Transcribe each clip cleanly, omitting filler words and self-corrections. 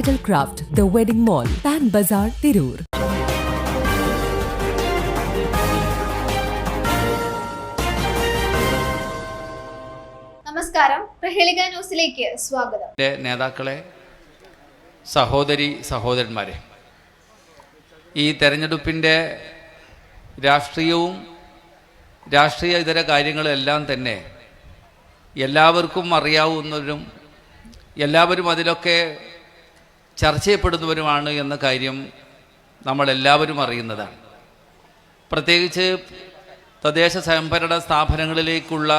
Bridal Craft, The Wedding Mall, Pan Bazaar, Tirur. നമസ്കാരം, പ്രഹേളിക ന്യൂസിലേക്ക് സ്വാഗതം. നേതാക്കളെ, സഹോദരന്മാരെ, ഈ തെരഞ്ഞെടുപ്പിൻ്റെ രാഷ്ട്രീയവും രാഷ്ട്രീയ ഇതര കാര്യങ്ങളെല്ലാം തന്നെ എല്ലാവർക്കും അറിയാവുന്നവരും എല്ലാവരും അതിലൊക്കെ ചർച്ച ചെയ്യപ്പെടുന്നവരുമാണ് എന്ന കാര്യം നമ്മളെല്ലാവരും അറിയുന്നതാണ്. പ്രത്യേകിച്ച് തദ്ദേശ സ്വയംഭരണ സ്ഥാപനങ്ങളിലേക്കുള്ള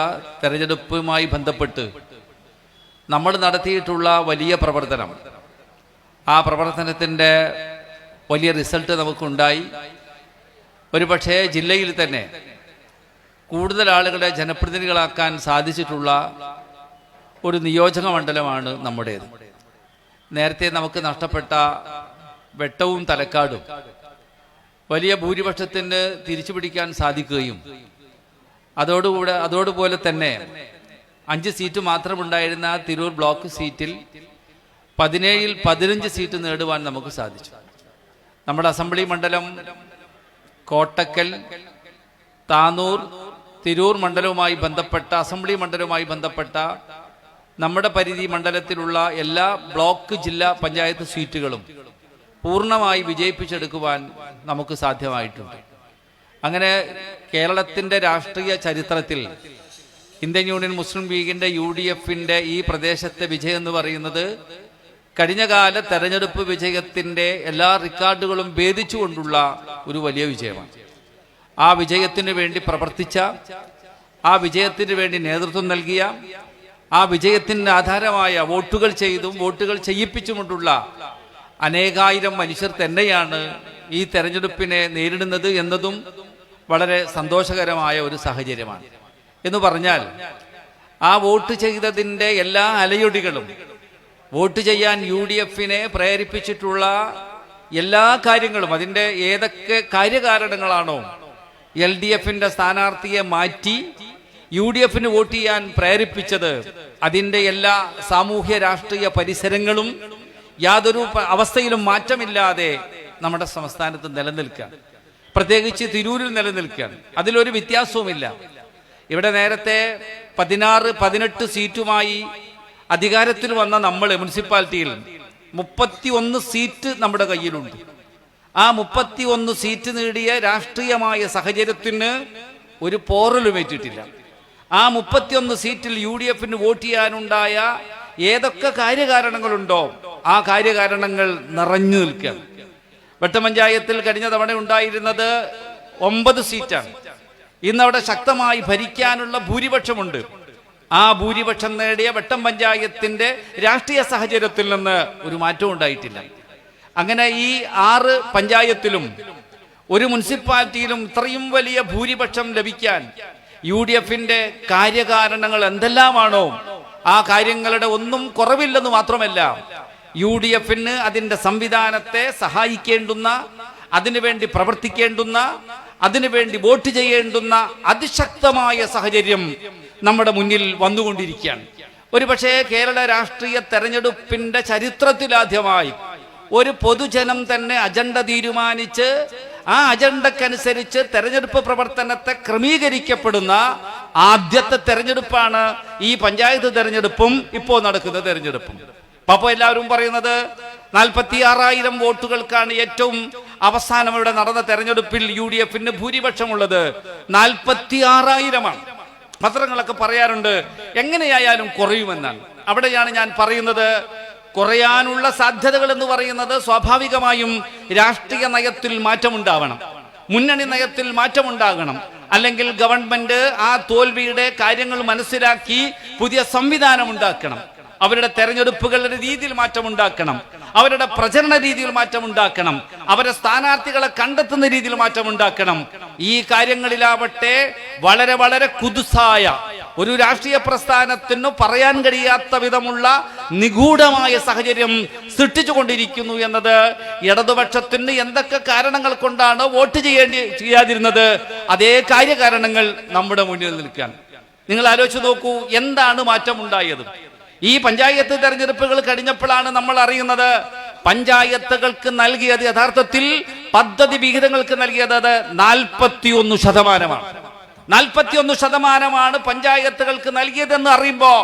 തെരഞ്ഞെടുപ്പുമായി ബന്ധപ്പെട്ട് നമ്മൾ നടത്തിയിട്ടുള്ള വലിയ പ്രവർത്തനം, ആ പ്രവർത്തനത്തിൻ്റെ വലിയ റിസൾട്ട് നമുക്കുണ്ടായി. ഒരുപക്ഷേ ജില്ലയിൽ തന്നെ കൂടുതൽ ആളുകളെ ജനപ്രതിനിധികളാക്കാൻ സാധിച്ചിട്ടുള്ള ഒരു നിയോജക മണ്ഡലമാണ് നമ്മുടേത്. നേരത്തെ നമുക്ക് നഷ്ടപ്പെട്ട വെട്ടവും തലക്കാടും വലിയ ഭൂരിപക്ഷത്തിന് തിരിച്ചു പിടിക്കാൻ സാധിക്കുകയും അതോടുപോലെ തന്നെ 5 സീറ്റ് മാത്രമുണ്ടായിരുന്ന തിരൂർ ബ്ലോക്ക് സീറ്റിൽ 17-ൽ 15 സീറ്റ് നേടുവാൻ നമുക്ക് സാധിച്ചു. നമ്മുടെ അസംബ്ലി മണ്ഡലം കോട്ടക്കൽ, താനൂർ, തിരൂർ മണ്ഡലവുമായി ബന്ധപ്പെട്ട അസംബ്ലി മണ്ഡലവുമായി ബന്ധപ്പെട്ട നമ്മുടെ പരിധി മണ്ഡലത്തിലുള്ള എല്ലാ ബ്ലോക്ക് ജില്ലാ പഞ്ചായത്ത് സീറ്റുകളും പൂർണ്ണമായി വിജയിപ്പിച്ചെടുക്കുവാൻ നമുക്ക് സാധ്യമായിട്ടുണ്ട്. അങ്ങനെ കേരളത്തിൻ്റെ രാഷ്ട്രീയ ചരിത്രത്തിൽ ഇന്ത്യൻ യൂണിയൻ മുസ്ലിം ലീഗിൻ്റെ UDFൻ്റെ ഈ പ്രദേശത്തെ വിജയം എന്ന് പറയുന്നത് കഴിഞ്ഞകാല തെരഞ്ഞെടുപ്പ് വിജയത്തിൻ്റെ എല്ലാ റെക്കോർഡുകളും ഭേദിച്ചുകൊണ്ടുള്ള ഒരു വലിയ വിജയമാണ്. ആ വിജയത്തിന് വേണ്ടി പ്രവർത്തിച്ച, ആ വിജയത്തിന് വേണ്ടി നേതൃത്വം നൽകിയ, ആ വിജയത്തിന് ആധാരമായ വോട്ടുകൾ ചെയ്യിപ്പിച്ചുകൊണ്ടുള്ള അനേകായിരം മനുഷ്യർ തന്നെയാണ് ഈ തെരഞ്ഞെടുപ്പിനെ നേരിടുന്നത് എന്നതും വളരെ സന്തോഷകരമായ ഒരു സാഹചര്യമാണ്. എന്ന് പറഞ്ഞാൽ ആ വോട്ട് ചെയ്തതിൻ്റെ എല്ലാ അലയൊടികളും, വോട്ട് ചെയ്യാൻ UDFനെ പ്രേരിപ്പിച്ചിട്ടുള്ള എല്ലാ കാര്യങ്ങളും, അതിൻ്റെ ഏതൊക്കെ കാര്യകാരണങ്ങളാണോ LDFന്റെ സ്ഥാനാർത്ഥിയെ മാറ്റി UDFന് വോട്ട് ചെയ്യാൻ പ്രേരിപ്പിച്ചത്, അതിൻ്റെ എല്ലാ സാമൂഹ്യ രാഷ്ട്രീയ പരിസരങ്ങളും യാതൊരു അവസ്ഥയിലും മാറ്റമില്ലാതെ നമ്മുടെ സംസ്ഥാനത്ത് നിലനിൽക്കാൻ, പ്രത്യേകിച്ച് തിരൂരിൽ നിലനിൽക്കാൻ, അതിലൊരു വ്യത്യാസവുമില്ല. ഇവിടെ നേരത്തെ 16-18 സീറ്റുമായി അധികാരത്തിൽ വന്ന നമ്മൾ മുനിസിപ്പാലിറ്റിയിൽ 31 സീറ്റ് നമ്മുടെ കയ്യിലുണ്ട്. ആ 31 സീറ്റ് നേടിയ രാഷ്ട്രീയമായ സാഹചര്യത്തിന് ഒരു പോറലുമേറ്റിട്ടില്ല. ആ 31 സീറ്റിൽ UDFന് വോട്ട് ചെയ്യാനുണ്ടായ ഏതൊക്കെ കാര്യകാരണങ്ങളുണ്ടോ ആ കാര്യകാരണങ്ങൾ നിറഞ്ഞു നിൽക്കുകയാണ്. വെട്ടപഞ്ചായത്തിൽ കഴിഞ്ഞ തവണ ഉണ്ടായിരുന്നത് 9 സീറ്റാണ്. ഇന്നവിടെ ശക്തമായി ഭരിക്കാനുള്ള ഭൂരിപക്ഷമുണ്ട്. ആ ഭൂരിപക്ഷം നേടിയ വെട്ടം പഞ്ചായത്തിന്റെ രാഷ്ട്രീയ സാഹചര്യത്തിൽ നിന്ന് ഒരു മാറ്റവും ഉണ്ടായിട്ടില്ല. അങ്ങനെ ഈ 6 പഞ്ചായത്തിലും ഒരു മുനിസിപ്പാലിറ്റിയിലും ഇത്രയും വലിയ ഭൂരിപക്ഷം ലഭിക്കാൻ UDFന്റെ കാര്യകാരണങ്ങൾ എന്തെല്ലാമാണോ ആ കാര്യങ്ങളുടെ ഒന്നും കുറവില്ലെന്ന് മാത്രമല്ല, UDFന് അതിൻ്റെ സംവിധാനത്തെ സഹായിക്കേണ്ടുന്ന, അതിനുവേണ്ടി പ്രവർത്തിക്കേണ്ടുന്ന, അതിനുവേണ്ടി വോട്ട് ചെയ്യേണ്ടുന്ന അതിശക്തമായ സാഹചര്യം നമ്മുടെ മുന്നിൽ വന്നുകൊണ്ടിരിക്കുകയാണ്. ഒരുപക്ഷേ കേരള രാഷ്ട്രീയ തെരഞ്ഞെടുപ്പിന്റെ ചരിത്രത്തിലാദ്യമായി ഒരു പൊതുജനം തന്നെ അജണ്ട തീരുമാനിച്ച് ആ അജണ്ടക്കനുസരിച്ച് തെരഞ്ഞെടുപ്പ് പ്രവർത്തനത്തെ ക്രമീകരിക്കപ്പെടുന്ന ആദ്യത്തെ തെരഞ്ഞെടുപ്പാണ് ഈ പഞ്ചായത്ത് തെരഞ്ഞെടുപ്പും ഇപ്പോൾ നടക്കുന്ന തെരഞ്ഞെടുപ്പും. അപ്പോൾ എല്ലാവരും പറയുന്നത് 46,000 വോട്ടുകൾക്കാണ് ഏറ്റവും അവസാനം ഇവിടെ നടന്ന തെരഞ്ഞെടുപ്പിൽ UDFന് ഭൂരിപക്ഷമുള്ളത്. 46,000-ആണ്. പത്രങ്ങളൊക്കെ പറയാറുണ്ട് എങ്ങനെയായാലും കുറയുമെന്നാണ്. അവിടെയാണ് ഞാൻ പറയുന്നത്, കുറയാനുള്ള സാധ്യതകൾ എന്ന് പറയുന്നത് സ്വാഭാവികമായും രാഷ്ട്രീയ നയത്തിൽ മാറ്റമുണ്ടാവണം, മുന്നണി നയത്തിൽ മാറ്റമുണ്ടാകണം. അല്ലെങ്കിൽ ഗവൺമെന്റ് ആ തോൽവിയുടെ കാര്യങ്ങൾ മനസ്സിലാക്കി പുതിയ സംവിധാനം ഉണ്ടാക്കണം. അവരുടെ തെരഞ്ഞെടുപ്പുകളുടെ രീതിയിൽ മാറ്റമുണ്ടാക്കണം, അവരുടെ പ്രചരണ രീതിയിൽ മാറ്റമുണ്ടാക്കണം, അവരുടെ സ്ഥാനാർത്ഥികളെ കണ്ടെത്തുന്ന രീതിയിൽ മാറ്റമുണ്ടാക്കണം. ഈ കാര്യങ്ങളിലാവട്ടെ വളരെ വളരെ കുതുസായ ഒരു രാഷ്ട്രീയ പ്രസ്ഥാനത്തിന് പറയാൻ കഴിയാത്ത വിധമുള്ള നിഗൂഢമായ സാഹചര്യം സൃഷ്ടിച്ചുകൊണ്ടിരിക്കുന്നു എന്നത് ഇടതുപക്ഷത്തിന് എന്തൊക്കെ കാരണങ്ങൾ കൊണ്ടാണ് വോട്ട് ചെയ്യാതിരുന്നത് അതേ കാര്യകാരണങ്ങൾ നമ്മുടെ മുന്നിൽ നിൽക്കാൻ. നിങ്ങൾ ആലോചിച്ച് നോക്കൂ, എന്താണ് മാറ്റമുണ്ടായത്? ഈ പഞ്ചായത്ത് തെരഞ്ഞെടുപ്പുകൾ കഴിഞ്ഞപ്പോഴാണ് നമ്മൾ അറിയുന്നത് പഞ്ചായത്തുകൾക്ക് നൽകിയത് യഥാർത്ഥത്തിൽ പദ്ധതി വിഹിതങ്ങൾക്ക് നൽകിയത് 41%. 41% പഞ്ചായത്തുകൾക്ക് നൽകിയതെന്ന് അറിയുമ്പോൾ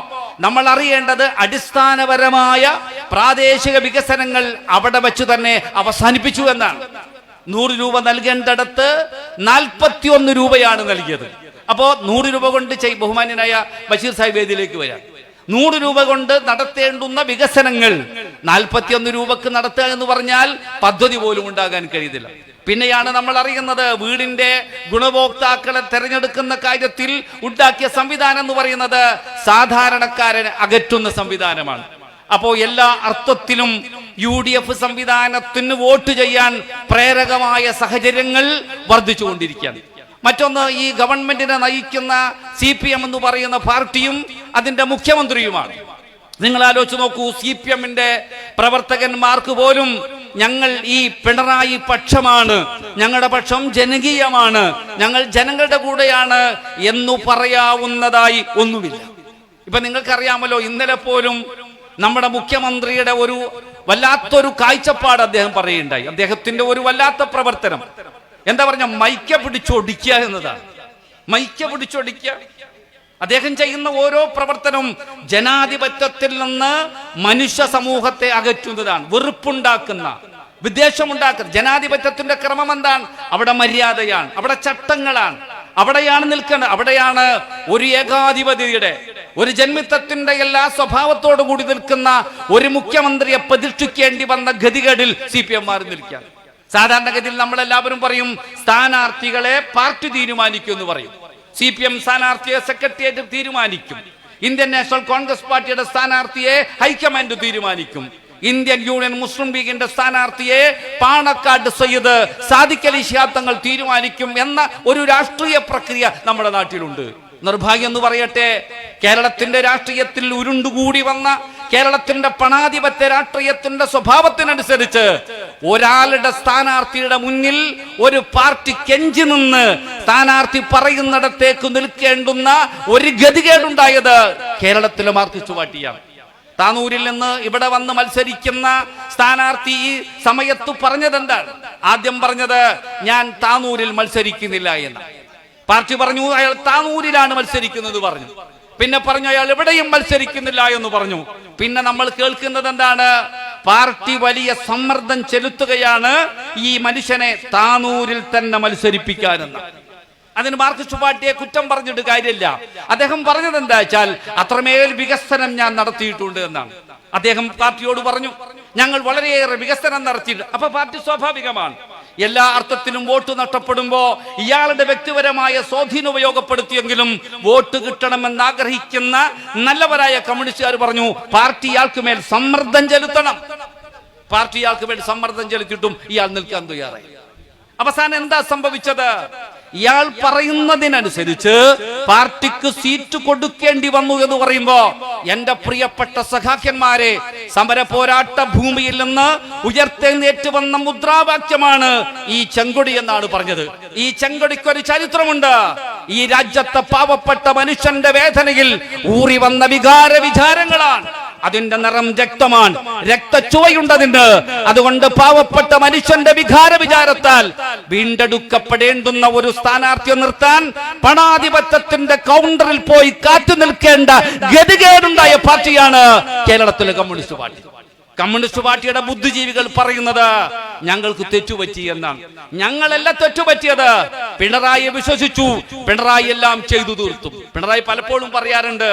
നമ്മൾ അറിയേണ്ടത് അടിസ്ഥാനപരമായ പ്രാദേശിക വികസനങ്ങൾ അവിടെ വെച്ച് തന്നെ അവസാനിപ്പിച്ചു എന്നാണ്. 100 രൂപ നൽകേണ്ടടത്ത് 41 രൂപയാണ് നൽകിയത്. അപ്പോ 100 രൂപ കൊണ്ട് ബഹുമാന്യനായ ബഷീർ സാഹിബ് വേദിയിലേക്ക് വരാം. 100 രൂപ കൊണ്ട് നടത്തേണ്ടുന്ന വികസനങ്ങൾ 41 രൂപക്ക് നടത്തുക എന്ന് പറഞ്ഞാൽ പദ്ധതി പോലും ഉണ്ടാകാൻ കഴിയുന്നില്ല. പിന്നെയാണ് നമ്മൾ അറിയുന്നത് വീടിന്റെ ഗുണഭോക്താക്കളെ തെരഞ്ഞെടുക്കുന്ന കാര്യത്തിൽ ഉണ്ടാക്കിയ സംവിധാനം എന്ന് പറയുന്നത് സാധാരണക്കാരനെ അകറ്റുന്ന സംവിധാനമാണ്. അപ്പോ എല്ലാ അർത്ഥത്തിലും UDF സംവിധാനത്തിന് വോട്ട് ചെയ്യാൻ പ്രേരകമായ സാഹചര്യങ്ങൾ വർദ്ധിച്ചുകൊണ്ടിരിക്കുകയാണ്. മറ്റൊന്ന്, ഈ ഗവൺമെന്റിനെ നയിക്കുന്ന CPM എന്ന് പറയുന്ന പാർട്ടിയും അതിന്റെ മുഖ്യമന്ത്രിയുമാണ്. നിങ്ങൾ ആലോചിച്ച് നോക്കൂ, CPM-ന്റെ പ്രവർത്തകന്മാർക്ക് പോലും ഞങ്ങൾ ഈ പിണറായി പക്ഷമാണ്, ഞങ്ങളുടെ പക്ഷം ജനകീയമാണ്, ഞങ്ങൾ ജനങ്ങളുടെ കൂടെയാണ് എന്നു പറയാവുന്നതായി ഒന്നുമില്ല. ഇപ്പൊ നിങ്ങൾക്കറിയാമല്ലോ, ഇന്നലെ പോലും നമ്മുടെ മുഖ്യമന്ത്രിയുടെ ഒരു വല്ലാത്തൊരു കാഴ്ചപ്പാട് അദ്ദേഹം പറയുണ്ടായി. അദ്ദേഹത്തിന്റെ ഒരു വല്ലാത്ത പ്രവർത്തനം എന്താ പറഞ്ഞ, മൈക്ക പിടിച്ചൊടിക്കുക എന്നതാണ്. മൈക്ക പിടിച്ചൊടിക്കുക. അദ്ദേഹം ചെയ്യുന്ന ഓരോ പ്രവർത്തനവും ജനാധിപത്യത്തിൽ നിന്ന് മനുഷ്യ സമൂഹത്തെ അകറ്റുന്നതാണ്, വെറുപ്പുണ്ടാക്കുന്ന, വിദ്വേഷമുണ്ടാക്കുന്ന. ജനാധിപത്യത്തിന്റെ ക്രമം എന്താണ്? അവിടെ മര്യാദയാണ്, അവിടെ ചട്ടങ്ങളാണ്, അവിടെയാണ് നിൽക്കേണ്ടത്. അവിടെയാണ് ഒരു ഏകാധിപതിയുടെ, ഒരു ജന്മിത്വത്തിന്റെ എല്ലാ സ്വഭാവത്തോടു കൂടി നിൽക്കുന്ന ഒരു മുഖ്യമന്ത്രിയെ പ്രതിഷ്ഠിക്കേണ്ടി വന്ന ഗതികേടിൽ CPM നിൽക്കാൻ. സാധാരണഗതിയിൽ നമ്മളെല്ലാവരും പറയും സ്ഥാനാർത്ഥികളെ പാർട്ടി തീരുമാനിക്കും എന്ന് പറയും. CPM സ്ഥാനാർത്ഥിയെ സെക്രട്ടേറിയറ്റ് തീരുമാനിക്കും. ഇന്ത്യൻ നാഷണൽ കോൺഗ്രസ് പാർട്ടിയുടെ സ്ഥാനാർത്ഥിയെ ഹൈക്കമാൻഡ് തീരുമാനിക്കും. ഇന്ത്യൻ യൂണിയൻ മുസ്ലിം ലീഗിന്റെ സ്ഥാനാർത്ഥിയെ പാണക്കാട് സയ്യിദ് സാദിഖ് അലി ശിഹാബ് തങ്ങൾ തീരുമാനിക്കും എന്ന ഒരു രാഷ്ട്രീയ പ്രക്രിയ നമ്മുടെ നാട്ടിലുണ്ട്. നിർഭാഗ്യം എന്ന് പറയട്ടെ, കേരളത്തിന്റെ രാഷ്ട്രീയത്തിൽ ഉരുണ്ടുകൂടി വന്ന കേരളത്തിന്റെ പണാധിപത്യ രാഷ്ട്രീയത്തിന്റെ സ്വഭാവത്തിനനുസരിച്ച് ഒരാളുടെ സ്ഥാനാർത്ഥിയുടെ മുന്നിൽ ഒരു പാർട്ടി കെഞ്ചി നിന്ന് സ്ഥാനാർത്ഥി പറയുന്നിടത്തേക്ക് നിൽക്കേണ്ടുന്ന ഒരു ഗതികേടുണ്ടായത് കേരളത്തിലെ മാർക്സിസ്റ്റ് പാർട്ടിയാണ്. താനൂരിൽ നിന്ന് ഇവിടെ വന്ന് മത്സരിക്കുന്ന സ്ഥാനാർത്ഥി ഈ സമയത്ത് പറഞ്ഞതെന്താണ്? ആദ്യം പറഞ്ഞത് ഞാൻ താനൂരിൽ മത്സരിക്കുന്നില്ല എന്ന്. പാർട്ടി പറഞ്ഞു അയാൾ താനൂരിലാണ് മത്സരിക്കുന്നത് പറഞ്ഞു. പിന്നെ പറഞ്ഞു അയാൾ എവിടെയും മത്സരിക്കുന്നില്ല എന്ന് പറഞ്ഞു. പിന്നെ നമ്മൾ കേൾക്കുന്നത് എന്താണ്? പാർട്ടി വലിയ സമ്മർദ്ദം ചെലുത്തുകയാണ് ഈ മനുഷ്യനെ താനൂരിൽ തന്നെ മത്സരിപ്പിക്കാനെന്ന്. അതിന് മാർക്സിസ്റ്റ് പാർട്ടിയെ കുറ്റം പറഞ്ഞിട്ട് കാര്യമില്ല. അദ്ദേഹം പറഞ്ഞത് എന്താ വെച്ചാൽ അത്രമേൽ വികസനം ഞാൻ നടത്തിയിട്ടുണ്ട് എന്നാണ്. അദ്ദേഹം പാർട്ടിയോട് പറഞ്ഞു ഞങ്ങൾ വളരെയേറെ വികസനം നടത്തിയിട്ടുണ്ട്. അപ്പൊ പാർട്ടി സ്വാഭാവികമാണ് എല്ലാ അർത്ഥത്തിലും വോട്ട് നഷ്ടപ്പെടുമ്പോ ഇയാളുടെ വ്യക്തിപരമായ സ്വാധീനം ഉപയോഗപ്പെടുത്തിയെങ്കിലും വോട്ട് കിട്ടണമെന്ന് ആഗ്രഹിക്കുന്ന നല്ലവരായ കമ്മ്യൂണിസ്റ്റുകാർ പറഞ്ഞു പാർട്ടി ഇയാൾക്ക് മേൽ സമ്മർദ്ദം ചെലുത്തണം. പാർട്ടി ഇയാൾക്ക് മേൽ സമ്മർദ്ദം ചെലുത്തിയിട്ടും ഇയാൾ നിൽക്കാൻ തയ്യാറായി. അവസാനം എന്താ സംഭവിച്ചത്? ഇയാൾ പറയുന്നതിനനുസരിച്ച് പാർട്ടിക്ക് സീറ്റ് കൊടുക്കേണ്ടി വന്നു എന്ന് പറയുമ്പോ എന്റെ പ്രിയപ്പെട്ട സഖാക്കന്മാരെ, സമര പോരാട്ട ഭൂമിയിൽ നിന്ന് ഉയർത്തെഴുന്നേറ്റ് വന്ന മുദ്രാവാക്യമാണ് ഈ ചെങ്കൊടി എന്നാണ് പറഞ്ഞത്. ഈ ചെങ്കൊടിക്കൊരു ചരിത്രമുണ്ട്. ഈ രാജ്യത്തെ പാവപ്പെട്ട മനുഷ്യന്റെ വേദനയിൽ ഊറി വന്ന വിചാരങ്ങളാണ്. അതിന്റെ നിറം രക്തമാണ്, രക്തച്ചുവയുണ്ടതിന്. അതുകൊണ്ട് പാവപ്പെട്ട മനുഷ്യന്റെ വിചാരത്താൽ വീണ്ടെടുക്കപ്പെടേണ്ടുന്ന ഒരു സ്ഥാനാർത്ഥിയെ നിർത്താൻ പണാധിപത്യത്തിന്റെ കൗണ്ടറിൽ പോയി കാത്തു നിൽക്കേണ്ട ഗതികേടുണ്ടായ പാർട്ടിയാണ് കേരളത്തിലെ കമ്മ്യൂണിസ്റ്റ് പാർട്ടി. കമ്മ്യൂണിസ്റ്റ് പാർട്ടിയുടെ ബുദ്ധിജീവികൾ പറയുന്നത് ഞങ്ങൾക്ക് തെറ്റുപറ്റി എന്നാണ്. ഞങ്ങളല്ല തെറ്റുപറ്റിയത്, പിണറായി വിശ്വസിച്ചു, പിണറായി എല്ലാം ചെയ്തു തീർത്തും. പിണറായി പലപ്പോഴും പറയാറുണ്ട്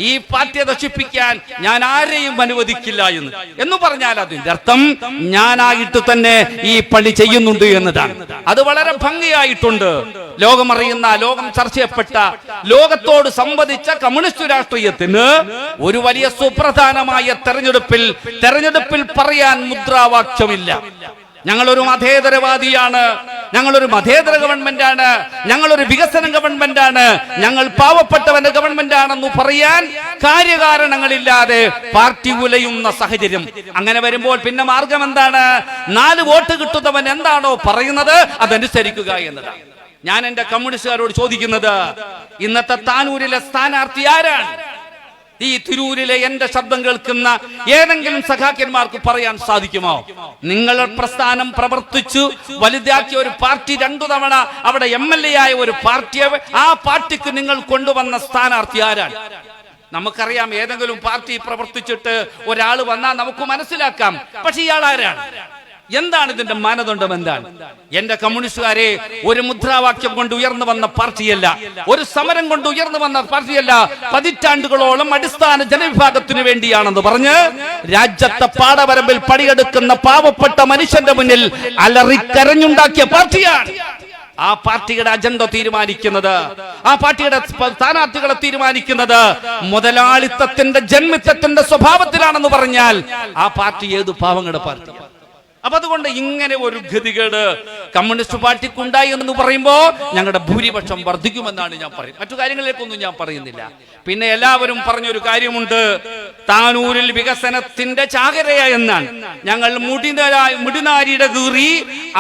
ഈ പാർട്ടിയെ നശിപ്പിക്കാൻ ഞാൻ ആരെയും അനുവദിക്കില്ല എന്ന് പറഞ്ഞാൽ അതിന്റെ അർത്ഥം ഞാനായിട്ട് തന്നെ ഈ പണി ചെയ്യുന്നുണ്ട് എന്നതാണ്. അത് വളരെ ഭംഗിയായിട്ടുണ്ട്. ലോകമറിയുന്ന, ലോകം ചർച്ച ചെയ്യപ്പെട്ട, ലോകത്തോട് സംവദിച്ച കമ്മ്യൂണിസ്റ്റ് രാഷ്ട്രീയത്തിന് ഒരു വലിയ സുപ്രധാനമായ തെരഞ്ഞെടുപ്പിൽ പറയാൻ മുദ്രാവാക്യമില്ല. ഞങ്ങളൊരു മതേതരവാദിയാണ്, ഞങ്ങളൊരു മതേതര ഗവൺമെന്റാണ്, ഞങ്ങളൊരു വികസന ഗവൺമെന്റാണ്, ഞങ്ങൾ പാവപ്പെട്ടവന്റെ ഗവൺമെന്റാണെന്ന് പറയാൻ കാര്യകാരണങ്ങളില്ലാതെ പാർട്ടി ഉലയുന്ന സാഹചര്യം. അങ്ങനെ വരുമ്പോൾ പിന്നെ മാർഗം എന്താണ്? 4 വോട്ട് കിട്ടുന്നവൻ എന്താണോ പറയുന്നത് അതനുസരിക്കുക എന്നതാണ്. ഞാൻ എന്റെ കമ്മ്യൂണിസ്റ്റുകാരോട് ചോദിക്കുന്നത് ഇന്നത്തെ താനൂരിലെ സ്ഥാനാർത്ഥി ആരാണ്? ഈ തിരൂരിലെ എന്റെ ശബ്ദം കേൾക്കുന്ന ഏതെങ്കിലും സഖാക്കന്മാർക്ക് പറയാൻ സാധിക്കുമോ? നിങ്ങളുടെ പ്രസ്ഥാനം പ്രവർത്തിച്ചു വലുതാക്കിയ ഒരു പാർട്ടി 2 തവണ അവിടെ MLA ആയ ഒരു പാർട്ടിയെ, ആ പാർട്ടിക്ക് നിങ്ങൾ കൊണ്ടുവന്ന സ്ഥാനാർത്ഥി ആരാണ്? നമുക്കറിയാം, ഏതെങ്കിലും പാർട്ടി പ്രവർത്തിച്ചിട്ട് ഒരാൾ വന്നാൽ നമുക്ക് മനസ്സിലാക്കാം. പക്ഷെ ഇയാൾ ആരാണ്? എന്താണ് ഇതിന്റെ മാനദണ്ഡം? എന്താണ്? എന്റെ കമ്മ്യൂണിസ്റ്റുകാരെ, ഒരു മുദ്രാവാക്യം കൊണ്ട് ഉയർന്നു വന്ന പാർട്ടിയല്ല, ഒരു സമരം കൊണ്ട് ഉയർന്നു വന്ന പാർട്ടിയല്ല, പതിറ്റാണ്ടുകളോളം അടിസ്ഥാന ജനവിഭാഗത്തിനു വേണ്ടിയാണെന്ന് പറഞ്ഞ് രാജ്യത്തെ പാടവരമ്പിൽ പണിയെടുക്കുന്ന പാവപ്പെട്ട മനുഷ്യന്റെ മുന്നിൽ അലറിക്കരഞ്ഞുണ്ടാക്കിയ പാർട്ടിയാണ്. ആ പാർട്ടിയുടെ അജണ്ട തീരുമാനിക്കുന്നത്, ആ പാർട്ടിയുടെ സ്ഥാനാർത്ഥികളെ തീരുമാനിക്കുന്നത് മുതലാളിത്തത്തിന്റെ ജന്മിത്തത്തിന്റെ സ്വഭാവത്തിലാണെന്ന് പറഞ്ഞാൽ ആ പാർട്ടി ഏത് പാവങ്ങളുടെ പാർട്ടി? അപ്പൊ അതുകൊണ്ട് ഇങ്ങനെ ഒരു ഗതികേട് കമ്മ്യൂണിസ്റ്റ് പാർട്ടിക്ക് ഉണ്ടായി എന്ന് പറയുമ്പോ ഞങ്ങളുടെ ഭൂരിപക്ഷം വർദ്ധിക്കുമെന്നാണ് ഞാൻ പറയുന്നത്. മറ്റു കാര്യങ്ങളിലേക്കൊന്നും ഞാൻ പറയുന്നില്ല. പിന്നെ എല്ലാവരും പറഞ്ഞൊരു കാര്യമുണ്ട്, താനൂരിൽ വികസനത്തിന്റെ ചാകരയ എന്നാണ്. ഞങ്ങൾ മുടിനാരിയുടെ കീറി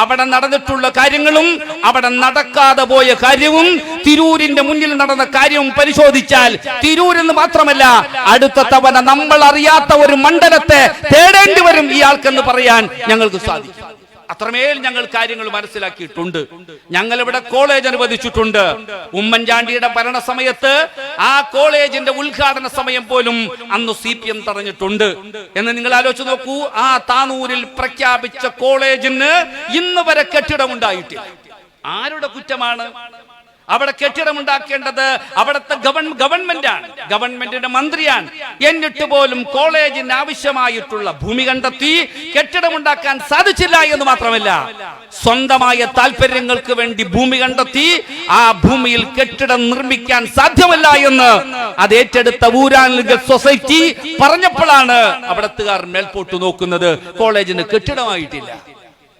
അവിടെ നടന്നിട്ടുള്ള കാര്യങ്ങളും അവിടെ നടക്കാതെ പോയ കാര്യവും തിരൂരിന്റെ മുന്നിൽ നടന്ന കാര്യവും പരിശോധിച്ചാൽ തിരൂരെന്ന് മാത്രമല്ല, അടുത്ത തവണ നമ്മൾ അറിയാത്ത ഒരു മണ്ഡലത്തെ തേടേണ്ടി വരും ഇയാൾക്കെന്ന് പറയാൻ ഞങ്ങൾക്ക് സാധിക്കും. അത്രമേൽ ഞങ്ങൾ കാര്യങ്ങൾ മനസ്സിലാക്കിയിട്ടുണ്ട്. ഞങ്ങൾ ഇവിടെ കോളേജ് അനുവദിച്ചിട്ടുണ്ട്. ഉമ്മൻചാണ്ടിയുടെ ഭരണ സമയത്ത് ആ കോളേജിന്റെ ഉദ്ഘാടന സമയം പോലും അന്ന് CPM തടഞ്ഞിട്ടുണ്ട് എന്ന് നിങ്ങൾ ആലോചിച്ച് നോക്കൂ. ആ താനൂരിൽ പ്രഖ്യാപിച്ച കോളേജിന് ഇന്ന് വരെ കെട്ടിടമുണ്ടായിട്ടില്ല. ആരുടെ കുറ്റമാണ്? അവിടെ കെട്ടിടമുണ്ടാക്കേണ്ടത് അവിടുത്തെ ഗവൺമെന്റാണ്, ഗവൺമെന്റിന്റെ മന്ത്രിയാണ്. എന്നിട്ട് പോലും കോളേജിന് ആവശ്യമായിട്ടുള്ള ഭൂമി കണ്ടെത്തി കെട്ടിടമുണ്ടാക്കാൻ സാധിച്ചില്ല എന്ന് മാത്രമല്ല, സ്വന്തമായ താല്പര്യങ്ങൾക്ക് വേണ്ടി ഭൂമി കണ്ടെത്തി ആ ഭൂമിയിൽ കെട്ടിടം നിർമ്മിക്കാൻ സാധ്യമല്ല എന്ന് അത് ഏറ്റെടുത്ത ഊരാൻ സൊസൈറ്റി പറഞ്ഞപ്പോഴാണ് അവിടത്തുകാർ മേൽപോട്ട് നോക്കുന്നത്. കോളേജിന് കെട്ടിടമായിട്ടില്ല.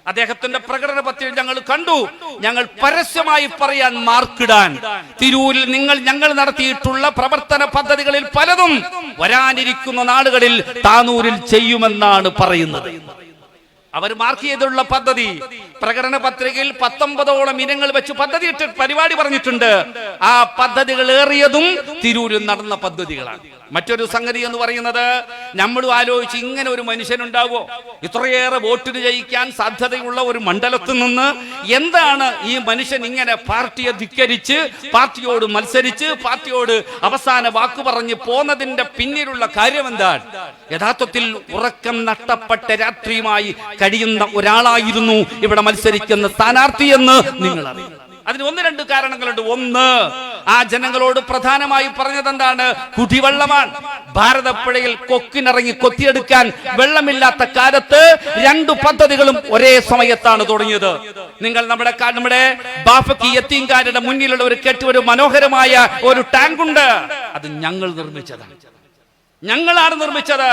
അദ്ദേഹത്തിന്റെ പ്രകടന പത്രിക ഞങ്ങൾ കണ്ടു. ഞങ്ങൾ പരസ്യമായി പറയാൻ, മാർക്കിടാൻ, തിരൂരിൽ ഞങ്ങൾ നടത്തിയിട്ടുള്ള പ്രവർത്തന പദ്ധതികളിൽ പലതും വരാനിരിക്കുന്ന നാളുകളിൽ താനൂരിൽ ചെയ്യുമെന്നാണ് പറയുന്നത്. അവർ മാർക്ക് ചെയ്തുള്ള പദ്ധതി പ്രകടന പത്രികയിൽ 19ഓളം ഇനങ്ങൾ വെച്ച് പദ്ധതി പരിപാടി പറഞ്ഞിട്ടുണ്ട്. ആ പദ്ധതികൾ ഏറിയതും തിരൂരിൽ നടന്ന പദ്ധതികളാണ്. മറ്റൊരു സംഗതി എന്ന് പറയുന്നത്, നമ്മൾ ആലോചിച്ച് ഇങ്ങനെ ഒരു മനുഷ്യനുണ്ടാവോ? ഇത്രയേറെ വോട്ടിന് ജയിക്കാൻ സാധ്യതയുള്ള ഒരു മണ്ഡലത്തിൽ നിന്ന് എന്താണ് ഈ മനുഷ്യൻ ഇങ്ങനെ പാർട്ടിയെ ധിക്കരിച്ച് പാർട്ടിയോട് മത്സരിച്ച് പാർട്ടിയോട് അവസാന വാക്ക് പറഞ്ഞ് പോന്നതിന്റെ പിന്നിലുള്ള കാര്യം എന്താണ്? യഥാർത്ഥത്തിൽ ഉറക്കം നഷ്ടപ്പെട്ട രാത്രിയുമായി കഴിയുന്ന ഒരാളായിരുന്നു ഇവിടെ മത്സരിക്കുന്ന സ്ഥാനാർത്ഥി എന്ന് നിങ്ങൾ അറിയാം. അതിന് 1-2 കാരണങ്ങളുണ്ട്. ഒന്ന്, ആ ജനങ്ങളോട് പ്രധാനമായി പറഞ്ഞത് എന്താണ്? കുടിവെള്ളമാണ്. ഭാരതപ്പുഴയിൽ കൊക്കിനിറങ്ങി കൊത്തിയെടുക്കാൻ വെള്ളമില്ലാത്ത കാലത്ത് 2 പദ്ധതികളും ഒരേ സമയത്താണ് തുടങ്ങിയത്. നിങ്ങൾ നമ്മുടെ ബാഫക്കി യത്തീംഖാനയുടെ മുന്നിലുള്ള ഒരു മനോഹരമായ ഒരു ടാങ്ക് ഉണ്ട്. അത് ഞങ്ങൾ നിർമ്മിച്ചതാണ്. ഞങ്ങളാണ് നിർമ്മിച്ചത്.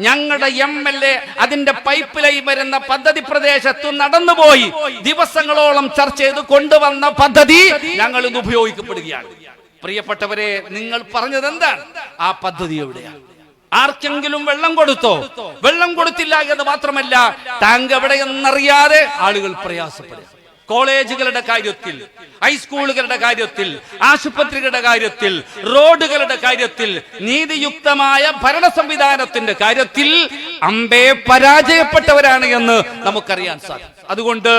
ഞങ്ങളുടെ MLA അതിന്റെ പൈപ്പ് ലൈൻ വരുന്ന പദ്ധതി പ്രദേശത്ത് നടന്നുപോയി ദിവസങ്ങളോളം ചർച്ച ചെയ്ത് കൊണ്ടുവന്ന പദ്ധതി ഞങ്ങൾ ഇന്ന് ഉപയോഗിക്കപ്പെടുകയാണ്. പ്രിയപ്പെട്ടവരെ, നിങ്ങൾ പറഞ്ഞത് എന്താണ്? ആ പദ്ധതി എവിടെയാണ്? ആർക്കെങ്കിലും വെള്ളം കൊടുത്തോ? വെള്ളം കൊടുത്തില്ല എന്ന് മാത്രമല്ല, ടാങ്ക് എവിടെയെന്നറിയാതെ ആളുകൾ പ്രയാസപ്പെടും. കോളേജുകളുടെ കാര്യത്തിൽ, ഹൈസ്കൂളുകളുടെ കാര്യത്തിൽ, ആശുപത്രികളുടെ കാര്യത്തിൽ, റോഡുകളുടെ കാര്യത്തിൽ, നീതിയുക്തമായ ഭരണ സംവിധാനത്തിന്റെ കാര്യത്തിൽ അമ്പേ പരാജയപ്പെട്ടവരാണ് എന്ന് നമുക്കറിയാൻ സാധിക്കും. അതുകൊണ്ട്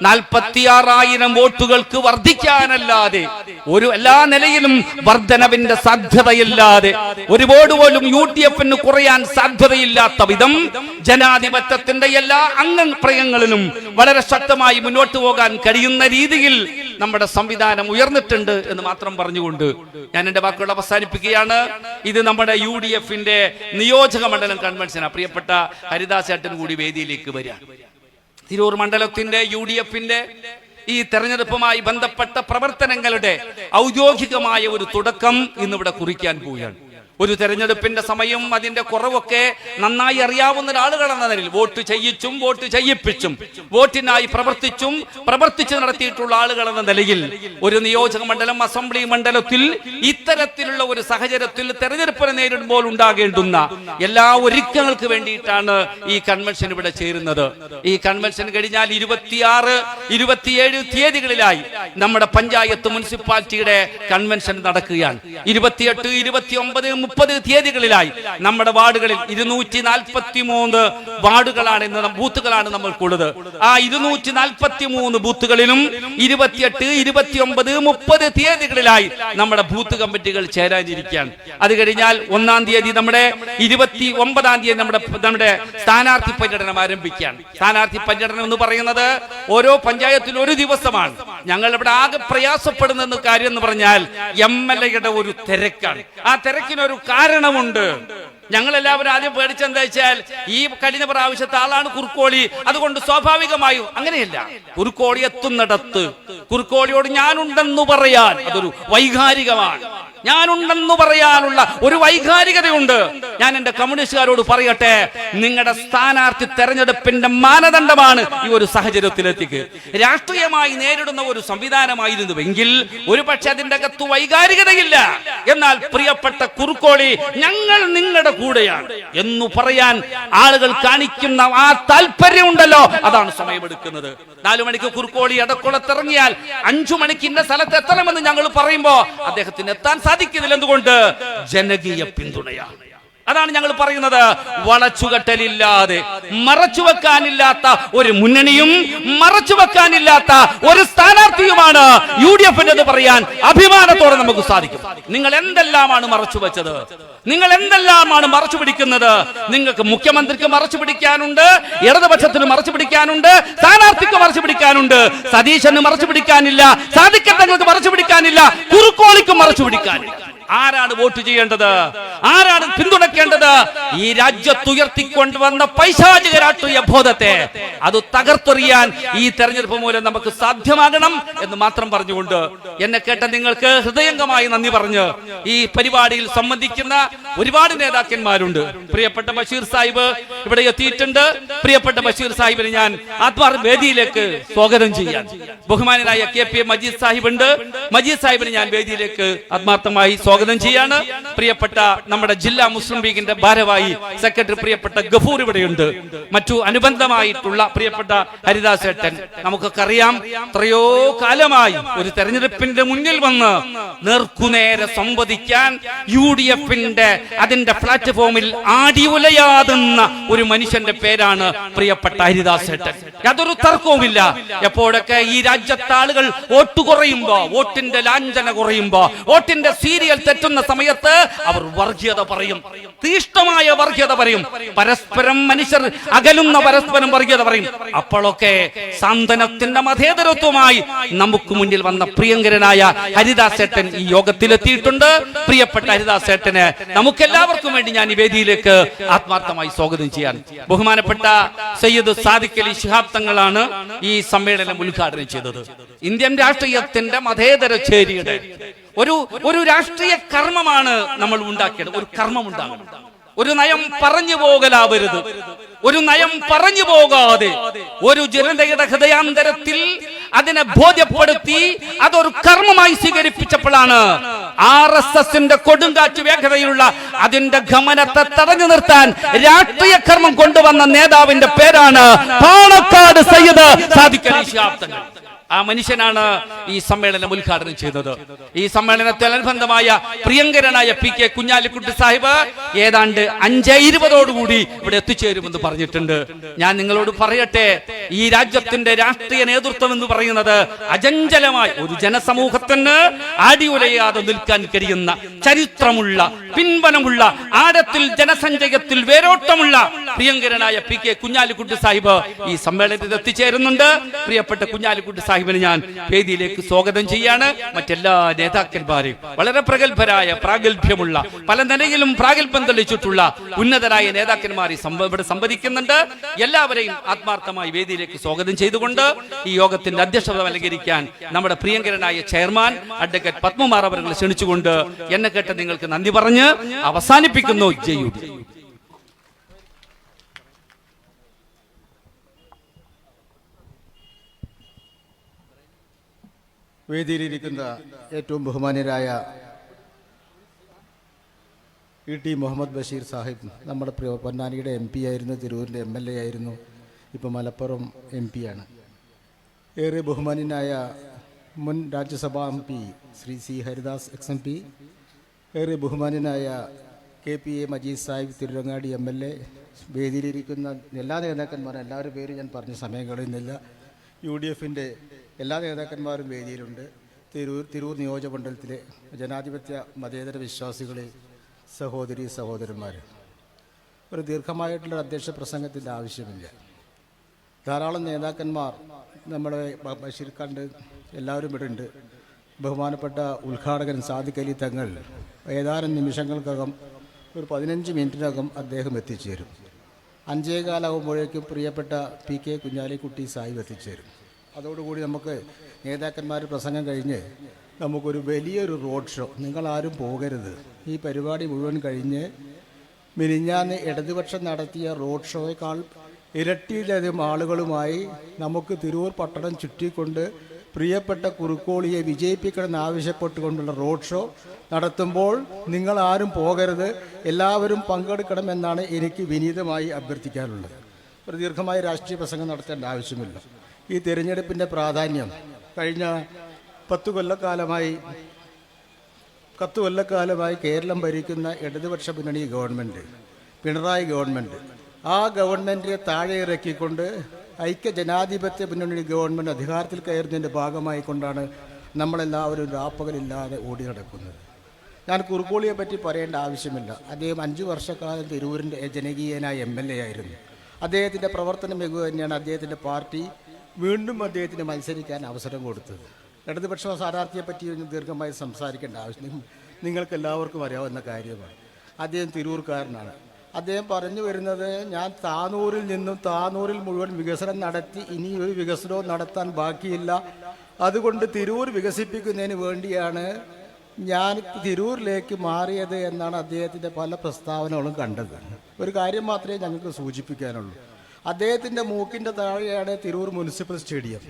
46,000 വോട്ടുകൾക്ക് വർദ്ധിക്കാനല്ലാതെ, ഒരു എല്ലാ നിലയിലും വർധനവിന്റെ സാധ്യതയില്ലാതെ, ഒരു വോട്ട് പോലും UDF-ന് കുറയാൻ സാധ്യതയില്ലാത്ത വിധം ജനാധിപത്യത്തിന്റെ എല്ലാ അംഗപ്രയങ്ങളിലും വളരെ ശക്തമായി മുന്നോട്ട് പോകാൻ കഴിയുന്ന രീതിയിൽ നമ്മുടെ സംവിധാനം ഉയർന്നിട്ടുണ്ട് എന്ന് മാത്രം പറഞ്ഞുകൊണ്ട് ഞാൻ എന്റെ വാക്കുകൾ അവസാനിപ്പിക്കുകയാണ്. ഇത് നമ്മുടെ UDF-ന്റെ നിയോജക മണ്ഡലം കൺവെൻഷനാണ്. പ്രിയപ്പെട്ട ഹരിദാസ് ചേട്ടൻ കൂടി വേദിയിലേക്ക് വരിക. തിരൂർ മണ്ഡലത്തിന്റെ UDF-ന്റെ ഈ തെരഞ്ഞെടുപ്പുമായി ബന്ധപ്പെട്ട പ്രവർത്തനങ്ങളുടെ ഔദ്യോഗികമായ ഒരു തുടക്കം ഇന്നിവിടെ കുറിക്കാൻ പോവുകയാണ്. ഒരു തെരഞ്ഞെടുപ്പിന്റെ സമയം അതിന്റെ കുറവൊക്കെ നന്നായി അറിയാവുന്ന ഒരാളുകളെന്ന നിലയിൽ വോട്ട് ചെയ്യിച്ചും വോട്ട് ചെയ്യിപ്പിച്ചും വോട്ടിനായി പ്രവർത്തിച്ചു നടത്തിയിട്ടുള്ള ആളുകളെന്ന നിലയിൽ ഒരു നിയോജക മണ്ഡലം, അസംബ്ലി മണ്ഡലത്തിൽ ഇത്തരത്തിലുള്ള ഒരു സാഹചര്യത്തിൽ തെരഞ്ഞെടുപ്പിനെ നേരിടുമ്പോൾ ഉണ്ടാകേണ്ടുന്ന എല്ലാ ഒരുക്കങ്ങൾക്ക് വേണ്ടിയിട്ടാണ് ഈ കൺവെൻഷൻ ഇവിടെ ചേരുന്നത്. ഈ കൺവെൻഷൻ കഴിഞ്ഞാൽ 26, 27 തീയതികളിലായി നമ്മുടെ പഞ്ചായത്ത് മുനിസിപ്പാലിറ്റിയുടെ കൺവെൻഷൻ നടക്കുകയാണ്. 28, 29, 30 തീയതികളിലായി നമ്മുടെ വാർഡുകളിൽ 243 വാർഡുകളാണ് ഇന്ന് ബൂത്തുകളാണ് നമ്മൾക്കുള്ളത്. ആ 243 ബൂത്തുകളിലും 28, 29, 30 തീയതികളിലായി നമ്മുടെ ബൂത്ത് കമ്മിറ്റികൾ ചേരാനിരിക്കുകയാണ്. അത് കഴിഞ്ഞാൽ 1-ാം തീയതി നമ്മുടെ 29-ാം തീയതി നമ്മുടെ സ്ഥാനാർത്ഥി പര്യടനം ആരംഭിക്കുകയാണ്. സ്ഥാനാർത്ഥി പര്യടനം എന്ന് പറയുന്നത് ഓരോ പഞ്ചായത്തിൽ ഒരു ദിവസമാണ്. ഞങ്ങൾ ഇവിടെ ആകെ പ്രയാസപ്പെടുന്ന കാര്യം എന്ന് പറഞ്ഞാൽ MLA-യുടെ ഒരു തിരക്കാണ്. ആ തിരക്കിനൊരു കാരണമുണ്ട്. ഞങ്ങളെല്ലാവരും ആദ്യം പേടിച്ചെന്താ വെച്ചാൽ ഈ കഴിഞ്ഞ പ്രാവശ്യത്തെ ആളാണ് കുറുക്കോളി, അതുകൊണ്ട് സ്വാഭാവികമായും അങ്ങനെയല്ല. കുറുക്കോളി എത്തുന്നിടത്ത് കുറുക്കോളിയോട് ഞാനുണ്ടെന്ന് പറയാൻ അതൊരു വൈകാരികമാണ്. ഞാനുണ്ടെന്ന് പറയാനുള്ള ഒരു വൈകാരികതയുണ്ട്. ഞാൻ എന്റെ കമ്മ്യൂണിസ്റ്റുകാരോട് പറയട്ടെ, നിങ്ങളുടെ സ്ഥാനാർത്ഥി തെരഞ്ഞെടുപ്പിന്റെ മാനദണ്ഡമാണ് ഈ ഒരു സാഹചര്യത്തിലെത്തിക്ക്. രാഷ്ട്രീയമായി നേരിടുന്ന ഒരു സംവിധാനമായിരുന്നുവെങ്കിൽ ഒരു പക്ഷെ അതിന്റെ അകത്ത് വൈകാരികതയില്ല. എന്നാൽ പ്രിയപ്പെട്ട കുറുക്കോളി, ഞങ്ങൾ നിങ്ങളുടെ കൂടെയാണ് എന്ന് പറയാൻ ആളുകൾ കാണിക്കുന്ന ആ താല്പര്യമുണ്ടല്ലോ, അതാണ് സമയമെടുക്കുന്നത്. 4 മണിക്ക് കുറുക്കോളി എടക്കുളത്തിറങ്ങിയാൽ 5 മണിക്ക് ഇന്ന സ്ഥലത്ത് എത്തണമെന്ന് ഞങ്ങൾ പറയുമ്പോ അദ്ദേഹത്തിന് എത്താൻ സാധിക്കുന്നില്ല. എന്തുകൊണ്ട്? ജനകീയ പിന്തുണയാണ്. അതാണ് ഞങ്ങൾ പറയുന്നത്. വളച്ചുകെട്ടലില്ലാതെ മറച്ചുവെക്കാനില്ലാത്ത ഒരു മുന്നണിയും മറച്ചുവെക്കാനില്ലാത്ത ഒരു സ്ഥാനാർത്ഥിയുമാണ് UDF എന്ന് പറയാൻ അഭിമാനത്തോടെ നമുക്ക് സാധിക്കും. നിങ്ങൾ എന്തെല്ലാമാണ് മറച്ചുവെച്ചത്? നിങ്ങൾ എന്തെല്ലാമാണ് മറച്ചു പിടിക്കുന്നത്? നിങ്ങൾക്ക് മുഖ്യമന്ത്രിക്ക് മറച്ചു പിടിക്കാനുണ്ട്, ഇടതുപക്ഷത്തിന് മറച്ചു പിടിക്കാനുണ്ട്, സ്ഥാനാർത്ഥിക്ക് മറച്ചു പിടിക്കാനുണ്ട്. സതീശന് മറച്ചു പിടിക്കാനില്ല, സാദിഖത്തങ്ങൾക്ക് മറച്ചു പിടിക്കാനില്ല, കുറുക്കോളിക്ക് മറച്ചു പിടിക്കാനില്ല. ആരാണ് വോട്ട് ചെയ്യേണ്ടത്? ആരാണ് പിന്തുണയ്ക്കേണ്ടത്? ഈ രാജ്യത്തുയർത്തിക്കൊണ്ടുവന്ന പൈശാചിക രാഷ്ട്രീയ ബോധത്തെ അത് തകർത്തെറിയാൻ ഈ തെരഞ്ഞെടുപ്പ് മൂലം നമുക്ക് സാധ്യമാകണം എന്ന് മാത്രം പറഞ്ഞുകൊണ്ട് എന്നെ കേട്ട നിങ്ങൾക്ക് ഹൃദയംഗമായി നന്ദി പറഞ്ഞ് ഈ പരിപാടിയിൽ സംബന്ധിക്കുന്ന ഒരുപാട് നേതാക്കന്മാരുണ്ട്. പ്രിയപ്പെട്ട ബഷീർ സാഹിബ് ഇവിടെ എത്തിയിട്ടുണ്ട്. പ്രിയപ്പെട്ട ബഷീർ സാഹിബിനെ ഞാൻ വേദിയിലേക്ക് സ്വാഗതം ചെയ്യാൻ. ബഹുമാനനായ KP മജീദ് സാഹിബ് ഉണ്ട്. മജീദ് സാഹിബിനെ ഞാൻ വേദിയിലേക്ക് ആത്മാർത്ഥമായി സ്വാഗതം ചെയ്യാണ്. പ്രിയപ്പെട്ട നമ്മുടെ ജില്ലാ മുസ്ലിം ലീഗിന്റെ ഭാരവാഹി സെക്രട്ടറി പ്രിയപ്പെട്ട ഗഫൂർ ഇവിടെയുണ്ട്. മറ്റു അനുബന്ധമായിട്ടുള്ള പ്രിയപ്പെട്ട ഹരിദാസ് ഏട്ടൻ. നമുക്കൊക്കെ അറിയാം, എത്രയോ കാലമായി ഒരു തെരഞ്ഞെടുപ്പിന്റെ മുന്നിൽ വന്ന് നേർക്കുനേരെ സംവദിക്കാൻ UDF-ന്റെ അതിന്റെ പ്ലാറ്റ്ഫോമിൽ ആടി ഉലയാതുന്ന ഒരു മനുഷ്യന്റെ പേരാണ് പ്രിയപ്പെട്ട ഹരിദാസ് ഏട്ടൻ. യാതൊരു തർക്കവുമില്ല. എപ്പോഴൊക്കെ ഈ രാജ്യത്തെ ആളുകൾ വോട്ട് കുറയുമ്പോ, വോട്ടിന്റെ ലാഞ്ചന കുറയുമ്പോ, വോട്ടിന്റെ സീരിയൽ തെറ്റുന്ന സമയത്ത് അവർ വർഗീയത പറയും, തീഷ്ണമായ വർഗീയത പറയും. പരസ്പരം മനുഷ്യർ അകലുന്ന പരസ്പരം വർഗീയത പറയും. അപ്പോഴൊക്കെ സാന്ത്വനത്തിന്റെ മതേതരത്വമായി നമുക്ക് മുന്നിൽ വന്ന പ്രിയങ്കരനായ ഹരിദാസ് ഏട്ടൻ ഈ യോഗത്തിലെത്തിയിട്ടുണ്ട്. പ്രിയപ്പെട്ട ഹരിദാസ് ഏട്ടന് നമുക്കെല്ലാവർക്കും വേണ്ടി ഞാൻ ഈ വേദിയിലേക്ക് ആത്മാർത്ഥമായി സ്വാഗതം ചെയ്യാൻ. ബഹുമാനപ്പെട്ട സയ്യിദ് സാദിഖ് അലി ശിഹാബ് തങ്ങളാണ് ഈ സമ്മേളനം ഉദ്ഘാടനം ചെയ്തത്. ഇന്ത്യൻ രാഷ്ട്രീയത്തിന്റെ മതേതര ചേരിയുടെ ഒരു രാഷ്ട്രീയ കർമ്മമാണ് നമ്മൾ ഉണ്ടാക്കിയത്. ഒരു കർമ്മം ഉണ്ടാകണം. ഒരു നയം പറഞ്ഞു പോകലാവരുത്. ഒരു നയം പറഞ്ഞു പോകാതെ ഒരു ജനതയുടെ ഹൃദയാന്തരത്തിൽ അതിനെ ബോധ്യപ്പെടുത്തി അതൊരു കർമ്മമായി സ്വീകരിപ്പിച്ചപ്പോഴാണ് RSSന്റെ കൊടുങ്കാറ്റ് വേഗതയിലുള്ള അതിന്റെ ഗമനത്തെ തടഞ്ഞു നിർത്താൻ രാഷ്ട്രീയ കർമ്മം കൊണ്ടുവന്ന നേതാവിന്റെ പേരാണ് പാണക്കാട് സയ്യിദ് സാദിഖ് അലി ശിഹാബ് തങ്ങൾ. ആ മനുഷ്യനാണ് ഈ സമ്മേളനം ഉദ്ഘാടനം ചെയ്തത്. ഈ സമ്മേളനത്തിൽ അനുബന്ധമായ പ്രിയങ്കരനായ PK കുഞ്ഞാലിക്കുട്ടി സാഹിബ് ഏതാണ്ട് 5:20 ഇവിടെ എത്തിച്ചേരുമെന്ന് പറഞ്ഞിട്ടുണ്ട്. ഞാൻ നിങ്ങളോട് പറയട്ടെ, ഈ രാജ്യത്തിന്റെ രാഷ്ട്രീയ നേതൃത്വം എന്ന് പറയുന്നത് അചഞ്ചലമായി ഒരു ജനസമൂഹത്തിന് അടിയുലയാതെ നിൽക്കാൻ കഴിയുന്ന ചരിത്രമുള്ള, പിൻബലമുള്ള, ആഴത്തിൽ ജനസഞ്ചയത്തിൽ വേരോട്ടമുള്ള പ്രിയങ്കരനായ PK കുഞ്ഞാലിക്കുട്ടി സാഹിബ് ഈ സമ്മേളനത്തിൽ എത്തിച്ചേരുന്നുണ്ട്. പ്രിയപ്പെട്ട കുഞ്ഞാലിക്കുട്ടി സാഹിബിനെ ഞാൻ വേദിയിലേക്ക് സ്വാഗതം ചെയ്യാണ്. മറ്റെല്ലാ നേതാക്കന്മാരെയും വളരെ പ്രഗത്ഭരായ, പ്രാഗൽഭ്യമുള്ള, പല നിലയിലും പ്രാഗൽഭ്യം തെളിയിച്ചിട്ടുള്ള ഉന്നതരായ നേതാക്കന്മാരെ ഇവിടെ സംവദിക്കുന്നുണ്ട്. എല്ലാവരെയും ആത്മാർത്ഥമായി വേദിയിലേക്ക് സ്വാഗതം ചെയ്തുകൊണ്ട് ഈ യോഗത്തിന്റെ അധ്യക്ഷത അലങ്കരിക്കാൻ നമ്മുടെ പ്രിയങ്കരനായ ചെയർമാൻ അഡ്വക്കേറ്റ് പത്മകുമാർ അവരെ ക്ഷണിച്ചുകൊണ്ട് എന്നെ കേട്ട നിങ്ങൾക്ക് നന്ദി പറഞ്ഞ് അവസാനിപ്പിക്കുന്നു. ജയ്. വേദിയിലിരിക്കുന്ന ഏറ്റവും ബഹുമാന്യരായ ET മുഹമ്മദ് ബഷീർ സാഹിബ്, നമ്മുടെ പൊന്നാനിയുടെ MP ആയിരുന്നു, തിരൂരിൻ്റെ MLA ആയിരുന്നു, ഇപ്പോൾ മലപ്പുറം MP ആണ്. ഏറെ ബഹുമാന്യനായ മുൻ രാജ്യസഭാ MP Shri C Haridas XMP, ഏറെ ബഹുമാന്യനായ KPA മജീദ് സാഹിബ് തിരുരങ്ങാടി MLA, വേദിയിലിരിക്കുന്ന എല്ലാ നേതാക്കന്മാരും, എല്ലാവരുടെ പേരും ഞാൻ പറഞ്ഞ സമയം കളയുന്നില്ല. UDFൻ്റെ എല്ലാ നേതാക്കന്മാരും വേദിയിലുണ്ട്. തിരൂർ നിയോജകമണ്ഡലത്തിലെ ജനാധിപത്യ മതേതര വിശ്വാസികളെ, സഹോദരി സഹോദരന്മാർ, ഒരു ദീർഘമായിട്ടുള്ള അധ്യക്ഷ പ്രസംഗത്തിൻ്റെ ആവശ്യമില്ല. ധാരാളം നേതാക്കന്മാർ നമ്മളെ ബഷീർ കണ്ട് എല്ലാവരും ഇവിടെ ഉണ്ട്. ബഹുമാനപ്പെട്ട ഉദ്ഘാടകൻ സാദിഖ് അലി തങ്ങൾ ഏതാനും നിമിഷങ്ങൾക്കകം, ഒരു 15 മിനിറ്റിനകം അദ്ദേഹം എത്തിച്ചേരും. 5:15 പ്രിയപ്പെട്ട PK കുഞ്ഞാലിക്കുട്ടി സാഹിബ് എത്തിച്ചേരും. അതോടുകൂടി നമുക്ക് നേതാക്കന്മാർ പ്രസംഗം കഴിഞ്ഞ് നമുക്കൊരു വലിയൊരു റോഡ് ഷോ, നിങ്ങളാരും പോകരുത്. ഈ പരിപാടി മുഴുവൻ കഴിഞ്ഞ് മിനിഞ്ഞാന്ന് ഇടതുപക്ഷം നടത്തിയ റോഡ് ഷോയേക്കാൾ ഇരട്ടിയിലധികം ആളുകളുമായി നമുക്ക് തിരൂർ പട്ടണം ചുറ്റിക്കൊണ്ട് പ്രിയപ്പെട്ട കുറുക്കോളിയെ വിജയിപ്പിക്കണമെന്ന് ആവശ്യപ്പെട്ടുകൊണ്ടുള്ള റോഡ് ഷോ നടത്തുമ്പോൾ നിങ്ങളാരും പോകരുത്, എല്ലാവരും പങ്കെടുക്കണമെന്നാണ് എനിക്ക് വിനീതമായി അഭ്യർത്ഥിക്കാനുള്ളത്. ഒരു ദീർഘമായ രാഷ്ട്രീയ പ്രസംഗം നടത്തേണ്ട ആവശ്യമില്ല. ഈ തിരഞ്ഞെടുപ്പിൻ്റെ പ്രാധാന്യം കഴിഞ്ഞ 10 കൊല്ലക്കാലമായി കേരളം ഭരിക്കുന്ന ഇടതുപക്ഷ മുന്നണി ഗവൺമെൻറ്, പിണറായി ഗവൺമെൻറ്, ആ ഗവൺമെൻറ്റിനെ താഴെ ഇറക്കിക്കൊണ്ട് ഐക്യ ജനാധിപത്യ മുന്നണി ഗവൺമെൻറ് അധികാരത്തിൽ കയറുന്നതിൻ്റെ ഭാഗമായി കൊണ്ടാണ് നമ്മളെല്ലാവരും രാപ്പകലില്ലാതെ ഓടി നടക്കുന്നത്. ഞാൻ കുറുക്കോളിയെ പറ്റി പറയേണ്ട ആവശ്യമില്ല. അദ്ദേഹം 5 വർഷക്കാലം തിരൂരിൻ്റെ ജനകീയനായ MLA ആയിരുന്നു. അദ്ദേഹത്തിൻ്റെ പ്രവർത്തന മികവ് തന്നെയാണ് അദ്ദേഹത്തിൻ്റെ പാർട്ടി വീണ്ടും അദ്ദേഹത്തിന് മത്സരിക്കാൻ അവസരം കൊടുത്തത്. ഇടതുപക്ഷ സ്ഥാനാർത്ഥിയെ പറ്റി ദീർഘമായി സംസാരിക്കേണ്ട ആവശ്യം നിങ്ങൾക്കെല്ലാവർക്കും അറിയാവുന്ന കാര്യമാണ്. അദ്ദേഹം തിരൂർക്കാരനാണ്. അദ്ദേഹം പറഞ്ഞു വരുന്നത്, ഞാൻ താനൂരിൽ മുഴുവൻ വികസനം നടത്തി, ഇനി ഒരു വികസനവും നടത്താൻ ബാക്കിയില്ല, അതുകൊണ്ട് തിരൂർ വികസിപ്പിക്കുന്നതിന് വേണ്ടിയാണ് ഞാൻ തിരൂരിലേക്ക് മാറിയത് എന്നാണ് അദ്ദേഹത്തിൻ്റെ പല പ്രസ്താവനകളും കണ്ടത്. ഒരു കാര്യം മാത്രമേ ഞങ്ങൾക്ക് സൂചിപ്പിക്കാനുള്ളൂ. അദ്ദേഹത്തിൻ്റെ മൂക്കിൻ്റെ താഴെയാണ് തിരൂർ മുനിസിപ്പൽ സ്റ്റേഡിയം.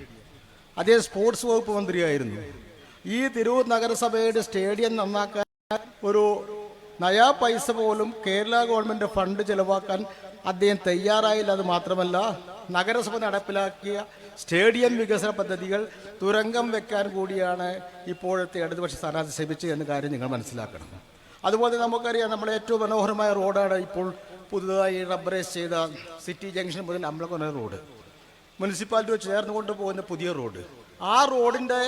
അദ്ദേഹം സ്പോർട്സ് വകുപ്പ് മന്ത്രിയായിരുന്നു. ഈ തിരൂർ നഗരസഭയുടെ സ്റ്റേഡിയം നന്നാക്കാൻ ഒരു നയാ പൈസ പോലും കേരള ഗവൺമെൻറ് ഫണ്ട് ചെലവാക്കാൻ അദ്ദേഹം തയ്യാറായില്ല. അത് മാത്രമല്ല, നഗരസഭ നടപ്പിലാക്കിയ സ്റ്റേഡിയം വികസന പദ്ധതികൾ തുരങ്കം വെക്കാൻ കൂടിയാണ് ഇപ്പോഴത്തെ ഇടതുപക്ഷ സ്ഥാനാർത്ഥി ശ്രമിച്ചത് എന്ന കാര്യം നിങ്ങൾ മനസ്സിലാക്കണം. അതുപോലെ നമുക്കറിയാം, നമ്മുടെ ഏറ്റവും മനോഹരമായ റോഡാണ് ഇപ്പോൾ പുതുതായി റബ്ബറൈസ് ചെയ്ത സിറ്റി ജംഗ്ഷൻ മുതൽ അമ്പലക്കൊന റോഡ്, മുനിസിപ്പാലിറ്റി ചേർന്നുകൊണ്ട് പോകുന്ന പുതിയ റോഡ്. ആ റോഡിൻ്റെ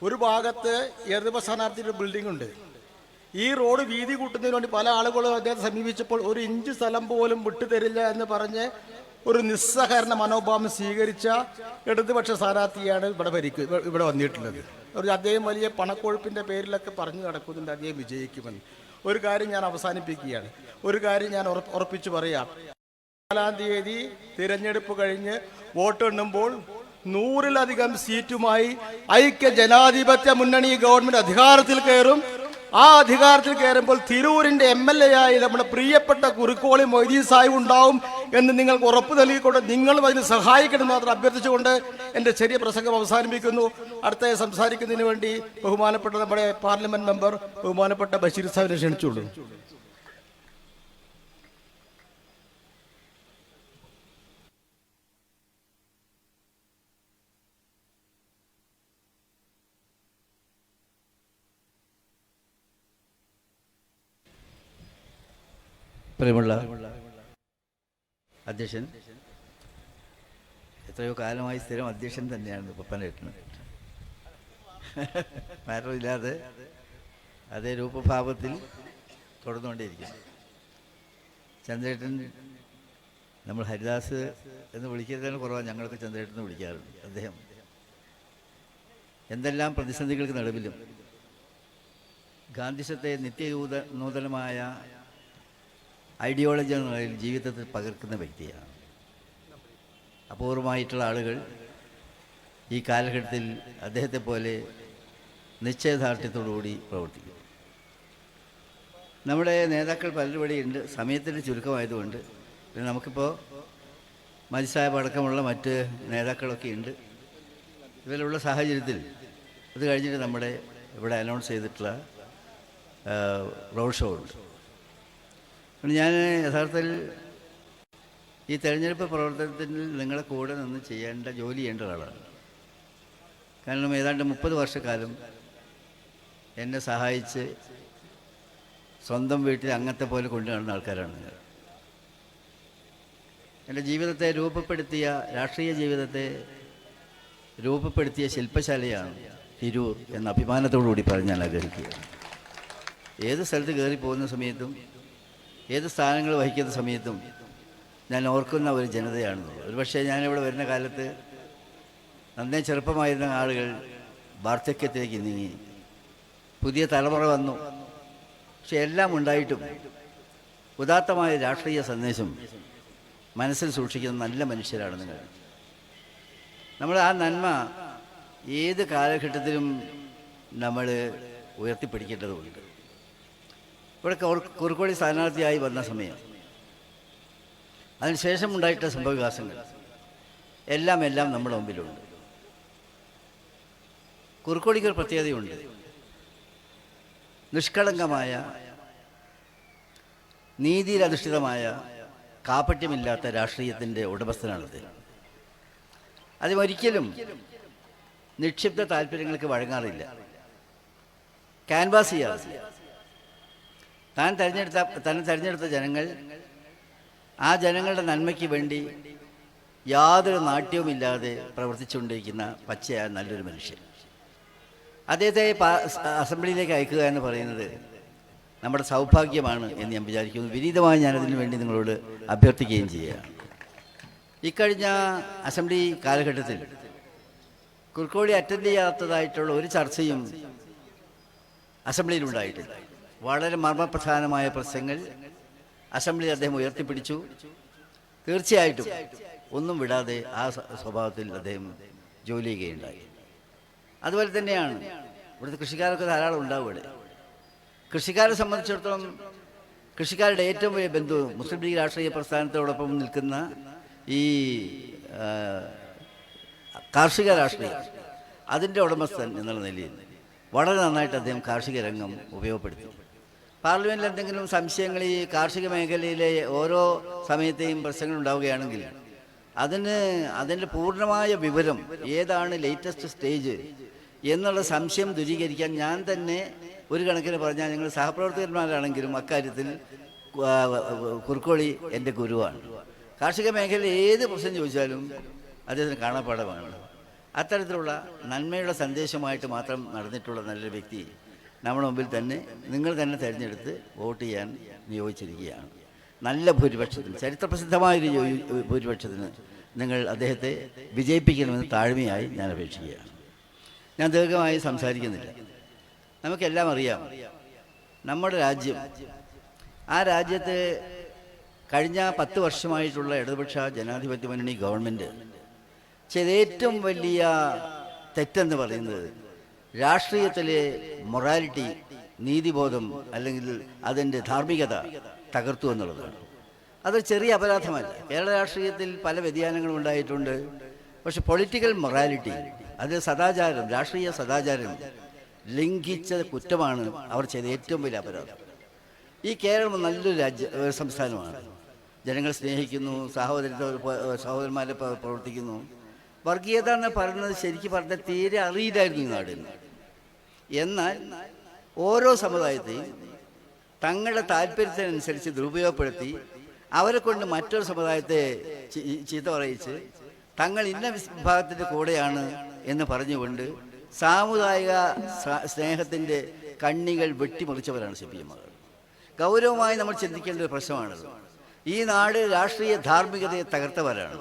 ഒരു ഭാഗത്ത് ഇടതുപക്ഷ സ്ഥാനാർത്ഥിയുടെ ബിൽഡിംഗ് ഉണ്ട്. ഈ റോഡ് വീതി കൂട്ടുന്നതിന് വേണ്ടി പല ആളുകളും അദ്ദേഹത്തെ സമീപിച്ചപ്പോൾ 1 ഇഞ്ച് സ്ഥലം പോലും വിട്ടുതരില്ല എന്ന് പറഞ്ഞ് ഒരു നിസ്സഹകരണ മനോഭാവം സ്വീകരിച്ച ഇടതുപക്ഷ സ്ഥാനാർത്ഥിയാണ് ഇവിടെ വന്നിട്ടുള്ളത്. അദ്ദേഹം വലിയ പണക്കൊഴുപ്പിൻ്റെ പേരിലൊക്കെ പറഞ്ഞു നടക്കുന്നുണ്ട് അദ്ദേഹം വിജയിക്കുമെന്ന്. ഒരു കാര്യം ഞാൻ അവസാനിപ്പിക്കുകയാണ്. ഒരു കാര്യം ഞാൻ ഉറപ്പിച്ചു പറയാം. 4-ാം തീയതി തിരഞ്ഞെടുപ്പ് കഴിഞ്ഞ് വോട്ടെണ്ണുമ്പോൾ 100-ലധികം സീറ്റുമായി ഐക്യ ജനാധിപത്യ മുന്നണി ഗവൺമെൻറ് അധികാരത്തിൽ കയറും. ആ അധികാരത്തിൽ കയറുമ്പോൾ തിരൂരിൻ്റെ MLA ആയി നമ്മുടെ പ്രിയപ്പെട്ട കുറുക്കോളി മൊയ്തീൻ സാഹിബ് ഉണ്ടാവും എന്ന് നിങ്ങൾക്ക് ഉറപ്പ് നൽകിക്കൊണ്ട് നിങ്ങളും അതിന് സഹായിക്കണം മാത്രം അഭ്യർത്ഥിച്ചുകൊണ്ട് എൻ്റെ ചെറിയ പ്രസംഗം അവസാനിപ്പിക്കുന്നു. അടുത്ത സംസാരിക്കുന്നതിന് വേണ്ടി ബഹുമാനപ്പെട്ട നമ്മുടെ പാർലമെൻറ്റ് മെമ്പർ ബഹുമാനപ്പെട്ട ബഷീർ സാഹിബിനെ ക്ഷണിച്ചുള്ളൂ. പ്രിയമുള്ള അധ്യക്ഷൻ, എത്രയോ കാലമായി സ്ഥിരം അധ്യക്ഷൻ തന്നെയാണ് പപ്പനേട്ടൻ. മാറ്റമില്ലാതെ അതേ രൂപഭാവത്തിൽ തുടർന്നുകൊണ്ടേയിരിക്കുന്നു. ചന്ദ്രേട്ടൻ, നമ്മൾ ഹരിദാസ് എന്ന് വിളിക്കുന്നതിന് കുറവാണ്, ഞങ്ങളൊക്കെ ചന്ദ്രേട്ടൻ എന്ന് വിളിക്കാറുണ്ട്. അദ്ദേഹം എന്തെല്ലാം പ്രതിസന്ധികൾക്ക് നടുവിലും ഗാന്ധിസത്തെ നൂതനമായ ഐഡിയോളജികളിൽ ജീവിതത്തിൽ പകർക്കുന്ന വ്യക്തിയാണ്. അപൂർവമായിട്ടുള്ള ആളുകൾ ഈ കാലഘട്ടത്തിൽ അദ്ദേഹത്തെ പോലെ നിശ്ചയദാർഢ്യത്തോടുകൂടി പ്രവർത്തിക്കും. നമ്മുടെ നേതാക്കൾ പലരും ഇവിടെയുണ്ട്. സമയത്തിൻ്റെ ചുരുക്കമായതുകൊണ്ട് പിന്നെ നമുക്കിപ്പോൾ മജിസാഹിബ് അടക്കമുള്ള മറ്റ് നേതാക്കളൊക്കെ ഉണ്ട്. ഇവരുള്ള സാഹചര്യത്തിൽ അത് കഴിഞ്ഞിട്ട് നമ്മുടെ ഇവിടെ അനൗൺസ് ചെയ്തിട്ടുള്ള റോഡ് ഷോ ഉണ്ട്. ഞാൻ യഥാർത്ഥത്തിൽ ഈ തെരഞ്ഞെടുപ്പ് പ്രവർത്തനത്തിൽ നിങ്ങളെ കൂടെ നിന്ന് ജോലി ചെയ്യേണ്ട ഒരാളാണ്. കാരണം ഏതാണ്ട് 30 വർഷക്കാലം എന്നെ സഹായിച്ച് സ്വന്തം വീട്ടിൽ അങ്ങനത്തെ പോലെ കൊണ്ടു നടന്ന ആൾക്കാരാണ് നിങ്ങൾ. എൻ്റെ ജീവിതത്തെ രൂപപ്പെടുത്തിയ, രാഷ്ട്രീയ ജീവിതത്തെ രൂപപ്പെടുത്തിയ ശില്പശാലയാണ് തിരൂർ എന്ന അഭിമാനത്തോടുകൂടി പറഞ്ഞ് ഞാൻ ആഗ്രഹിക്കുക. ഏത് സ്ഥലത്ത് കയറി പോകുന്ന സമയത്തും ഏത് സ്ഥാനങ്ങൾ വഹിക്കുന്ന സമയത്തും ഞാൻ ഓർക്കുന്ന ഒരു ജനതയാണ്. ഒരുപക്ഷെ ഞാനിവിടെ വരുന്ന കാലത്ത് നന്നേ ചെറുപ്പമായിരുന്ന ആളുകൾ വാർദ്ധക്യത്തിലേക്ക് നീങ്ങി, പുതിയ തലമുറ വന്നു. പക്ഷെ എല്ലാം ഉണ്ടായിട്ടും ഉദാത്തമായ രാഷ്ട്രീയ സന്ദേശം മനസ്സിൽ സൂക്ഷിക്കുന്ന നല്ല മനുഷ്യരാണ് നിങ്ങൾ. നമ്മൾ ആ നന്മ ഏത് കാലഘട്ടത്തിലും നമ്മൾ ഉയർത്തിപ്പിടിക്കേണ്ടതുണ്ട്. ഇവിടെ കുറുക്കോളി സ്ഥാനാർത്ഥിയായി വന്ന സമയം, അതിനുശേഷം ഉണ്ടായിട്ടുള്ള സംഭവവികാസങ്ങൾ എല്ലാം നമ്മുടെ മുമ്പിലുണ്ട്. കുറുക്കോളിക്കൊരു പ്രത്യേകതയുണ്ട്. നിഷ്കളങ്കമായ, നീതിയിലധിഷ്ഠിതമായ, കാപട്യമില്ലാത്ത രാഷ്ട്രീയത്തിൻ്റെ ഉടമസ്ഥനാണത്. അതിനൊരിക്കലും നിക്ഷിപ്ത താല്പര്യങ്ങൾക്ക് വഴങ്ങാറില്ല, ക്യാൻവാസ് ചെയ്യാറില്ല. തന്നെ തിരഞ്ഞെടുത്ത ജനങ്ങൾ, ആ ജനങ്ങളുടെ നന്മയ്ക്ക് വേണ്ടി യാതൊരു നാട്യവുമില്ലാതെ പ്രവർത്തിച്ചുകൊണ്ടിരിക്കുന്ന പച്ചയായ നല്ലൊരു മനുഷ്യൻ. അദ്ദേഹത്തെ അസംബ്ലിയിലേക്ക് അയക്കുക എന്ന് പറയുന്നത് നമ്മുടെ സൗഭാഗ്യമാണ് എന്ന് ഞാൻ വിചാരിക്കുന്നു. വിനീതമായി ഞാനതിനു വേണ്ടി നിങ്ങളോട് അഭ്യർത്ഥിക്കുകയും ചെയ്യുകയാണ്. ഇക്കഴിഞ്ഞ അസംബ്ലി കാലഘട്ടത്തിൽ കുറുക്കോളി അറ്റൻഡ് ചെയ്യാത്തതായിട്ടുള്ള ഒരു ചർച്ചയും അസംബ്ലിയിലുണ്ടായിട്ടില്ല. വളരെ മർമ്മപ്രധാനമായ പ്രശ്നങ്ങൾ അസംബ്ലിയിൽ അദ്ദേഹം ഉയർത്തിപ്പിടിച്ചു. തീർച്ചയായിട്ടും ഒന്നും വിടാതെ ആ സ്വഭാവത്തിൽ അദ്ദേഹം ജോലി ചെയ്യുകയുണ്ടായി. അതുപോലെ തന്നെയാണ് ഇവിടുത്തെ കൃഷിക്കാരൊക്കെ ധാരാളം ഉണ്ടാവും. ഇവിടെ കൃഷിക്കാരെ സംബന്ധിച്ചിടത്തോളം കൃഷിക്കാരുടെ ഏറ്റവും വലിയ ബന്ധു മുസ്ലിം ലീഗ് രാഷ്ട്രീയ പ്രസ്ഥാനത്തോടൊപ്പം നിൽക്കുന്ന ഈ കാർഷിക രാഷ്ട്രീയം, അതിൻ്റെ ഉടമസ്ഥൻ എന്നുള്ള നിലയിൽ വളരെ നന്നായിട്ട് അദ്ദേഹം കാർഷിക രംഗം ഉപയോഗപ്പെടുത്തി. പാർലമെൻറ്റിൽ എന്തെങ്കിലും സംശയങ്ങൾ ഈ കാർഷിക മേഖലയിലെ ഓരോ സമയത്തെയും പ്രശ്നങ്ങൾ ഉണ്ടാവുകയാണെങ്കിൽ അതിൻ്റെ പൂർണ്ണമായ വിവരം, ഏതാണ് ലേറ്റസ്റ്റ് സ്റ്റേജ് എന്നുള്ള സംശയം ദൂരീകരിക്കാൻ ഞാൻ തന്നെ ഒരു കണക്കിന് പറഞ്ഞാൽ ഞങ്ങൾ സഹപ്രവർത്തകന്മാരാണെങ്കിലും അക്കാര്യത്തിൽ കുറുക്കോളി എൻ്റെ ഗുരുവാണ്. കാർഷിക മേഖലയിൽ ഏത് പ്രശ്നം ചോദിച്ചാലും അദ്ദേഹത്തിന് കാണാപ്പാടമാണ്. അത്തരത്തിലുള്ള നന്മയുടെ സന്ദേശമായിട്ട് മാത്രം നടന്നിട്ടുള്ള നല്ലൊരു വ്യക്തി നമ്മുടെ മുമ്പിൽ തന്നെ നിങ്ങൾ തന്നെ തിരഞ്ഞെടുത്ത് വോട്ട് ചെയ്യാൻ നിയോഗിച്ചിരിക്കുകയാണ്. നല്ല ഭൂരിപക്ഷത്തിന്, ചരിത്രപ്രസിദ്ധമായൊരു ഭൂരിപക്ഷത്തിന് നിങ്ങൾ അദ്ദേഹത്തെ വിജയിപ്പിക്കണമെന്ന് താഴ്മയായി ഞാൻ അപേക്ഷിക്കുകയാണ്. ഞാൻ ദീർഘമായി സംസാരിക്കുന്നില്ല. നമുക്കെല്ലാം അറിയാം, നമ്മുടെ രാജ്യം, ആ രാജ്യത്ത് കഴിഞ്ഞ 10 വർഷമായിട്ടുള്ള ഇടതുപക്ഷ ജനാധിപത്യ മുന്നണി ഗവൺമെൻറ് ചെയ്ത ഏറ്റവും വലിയ തെറ്റെന്ന് പറയുന്നത് രാഷ്ട്രീയത്തിലെ മൊറാലിറ്റി, നീതിബോധം അല്ലെങ്കിൽ അതിൻ്റെ ധാർമ്മികത തകർത്തു എന്നുള്ളതാണ്. അതൊരു ചെറിയ അപരാധമല്ല. കേരള രാഷ്ട്രീയത്തിൽ പല വ്യതിയാനങ്ങളും ഉണ്ടായിട്ടുണ്ട്. പക്ഷെ പൊളിറ്റിക്കൽ മൊറാലിറ്റി, അത് സദാചാരം, രാഷ്ട്രീയ സദാചാരം ലംഘിച്ച കുറ്റമാണ് അവർ ചെയ്ത ഏറ്റവും വലിയ അപരാധം. ഈ കേരളം നല്ലൊരു സംസ്ഥാനമാണ്. ജനങ്ങൾ സ്നേഹിക്കുന്നു, സഹോദരന്മാരെ പ്രവർത്തിക്കുന്നു. വർഗീയത എന്ന് പറയുന്നത് ശരിക്കും പറഞ്ഞാൽ തീരെ അറിയില്ലായിരുന്നു ഈ നാടിന്. എന്നാൽ ഓരോ സമുദായത്തെയും തങ്ങളുടെ താല്പര്യത്തിനനുസരിച്ച് ദുരുപയോഗപ്പെടുത്തി അവരെ കൊണ്ട് മറ്റൊരു സമുദായത്തെ ചീത്ത പറയിച്ച് തങ്ങൾ ഇന്ന വിഭാഗത്തിൻ്റെ കൂടെയാണ് എന്ന് പറഞ്ഞുകൊണ്ട് സാമുദായിക സ്നേഹത്തിൻ്റെ കണ്ണികൾ വെട്ടിമുറിച്ചവരാണ് CPM. ഗൗരവമായി നമ്മൾ ചിന്തിക്കേണ്ട ഒരു പ്രശ്നമാണത്. ഈ നാട് രാഷ്ട്രീയ ധാർമ്മികതയെ തകർത്തവരാണ്.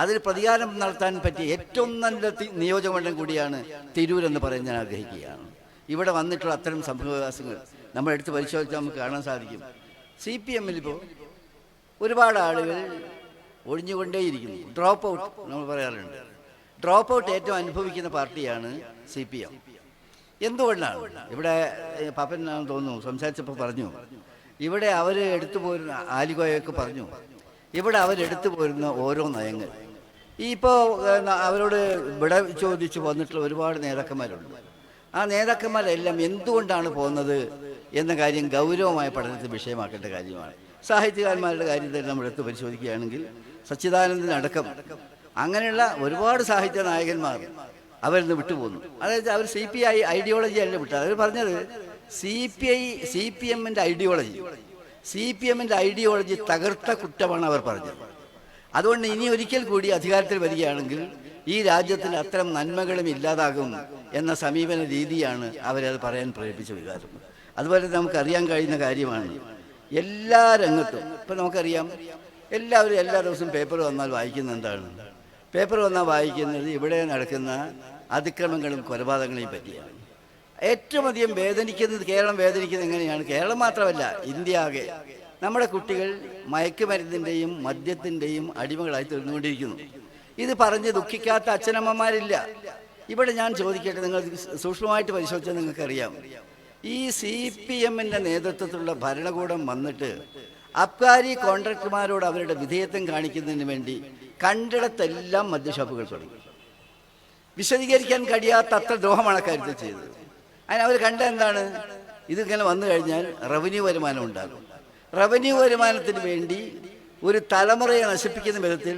അതിന് പ്രതികാരം നടത്താൻ പറ്റിയ ഏറ്റവും നല്ല നിയോജകമണ്ഡലം കൂടിയാണ് തിരൂർ എന്ന് പറയാൻ ഞാൻ ആഗ്രഹിക്കുകയാണ്. ഇവിടെ വന്നിട്ടുള്ള അത്തരം സംഭവവികാസങ്ങൾ നമ്മൾ എടുത്ത് പരിശോധിച്ചാൽ നമുക്ക് കാണാൻ സാധിക്കും. CPM-ൽ ഇപ്പോൾ ഒരുപാട് ആളുകൾ ഒഴിഞ്ഞുകൊണ്ടേയിരിക്കുന്നു. ഡ്രോപ്പ് ഔട്ട് നമ്മൾ പറയാറുണ്ട്. ഡ്രോപ്പ് ഔട്ട് ഏറ്റവും അനുഭവിക്കുന്ന പാർട്ടിയാണ് CPM. എന്തുകൊണ്ടാണ്? ഇവിടെ പാപ്പൻ തോന്നുന്നു സംസാരിച്ചപ്പോൾ പറഞ്ഞു, ഇവിടെ അവർ എടുത്തു പോരുന്ന, ആലിഗോയൊക്കെ പറഞ്ഞു, ഇവിടെ അവരെടുത്തു പോരുന്ന ഓരോ നയങ്ങൾ ഇപ്പോൾ അവരോട് ഇവിടെ ചോദിച്ചു വന്നിട്ടുള്ള ഒരുപാട് നേതാക്കന്മാരുണ്ട്. ആ നേതാക്കന്മാരെല്ലാം എന്തുകൊണ്ടാണ് പോകുന്നത് എന്ന കാര്യം ഗൗരവമായ പഠനത്തിന് വിഷയമാക്കേണ്ട കാര്യമാണ്. സാഹിത്യകാരന്മാരുടെ കാര്യത്തിൽ നമ്മൾ എടുത്ത് പരിശോധിക്കുകയാണെങ്കിൽ സച്ചിദാനന്ദനടക്കം അങ്ങനെയുള്ള ഒരുപാട് സാഹിത്യ നായകന്മാർ അവരിന്ന് വിട്ടുപോകുന്നു. അതായത് അവർ CPI ഐഡിയോളജി അല്ല വിട്ടത്. അവർ പറഞ്ഞത് CPMന്റെ ഐഡിയോളജി തകർത്ത കുറ്റമാണ് അവർ പറഞ്ഞത്. അതുകൊണ്ട് ഇനി ഒരിക്കൽ കൂടി അധികാരത്തിൽ വരികയാണെങ്കിൽ ഈ രാജ്യത്തിന് അത്തരം നന്മകളും ഇല്ലാതാകും എന്ന സമീപന രീതിയാണ് അവരത് പറയാൻ പ്രേരിപ്പിച്ച വികാരം. അതുപോലെ നമുക്കറിയാൻ കഴിയുന്ന കാര്യമാണ്, എല്ലാ രംഗത്തും ഇപ്പം നമുക്കറിയാം, എല്ലാവരും എല്ലാ ദിവസവും പേപ്പർ വന്നാൽ വായിക്കുന്നത് എന്താണ്? പേപ്പർ വന്നാൽ വായിക്കുന്നത് ഇവിടെ നടക്കുന്ന അതിക്രമങ്ങളും കൊലപാതകങ്ങളെയും പറ്റിയാണ്. ഏറ്റവും അധികം കേരളം വേദനിക്കുന്നത് എങ്ങനെയാണ്? കേരളം മാത്രമല്ല, ഇന്ത്യ ആകെ നമ്മുടെ കുട്ടികൾ മയക്കുമരുന്നിൻ്റെയും മദ്യത്തിൻ്റെയും അടിമകളായി തീർന്നുകൊണ്ടിരിക്കുന്നു. ഇത് പറഞ്ഞ് ദുഃഖിക്കാത്ത അച്ഛനമ്മമാരില്ല. ഇവിടെ ഞാൻ ചോദിക്കട്ടെ, നിങ്ങൾ സൂക്ഷ്മമായിട്ട് പരിശോധിച്ചാൽ നിങ്ങൾക്കറിയാം, ഈ CPMന്റെ നേതൃത്വത്തിലുള്ള ഭരണകൂടം വന്നിട്ട് അബ്കാരി കോൺട്രാക്ടർമാരോട് അവരുടെ വിധേയത്വം കാണിക്കുന്നതിന് വേണ്ടി കണ്ടിടത്തെല്ലാം മദ്യഷോപ്പുകൾ തുടങ്ങി. വിശദീകരിക്കാൻ കഴിയാത്ത അത്ര ദ്രോഹമാണ് അക്കാര്യത്തിൽ ചെയ്തത്. അതിന് അവർ കണ്ട എന്താണ്? ഇതിങ്ങനെ വന്നു കഴിഞ്ഞാൽ റവന്യൂ വരുമാനം ഉണ്ടാകും. റവന്യൂ വരുമാനത്തിന് വേണ്ടി ഒരു തലമുറയെ നശിപ്പിക്കുന്ന വിധത്തിൽ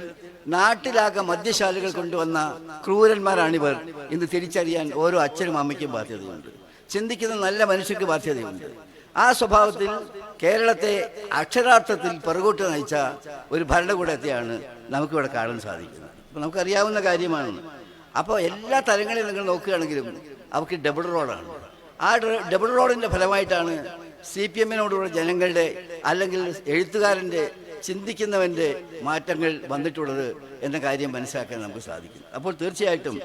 നാട്ടിലാകെ മദ്യശാലകൾ കൊണ്ടുവന്ന ക്രൂരന്മാരാണിവർ ഇന്ന് തിരിച്ചറിയാൻ ഓരോ അച്ഛനും അമ്മയ്ക്കും ബാധ്യതയുണ്ട്. ചിന്തിക്കുന്ന നല്ല മനുഷ്യർക്ക് ബാധ്യതയുണ്ട്. ആ സ്വഭാവത്തിൽ കേരളത്തെ അക്ഷരാർത്ഥത്തിൽ പിറകോട്ട് നയിച്ച ഒരു ഭരണകൂടത്തെയാണ് നമുക്കിവിടെ കാണാൻ സാധിക്കുന്നത്. അപ്പോൾ നമുക്കറിയാവുന്ന കാര്യമാണ്. അപ്പോൾ എല്ലാ തലങ്ങളിലും നിങ്ങൾ നോക്കുകയാണെങ്കിലും അവർക്ക് ഡബിൾ റോഡാണ്. ആ ഡബിൾ റോഡിൻ്റെ ഫലമായിട്ടാണ് CPMനോടുള്ള ജനങ്ങളുടെ അല്ലെങ്കിൽ എഴുത്തുകാരൻ്റെ ചിന്തിക്കുന്നവൻ്റെ മാറ്റങ്ങൾ വന്നിട്ടുള്ളത് എന്ന കാര്യം മനസ്സിലാക്കാൻ നമുക്ക് സാധിക്കും. അപ്പോൾ തീർച്ചയായിട്ടും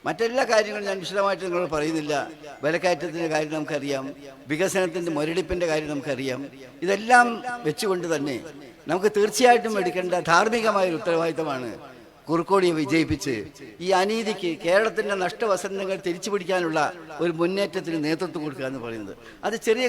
മറ്റെല്ലാ കാര്യങ്ങളും ഞാൻ വിശദമായിട്ട് നിങ്ങളോട് പറയുന്നില്ല. വിലക്കയറ്റത്തിൻ്റെ കാര്യം നമുക്കറിയാം, വികസനത്തിൻ്റെ മുരടിപ്പിൻ്റെ കാര്യം നമുക്കറിയാം. ഇതെല്ലാം വെച്ചുകൊണ്ട് തന്നെ നമുക്ക് തീർച്ചയായിട്ടും എടുക്കേണ്ട ധാർമ്മികമായൊരു ഉത്തരവാദിത്തമാണ് കുറുക്കോടിയെ വിജയിപ്പിച്ച് ഈ അനീതിക്ക്, കേരളത്തിൻ്റെ നഷ്ടവസന്തങ്ങൾ തിരിച്ചു പിടിക്കാനുള്ള ഒരു മുന്നേറ്റത്തിന് നേതൃത്വം കൊടുക്കുക എന്ന് പറയുന്നത് അത് ചെറിയ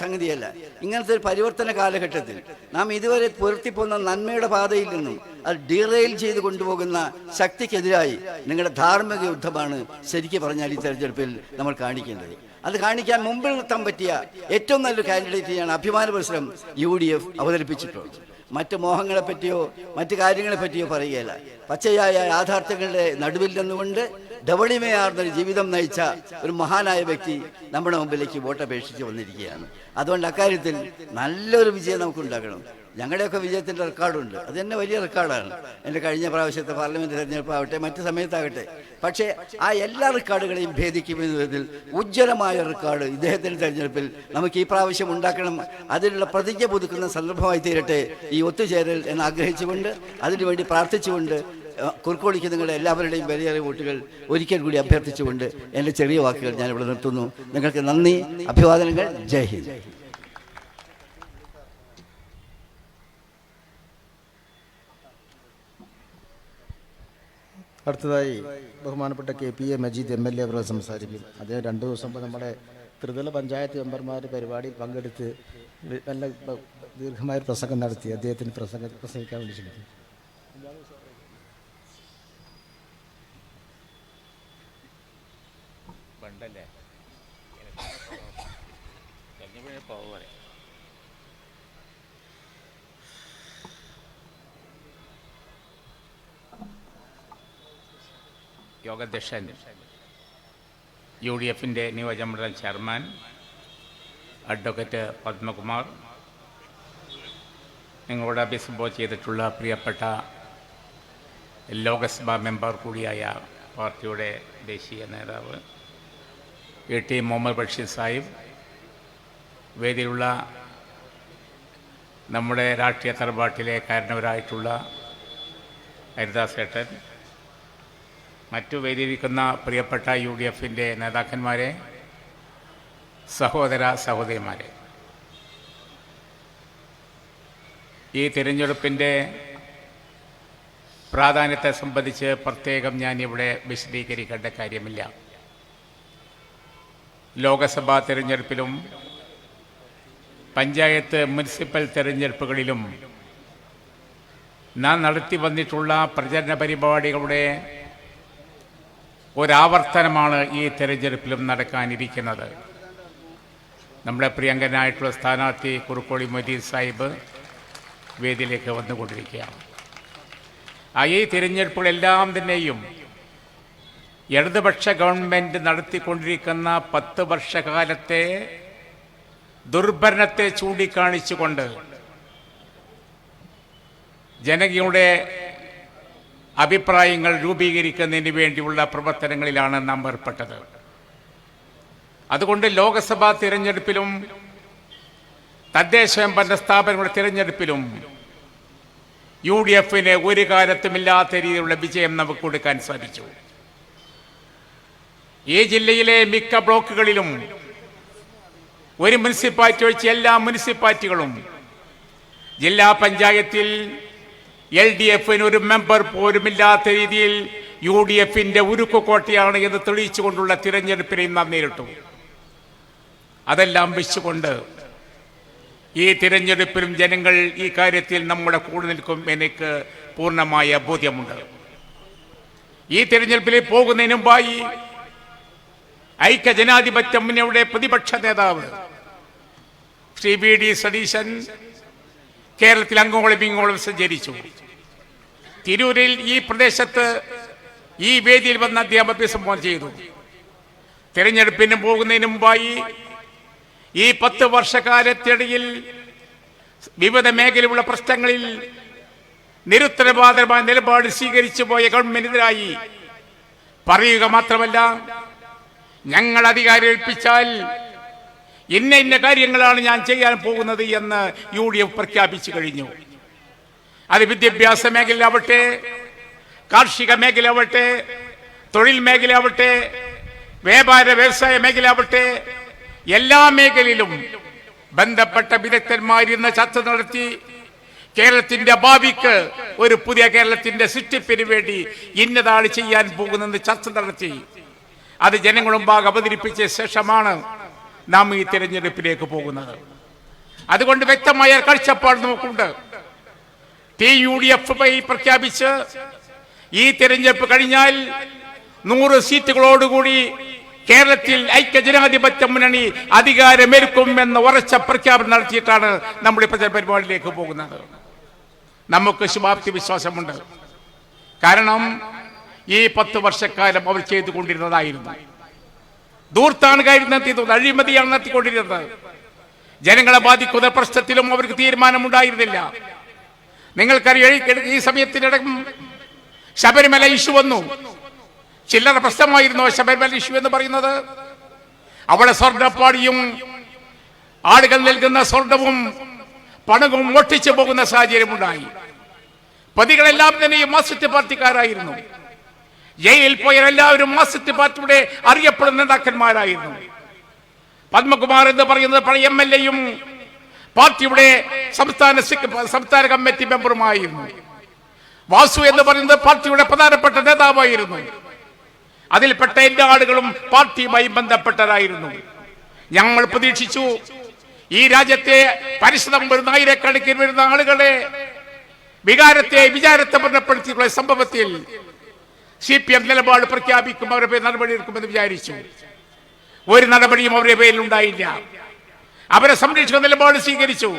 സംഗതിയല്ല. ഇങ്ങനത്തെ ഒരു പരിവർത്തന കാലഘട്ടത്തിൽ നാം ഇതുവരെ പുലർത്തിപ്പോകുന്ന നന്മയുടെ പാതയിൽ നിന്നും അത് ഡീറെയിൽ ചെയ്ത് കൊണ്ടുപോകുന്ന ശക്തിക്കെതിരായി നിങ്ങളുടെ ധാർമ്മിക യുദ്ധമാണ് ശരിക്കും പറഞ്ഞാൽ ഈ തെരഞ്ഞെടുപ്പിൽ നമ്മൾ കാണിക്കേണ്ടത്. അത് കാണിക്കാൻ മുമ്പിൽ നിർത്താൻ പറ്റിയ ഏറ്റവും നല്ലൊരു കാൻഡിഡേറ്റിനെയാണ് അഭിമാന പുരസ്സരം UDF അവതരിപ്പിച്ചിട്ടുള്ളത്. മറ്റ് മോഹങ്ങളെപ്പറ്റിയോ മറ്റു കാര്യങ്ങളെപ്പറ്റിയോ പറയുകയല്ല, പച്ചയായ യാഥാർത്ഥ്യങ്ങളുടെ നടുവിൽ നിന്നുകൊണ്ട് ധവളിമയാർന്നൊരു ജീവിതം നയിച്ച ഒരു മഹാനായ വ്യക്തി നമ്മുടെ മുമ്പിലേക്ക് വോട്ടപേക്ഷിച്ച് വന്നിരിക്കുകയാണ്. അതുകൊണ്ട് അക്കാര്യത്തിൽ നല്ലൊരു വിജയം നമുക്കുണ്ടാക്കണം. ഞങ്ങളുടെയൊക്കെ വിജയത്തിൻ്റെ റെക്കോർഡുണ്ട്, അത് തന്നെ വലിയ റെക്കോർഡാണ്. എൻ്റെ കഴിഞ്ഞ പ്രാവശ്യത്തെ പാർലമെൻറ്റ് തെരഞ്ഞെടുപ്പാവട്ടെ മറ്റ് സമയത്താകട്ടെ. പക്ഷേ ആ എല്ലാ റെക്കോർഡുകളെയും ഭേദിക്കുന്ന വിധത്തിൽ ഉജ്ജ്വലമായ റെക്കോർഡ് ഇദ്ദേഹത്തിൻ്റെ തെരഞ്ഞെടുപ്പിൽ നമുക്ക് ഈ പ്രാവശ്യം ഉണ്ടാക്കണം. അതിനുള്ള പ്രതിജ്ഞ പുതുക്കുന്ന സന്ദർഭമായി തീരട്ടെ ഈ ഒത്തുചേരൽ എന്ന് ആഗ്രഹിച്ചുകൊണ്ട്, അതിനുവേണ്ടി പ്രാർത്ഥിച്ചുകൊണ്ട്, കുറുക്കോളിക്ക് നിങ്ങളുടെ എല്ലാവരുടെയും വലിയ വോട്ടുകൾ ഒരിക്കൽ കൂടി അഭ്യർത്ഥിച്ചുകൊണ്ട് എൻ്റെ ചെറിയ വാക്കുകൾ ഞാനിവിടെ നിർത്തുന്നു. നിങ്ങൾക്ക് നന്ദി, അഭിവാദനങ്ങൾ. ജയ് ഹിന്ദ്. അടുത്തതായി ബഹുമാനപ്പെട്ട KPA മജീദ് MLA അവർ സംസാരിക്കും. അദ്ദേഹം 2 ദിവസം മുമ്പ് നമ്മുടെ ത്രിതല പഞ്ചായത്ത് മെമ്പർമാർ പരിപാടിയിൽ പങ്കെടുത്ത് നല്ല ദീർഘമായ പ്രസംഗം നടത്തി. അദ്ദേഹത്തിന് പ്രസംഗിക്കാൻ വേണ്ടി ക്ഷണിക്കുന്നു. യോഗാധ്യക്ഷൻ, UDFൻ്റെ നിയോജകമണ്ഡലം ചെയർമാൻ അഡ്വക്കേറ്റ് പത്മകുമാർ, നിങ്ങളോട് അഭിസംബോധന ചെയ്തിട്ടുള്ള പ്രിയപ്പെട്ട ലോകസഭാ മെമ്പർ കൂടിയായ പാർട്ടിയുടെ ദേശീയ നേതാവ് AT മുഹമ്മദ് ബഷീർ സാഹിബ്, വേദിയിലുള്ള നമ്മുടെ രാഷ്ട്രീയ തറവാട്ടിലെ കാരണവരായിട്ടുള്ള ഹരിദാസ് ഏട്ടൻ, മറ്റു വേദിയിരിക്കുന്ന പ്രിയപ്പെട്ട UDFൻ്റെ നേതാക്കന്മാരെ, സഹോദര സഹോദരിമാരെ, ഈ തിരഞ്ഞെടുപ്പിൻ്റെ പ്രാധാന്യത്തെ സംബന്ധിച്ച് പ്രത്യേകം ഞാനിവിടെ വിശദീകരിക്കേണ്ട കാര്യമില്ല. ലോകസഭാ തിരഞ്ഞെടുപ്പിലും പഞ്ചായത്ത് മുനിസിപ്പൽ തിരഞ്ഞെടുപ്പുകളിലും നാം നടത്തി വന്നിട്ടുള്ള പ്രചരണ പരിപാടികളുടെ ഒരാവർത്തനമാണ് ഈ തിരഞ്ഞെടുപ്പിലും നടക്കാനിരിക്കുന്നത്. നമ്മുടെ പ്രിയങ്കനായിട്ടുള്ള സ്ഥാനാർത്ഥി കുറുക്കോളി മൊയ്തീൻ സാഹിബ് വേദിയിലേക്ക് വന്നുകൊണ്ടിരിക്കുകയാണ്. ഈ തിരഞ്ഞെടുപ്പുകളെല്ലാം തന്നെയും ഇടതുപക്ഷ ഗവൺമെൻറ് നടത്തിക്കൊണ്ടിരിക്കുന്ന 10 വർഷക്കാലത്തെ ദുർഭരണത്തെ ചൂണ്ടിക്കാണിച്ചുകൊണ്ട് ജനങ്ങളുടെ അഭിപ്രായങ്ങൾ രൂപീകരിക്കുന്നതിന് വേണ്ടിയുള്ള പ്രവർത്തനങ്ങളിലാണ് നാം ഏർപ്പെട്ടത്. അതുകൊണ്ട് ലോക്സഭാ തിരഞ്ഞെടുപ്പിലും തദ്ദേശ സ്വയംഭരണ സ്ഥാപനങ്ങളുടെ തിരഞ്ഞെടുപ്പിലും UDF ഒരു കാലത്തുമില്ലാത്ത രീതിയിലുള്ള വിജയം നമുക്ക് കൊടുക്കാൻ സാധിച്ചു. ഈ ജില്ലയിലെ മിക്ക ബ്ലോക്കുകളിലും ഒരു മുനിസിപ്പാലിറ്റി ഒഴിച്ച് എല്ലാ മുനിസിപ്പാലിറ്റികളും ജില്ലാ പഞ്ചായത്തിൽ LDF ഒരു മെമ്പർ പോലുമില്ലാത്ത രീതിയിൽ UDF ഉരുക്കുകോട്ടയാണ് എന്ന് തെളിയിച്ചുകൊണ്ടുള്ള തിരഞ്ഞെടുപ്പിനെ നാം നേരിട്ടു. അതെല്ലാം വെച്ചുകൊണ്ട് ഈ തിരഞ്ഞെടുപ്പിലും ജനങ്ങൾ ഈ കാര്യത്തിൽ നമ്മുടെ കൂടെ നിൽക്കും എനിക്ക് പൂർണ്ണമായ ബോധ്യമുണ്ട്. ഈ തിരഞ്ഞെടുപ്പിൽ പോകുന്നതിന് മുമ്പായി ഐക്യജനാധിപത്യ മുന്നണിയുടെ പ്രതിപക്ഷ നേതാവ് ശ്രീ VD സതീശൻ കേരളത്തിൽ അങ്ങോളം ഇങ്ങോളം സഞ്ചരിച്ചു. തിരൂരിൽ ഈ പ്രദേശത്ത് ഈ വേദിയിൽ വന്ന് അദ്ദേഹം അഭിസംബോധന ചെയ്തു. തിരഞ്ഞെടുപ്പിന് പോകുന്നതിന് മുമ്പായി ഈ 10 വർഷക്കാലത്തിനിടയിൽ വിവിധ മേഖലയിലുള്ള പ്രശ്നങ്ങളിൽ നിരുത്തരവാദമായ നിലപാട് സ്വീകരിച്ചു പോയ ഗവൺമെന്റിനെതിരായി പറയുക മാത്രമല്ല, ഞങ്ങൾ അധികാരം ഏൽപ്പിച്ചാൽ ഇന്ന കാര്യങ്ങളാണ് ഞാൻ ചെയ്യാൻ പോകുന്നത് എന്ന് UDF പ്രഖ്യാപിച്ചു കഴിഞ്ഞു. അത് വിദ്യാഭ്യാസ മേഖലയാവട്ടെ, കാർഷിക മേഖലയാവട്ടെ, തൊഴിൽ മേഖലയാവട്ടെ, വ്യാപാര വ്യവസായ മേഖലയാവട്ടെ, എല്ലാ മേഖലയിലും ബന്ധപ്പെട്ട വിദഗ്ധന്മാരിന്ന് ചർച്ച നടത്തി കേരളത്തിന്റെ ഭാവിക്ക് ഒരു പുതിയ കേരളത്തിന്റെ സൃഷ്ടിപ്പിന് വേണ്ടി ഇന്നതാണ് ചെയ്യാൻ പോകുന്നത് ചർച്ച നടത്തി അത് ജനങ്ങളുടെ മുമ്പാകെ അവതരിപ്പിച്ച ശേഷമാണ് നാം ഈ തിരഞ്ഞെടുപ്പിലേക്ക് പോകുന്നത്. അതുകൊണ്ട് വ്യക്തമായ കാഴ്ചപ്പാട് നമുക്കുണ്ട്. TUDF പ്രഖ്യാപിച്ച് ഈ തിരഞ്ഞെടുപ്പ് കഴിഞ്ഞാൽ 100 സീറ്റുകളോടുകൂടി കേരളത്തിൽ ഐക്യജനാധിപത്യ മുന്നണി അധികാരമേൽക്കും എന്ന ഉറച്ച പ്രഖ്യാപനം നടത്തിയിട്ടാണ് നമ്മുടെ പ്രചരണ പരിപാടിയിലേക്ക് പോകുന്നത്. നമുക്ക് ശുഭാപ്തി വിശ്വാസമുണ്ട്. കാരണം ഈ 10 വർഷക്കാലം അവർ ചെയ്തുകൊണ്ടിരുന്നതായിരുന്നു ദൂർത്താണ് കാര്യം നടത്തിയത്, അഴിമതിയാണ് നടത്തിക്കൊണ്ടിരുന്നത്. ജനങ്ങളെ ബാധിക്കുന്ന പ്രശ്നത്തിലും അവർക്ക് തീരുമാനമുണ്ടായിരുന്നില്ല. നിങ്ങൾക്കറിയാം, ഈ സമയത്തിനിടം ശബരിമല ഇഷ്യൂ വന്നു. ചില്ലറ പ്രശ്നമായിരുന്നു ശബരിമല ഇഷ്യൂ എന്ന് പറയുന്നത്. അവിടെ സ്വർണ്ണപ്പാടിയും ആളുകൾ നൽകുന്ന സ്വർണവും പണവും ഒട്ടിച്ചു പോകുന്ന സാഹചര്യമുണ്ടായി. പ്രതികളെല്ലാം തന്നെ ഈ മാർക്സിസ്റ്റ് പാർട്ടിക്കാരായിരുന്നു. ജയിലിൽ പോയ എല്ലാവരും മാർക്സിസ്റ്റ് പാർട്ടിയുടെ അറിയപ്പെടുന്ന നേതാക്കന്മാരായിരുന്നു. പത്മകുമാർ എന്ന് പറയുന്നത് പഴയ MLA-യും പാർട്ടിയുടെ സംസ്ഥാന കമ്മിറ്റി മെമ്പറുമായിരുന്നു. വാസു എന്ന് പറയുന്നത് പാർട്ടിയുടെ പ്രധാനപ്പെട്ട നേതാവായിരുന്നു. അതിൽപ്പെട്ട എല്ലാ ആളുകളും പാർട്ടിയുമായി ബന്ധപ്പെട്ടവരായിരുന്നു. ഞങ്ങൾ പ്രതീക്ഷിച്ചു ഈ രാജ്യത്തെ പരിശ്രമം വരുന്ന ആയിരക്കണക്കിന് വരുന്ന ആളുകളെ വിചാരത്തെ ബന്ധപ്പെടുത്തിയുള്ള സംഭവത്തിൽ CPM നിലപാട് പ്രഖ്യാപിക്കും, അവരുടെ പേര് നടപടിയെടുക്കുമെന്ന് വിചാരിച്ചു. ഒരു നടപടിയും അവരുടെ പേരിൽ ഉണ്ടായില്ല. അവരെ സംരക്ഷിക്കുന്ന നിലപാട് സ്വീകരിച്ചു.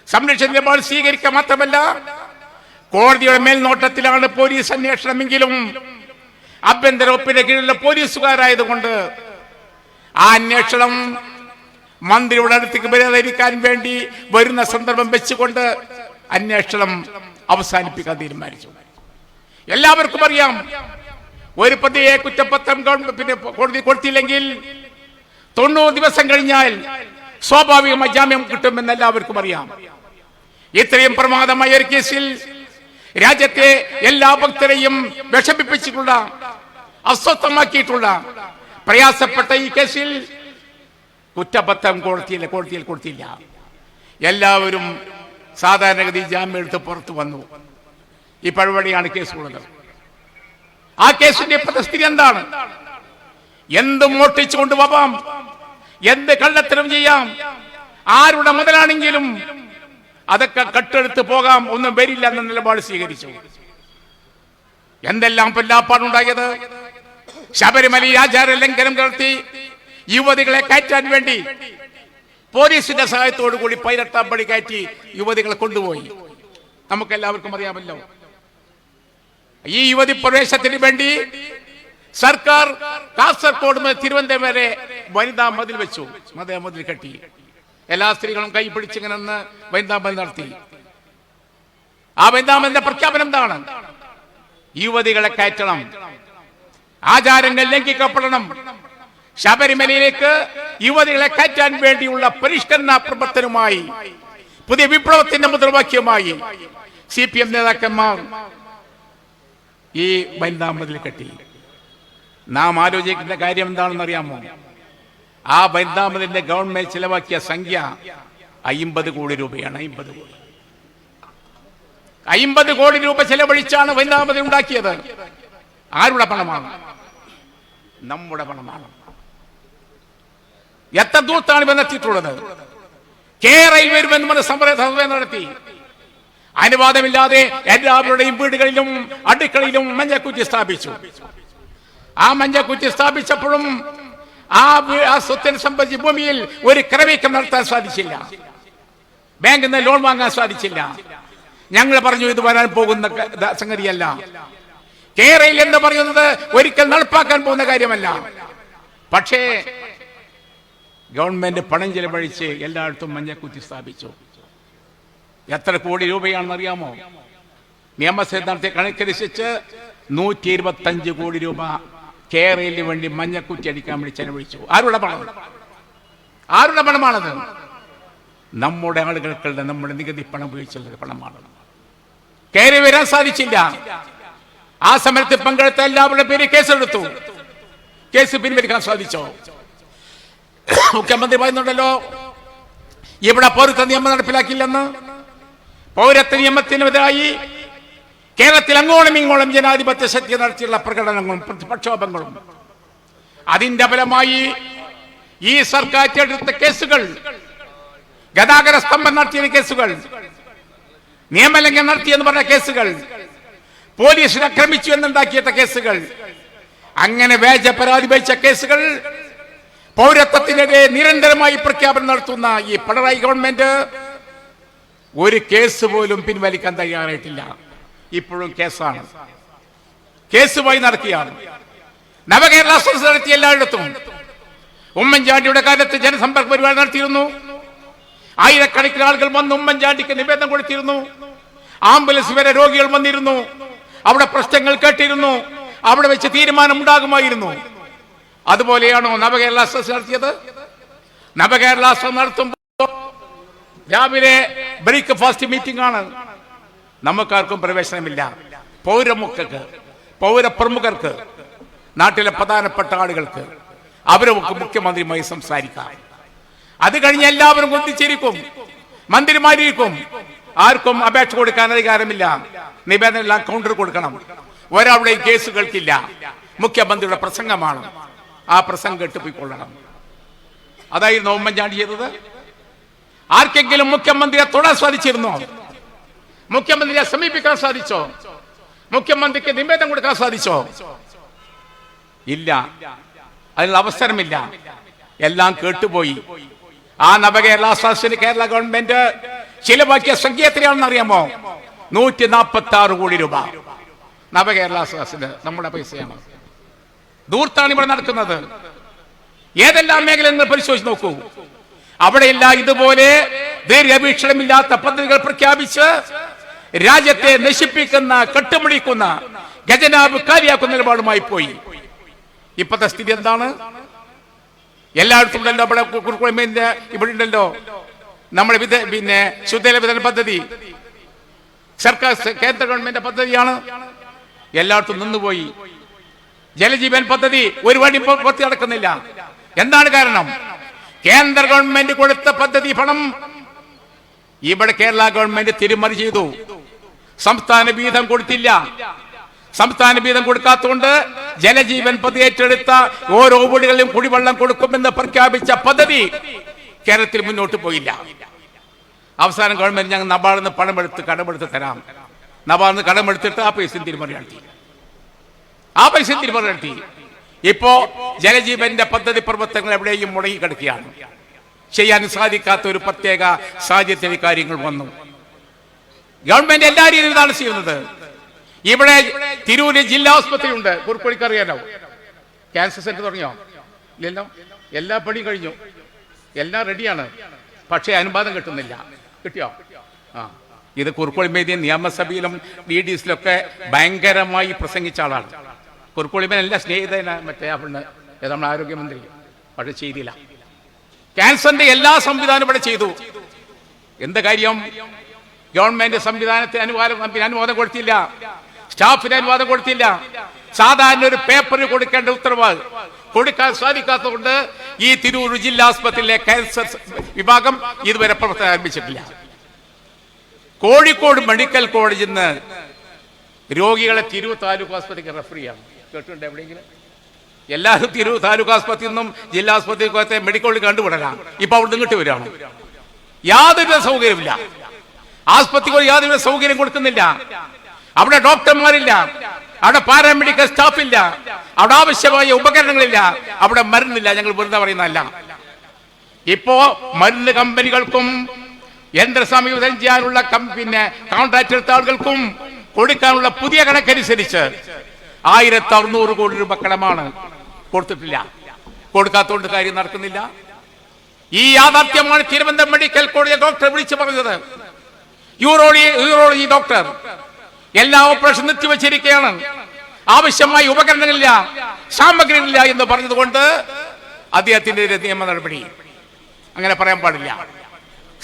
സംരക്ഷണ നിലപാട് സ്വീകരിക്കുക മാത്രമല്ല, കോടതിയുടെ മേൽനോട്ടത്തിലാണ് പോലീസ് അന്വേഷണമെങ്കിലും ആഭ്യന്തര വകുപ്പിന്റെ കീഴിലുള്ള പോലീസുകാരായതുകൊണ്ട് ആ അന്വേഷണം മന്ത്രിയുടെ അടുത്തേക്ക് വരാതിരിക്കാൻ വേണ്ടി വരുന്ന സന്ദർഭം വെച്ചുകൊണ്ട് അന്വേഷണം അവസാനിപ്പിക്കാൻ തീരുമാനിച്ചു. എല്ലാവർക്കും അറിയാം, ഒരു പ്രതിയെ കുറ്റപത്രം കോടതി കൊടുത്തില്ലെങ്കിൽ 90 ദിവസം കഴിഞ്ഞാൽ സ്വാഭാവികമായി ജാമ്യം കിട്ടുമെന്ന് എല്ലാവർക്കും അറിയാം. ഇത്രയും പ്രമാദമായ ഒരു കേസിൽ രാജ്യത്തെ എല്ലാ ഭക്തരെയും വിഷമിപ്പിച്ചിട്ടുള്ള, അസ്വസ്ഥമാക്കിയിട്ടുള്ള, പ്രയാസപ്പെട്ട ഈ കേസിൽ കുറ്റപത്രം കോടതിയിൽ കൊടുത്തില്ല. എല്ലാവരും സാധാരണഗതി ജാമ്യം എടുത്ത് പുറത്തു വന്നു. ഈ പരിപാടിയാണ് കേസുള്ളത്. ആ കേസിന്റെ പരിസ്ഥിതി എന്താണ്? എന്ത് മോഷ്ടിച്ചു കൊണ്ടുപോകാം, എന്ത് കള്ളത്തരം ചെയ്യാം, ആരുടെ മുതലാണെങ്കിലും അതൊക്കെ കട്ടെടുത്ത് പോകാം, ഒന്നും വരില്ല എന്ന നിലപാട് സ്വീകരിച്ചു. എന്തെല്ലാം പൊല്ലാപ്പാടുണ്ടായത്! ശബരിമല ആചാര ലംഘനം നടത്തി യുവതികളെ കയറ്റാൻ വേണ്ടി പോലീസിന്റെ സഹായത്തോടു കൂടി പൈരട്ടാൻ പടി കയറ്റി യുവതികളെ കൊണ്ടുപോയി. നമുക്കെല്ലാവർക്കും അറിയാമല്ലോ. ഈ യുവതി പ്രവേശത്തിന് വേണ്ടി സർക്കാർ കാസർഗോഡ് മുതൽ തിരുവനന്തപുരം വരെ വനിതാ മതിൽ വെച്ചു, മതിൽ കെട്ടി. എല്ലാ സ്ത്രീകളും കൈ പിടിച്ചിങ്ങനെ നിന്ന് വൈന്ദാമൽ നടത്തി. ആ വൈന്ദാമലിന്റെ പ്രഖ്യാപനം എന്താണ്? യുവതികളെ കയറ്റണം, ആചാരങ്ങൾ ലംഘിക്കപ്പെടണം, ശബരിമലയിലേക്ക് യുവതികളെ കയറ്റാൻ വേണ്ടിയുള്ള പരിഷ്കരണ പ്രവർത്തനവുമായി, പുതിയ വിപ്ലവത്തിന്റെ മുദ്രാവാക്യവുമായി CPM നേതാക്കന്മാർ ഈ വനിതാമതിൽ കെട്ടി. നാം ആലോചിക്കുന്ന കാര്യം എന്താണെന്ന് അറിയാമോ? ആ വനിതാമതിന്റെ ഗവൺമെന്റ് ചിലവാക്കിയ സംഖ്യ 50 കോടി രൂപയാണ്. 50 കോടി രൂപ ചെലവഴിച്ചാണ് വനിതാമതി ഉണ്ടാക്കിയത്. ആരുടെ പണമാണ്? നമ്മുടെ പണമാണ്. എത്ര ദൂരത്താണ് ഇവന്നെത്തിയിട്ടുള്ളത്? കേരളയിൽ വരുമെന്ന് പറഞ്ഞ സമരം നടത്തി. അനുവാദമില്ലാതെ എല്ലാവരുടെയും വീടുകളിലും അടുക്കളയിലും മഞ്ഞക്കുറ്റി സ്ഥാപിച്ചു. ആ മഞ്ഞക്കുറ്റി സ്ഥാപിച്ചപ്പോഴും ആ സ്വത്തിന് സംബന്ധിച്ച് ഭൂമിയിൽ ഒരു ക്രമീകരണം നടത്താൻ സാധിച്ചില്ല. ബാങ്കിൽ നിന്ന് ലോൺ വാങ്ങാൻ സാധിച്ചില്ല. ഞങ്ങൾ പറഞ്ഞു ഇത് വരാൻ പോകുന്ന സംഗതിയല്ല. കേരളയിൽ എന്ന് പറയുന്നത് ഒരിക്കൽ നടപ്പാക്കാൻ പോകുന്ന കാര്യമല്ല. പക്ഷേ ഗവൺമെന്റ് പണം ചെലവഴിച്ച് എല്ലായിടത്തും മഞ്ഞക്കുറ്റി സ്ഥാപിച്ചു. എത്ര കോടി രൂപയാണെന്ന് അറിയാമോ? നിയമസഭ നടത്തിയ കണക്കനുസരിച്ച് 125 കോടി രൂപ കേരളത്തിന് വേണ്ടി മഞ്ഞക്കുറ്റി അടിക്കാൻ വേണ്ടി ചെലവഴിച്ചു. ആരുടെ പണം? ആരുടെ പണമാണത്? നമ്മുടെ ആളുകൾക്കുള്ള, നമ്മുടെ നികുതി പണം ഉപയോഗിച്ചുള്ള പണമാണ്. കയറി വരാൻ സാധിച്ചില്ല. ആ സമരത്തിൽ പങ്കെടുത്ത എല്ലാവരുടെ പേര് കേസെടുത്തു. കേസ് പിൻവലിക്കാൻ സാധിച്ചോ? മുഖ്യമന്ത്രി പറയുന്നുണ്ടല്ലോ ഇവിടെ പൗരത്വ നിയമം നടപ്പിലാക്കില്ലെന്ന്. പൗരത്വ നിയമത്തിനെതിരായി കേരളത്തിൽ അങ്ങോളം ഇങ്ങോളം ജനാധിപത്യ ശക്തി നടത്തിയുള്ള പ്രകടനങ്ങളും പ്രക്ഷോഭങ്ങളും, അതിന്റെ ഫലമായി ഈ സർക്കാർ എടുത്ത കേസുകൾ, ഗതാഗത സ്തംഭം നടത്തിയ കേസുകൾ, നിയമലംഘനം നടത്തിയെന്ന് പറഞ്ഞ കേസുകൾ, പോലീസിനെ ആക്രമിച്ചു എന്നുണ്ടാക്കിയ കേസുകൾ, അങ്ങനെ വ്യാജ പരാതി വഹിച്ച കേസുകൾ, പൗരത്വത്തിനെതിരെ നിരന്തരമായി പ്രഖ്യാപനം നടത്തുന്ന ഈ പിണറായി ഗവൺമെന്റ് ഒരു കേസ് പോലും പിൻവലിക്കാൻ തയ്യാറായിട്ടില്ല. ഇപ്പോഴും കേസാണ്, കേസുമായി നടക്കുകയാണ്. നവകേരള സദസ്സ് നടത്തിയ എല്ലായിടത്തും ഉമ്മൻചാണ്ടിയുടെ കാലത്ത് ജനസമ്പർക്ക പരിപാടി നടത്തിയിരുന്നു. ആയിരക്കണക്കിന് ആളുകൾ വന്ന് ഉമ്മൻചാണ്ടിക്ക് നിവേദനം കൊടുത്തിരുന്നു. ആംബുലൻസ് വരെ രോഗികൾ വന്നിരുന്നു. അവിടെ പ്രശ്നങ്ങൾ കേട്ടിരുന്നു. അവിടെ വെച്ച് തീരുമാനം ഉണ്ടാകുമായിരുന്നു. അതുപോലെയാണോ നവകേരള സദസ്സ് നടത്തിയത്? നവകേരള സദസ്സ് നടത്തുമ്പോൾ രാവിലെ ബ്രേക്ക്ഫാസ്റ്റ് മീറ്റിംഗ് ആണ്. നമുക്കാർക്കും പ്രവേശനമില്ല. പൗരമുഖർക്ക്, പൗരപ്രമുഖർക്ക്, നാട്ടിലെ പ്രധാനപ്പെട്ട ആളുകൾക്ക് അവരൊക്കെ മുഖ്യമന്ത്രിയുമായി സംസാരിക്കാം. അത് കഴിഞ്ഞ് എല്ലാവരും ഒന്നിച്ചിരിക്കും, മന്ത്രിമാരിരിക്കും. ആർക്കും അപേക്ഷ കൊടുക്കാൻ അധികാരമില്ല. നിവേദനം എല്ലാം കൗണ്ടർ കൊടുക്കണം. ഒരാളുടെയും കേസ് കേൾക്കില്ല. മുഖ്യമന്ത്രിയുടെ പ്രസംഗമാണ്. ആ പ്രസംഗം കേട്ടുപോയിക്കൊള്ളണം. അതായിരുന്നു ഉമ്മൻചാണ്ടി ചെയ്തത്. ആർക്കെങ്കിലും മുഖ്യമന്ത്രിയെ തൊടാൻ സാധിച്ചിരുന്നോ? മുഖ്യമന്ത്രിയെ സമീപിക്കാൻ സാധിച്ചോ? മുഖ്യമന്ത്രിക്ക് നിവേദനം കൊടുക്കാൻ സാധിച്ചോ? ഇല്ല, അതിനുള്ള അവസരമില്ല. എല്ലാം കേട്ടുപോയി. ആ നവകേരള സദസ്സിന് കേരള ഗവൺമെന്റ് ചിലവാക്കിയ സംഖ്യ എത്രയാണെന്ന് അറിയാമോ? 146 കോടി രൂപ. നവകേരള സദസ്സിന് നമ്മുടെ പൈസയാണ്. ദൂർത്താണ് ഇവിടെ നടക്കുന്നത്. ഏതെല്ലാം മേഖല നിങ്ങൾ പരിശോധിച്ച് നോക്കൂ. അവിടെയെല്ലാം ഇതുപോലെ ദീർഘവീക്ഷണമില്ലാത്ത പദ്ധതികൾ പ്രഖ്യാപിച്ച് രാജ്യത്തെ നശിപ്പിക്കുന്ന, കെട്ടുമുടിക്കുന്ന, ഖജനാവ് കാലിയാക്കുന്ന നിലപാടുമായി പോയി. ഇപ്പോഴത്തെ സ്ഥിതി എന്താണ്? എല്ലായിടത്തും ഉണ്ടല്ലോ. ഇവിടെ ഉണ്ടല്ലോ നമ്മുടെ ശുദ്ധജല വിതരണ പദ്ധതി. സർക്കാർ, കേന്ദ്ര ഗവൺമെന്റ് പദ്ധതിയാണ്. എല്ലായിടത്തും നിന്നുപോയി. ജലജീവൻ പദ്ധതി ഒരു വഴി പൂർത്തി നടക്കുന്നില്ല. എന്താണ് കാരണം? കേന്ദ്ര ഗവൺമെന്റ് കൊടുത്ത പദ്ധതി പണം ഇവിടെ കേരള ഗവൺമെന്റ് തിരിമറി ചെയ്തു. സംസ്ഥാന വീതം കൊടുത്തില്ല. സംസ്ഥാന വീതം കൊടുക്കാത്തതുകൊണ്ട് ജലജീവൻ പദ്ധതി ഏറ്റെടുത്ത ഓരോ വീടുകളിലും കുടിവെള്ളം കൊടുക്കുമെന്ന് പ്രഖ്യാപിച്ച പദ്ധതി കേരളത്തിൽ മുന്നോട്ട് പോയില്ല. അവസാനം ഗവൺമെന്റ് ഞങ്ങൾ നബാർന്ന് കടമെടുത്ത് തരാം. നബാർന്ന് കടമെടുത്തിട്ട് ആ പൈസ തിരിമറി നടത്തി. ഇപ്പോ ജലജീവന്റെ പദ്ധതി പ്രവർത്തനങ്ങൾ എവിടെയും മുടങ്ങി കിടക്കുകയാണ്. ചെയ്യാൻ സാധിക്കാത്ത ഒരു പ്രത്യേക സാഹചര്യത്തിൽ കാര്യങ്ങൾ വന്നു. ഗവൺമെന്റ് എല്ലാ രീതിയിലും ഇതാണ് ചെയ്യുന്നത്. ഇവിടെ തിരൂര് ജില്ലാ ആസ്പത്രി ഉണ്ട്. കുറുക്കോളിക്ക് അറിയാലോ. ക്യാൻസർ സെന്റർ തുടങ്ങിയോ? ഇല്ലല്ലോ. എല്ലാ പണിയും കഴിഞ്ഞു, എല്ലാം റെഡിയാണ്. പക്ഷേ അനുവാദം കിട്ടുന്നില്ല. കിട്ടിയോ? ആ, ഇത് കുറുക്കോളിമേദിയൻ നിയമസഭയിലും DDSിലൊക്കെ ഭയങ്കരമായി പ്രസംഗിച്ച ആളാണ്. കുറുക്കോളിമേൻ എല്ലാ സ്നേഹിതന മറ്റേ അവിടെ നമ്മുടെ ആരോഗ്യമന്ത്രി, പക്ഷെ ചെയ്തില്ല. ക്യാൻസറിന്റെ എല്ലാ സംവിധാനവും ഇവിടെ ചെയ്തു. എന്ത് കാര്യം? ഗവൺമെന്റ് സംവിധാനത്തിന് അനുവാദം കൊടുത്തില്ല, സ്റ്റാഫിന് അനുവാദം കൊടുത്തില്ല. സാധാരണ ഒരു പേപ്പറിന് കൊടുക്കേണ്ട ഉത്തരവ് കൊടുക്കാൻ സാധിക്കാത്തതുകൊണ്ട് ഈ തിരൂർ ജില്ലാ ആസ്പത്രിയിലെ ക്യാൻസർ വിഭാഗം ഇതുവരെ പ്രവർത്തനം ആരംഭിച്ചിട്ടില്ല. കോഴിക്കോട് മെഡിക്കൽ കോളേജിൽ നിന്ന് രോഗികളെ തിരൂർ താലൂക്ക് ആസ്പത്രിക്ക് റെഫർ ചെയ്യാം. കേട്ടിട്ടുണ്ട് എവിടെയെങ്കിലും? എല്ലാവരും തിരൂർ താലൂക്ക് ആസ്പത്രിയിൽ നിന്നും ജില്ലാ ആസ്പത്രിക്ക് മെഡിക്കൽ കോളേജ് കണ്ടുപിടലാണ്. ഇപ്പൊ അവിടെ ഇങ്ങോട്ട് വരികയാണ്. യാതൊരു സൗകര്യമില്ല. ആസ്പത്രിക്ക് യാതൊരു സൗകര്യം കൊടുക്കുന്നില്ല. അവിടെ ഡോക്ടർമാരില്ല, അവിടെ പാരാമെഡിക്കൽ സ്റ്റാഫില്ല, അവിടെ ആവശ്യമായ ഉപകരണങ്ങളില്ല, അവിടെ മരുന്നില്ല. ഞങ്ങൾ വെറുതെ പറയുന്നതല്ല. ഇപ്പോ മരുന്ന് കമ്പനികൾക്കും യന്ത്ര സംയോജനം ചെയ്യാനുള്ള കോൺട്രാക്ട് എടുത്ത ആളുകൾക്കും കൊടുക്കാനുള്ള പുതിയ കണക്കനുസരിച്ച് 1600 കോടി രൂപ കടമാണ് കൊടുത്തിട്ടില്ല. കൊടുക്കാത്തതുകൊണ്ട് കാര്യം നടക്കുന്നില്ല. ഈ യാഥാർത്ഥ്യമാണ് തിരുവനന്തപുരം മെഡിക്കൽ കോളേജ് ഡോക്ടർ വിളിച്ചു പറഞ്ഞത്. യൂറോളജി ഡോക്ടർ എല്ലാ ഓപ്പറേഷൻ നിർത്തിവെച്ചിരിക്കുകയാണ്, ആവശ്യമായ ഉപകരണങ്ങളില്ല, സാമഗ്രികളില്ല എന്ന് പറഞ്ഞതുകൊണ്ട് അദ്ദേഹത്തിന്റെ നിയമ നടപടി. അങ്ങനെ പറയാൻ പാടില്ല.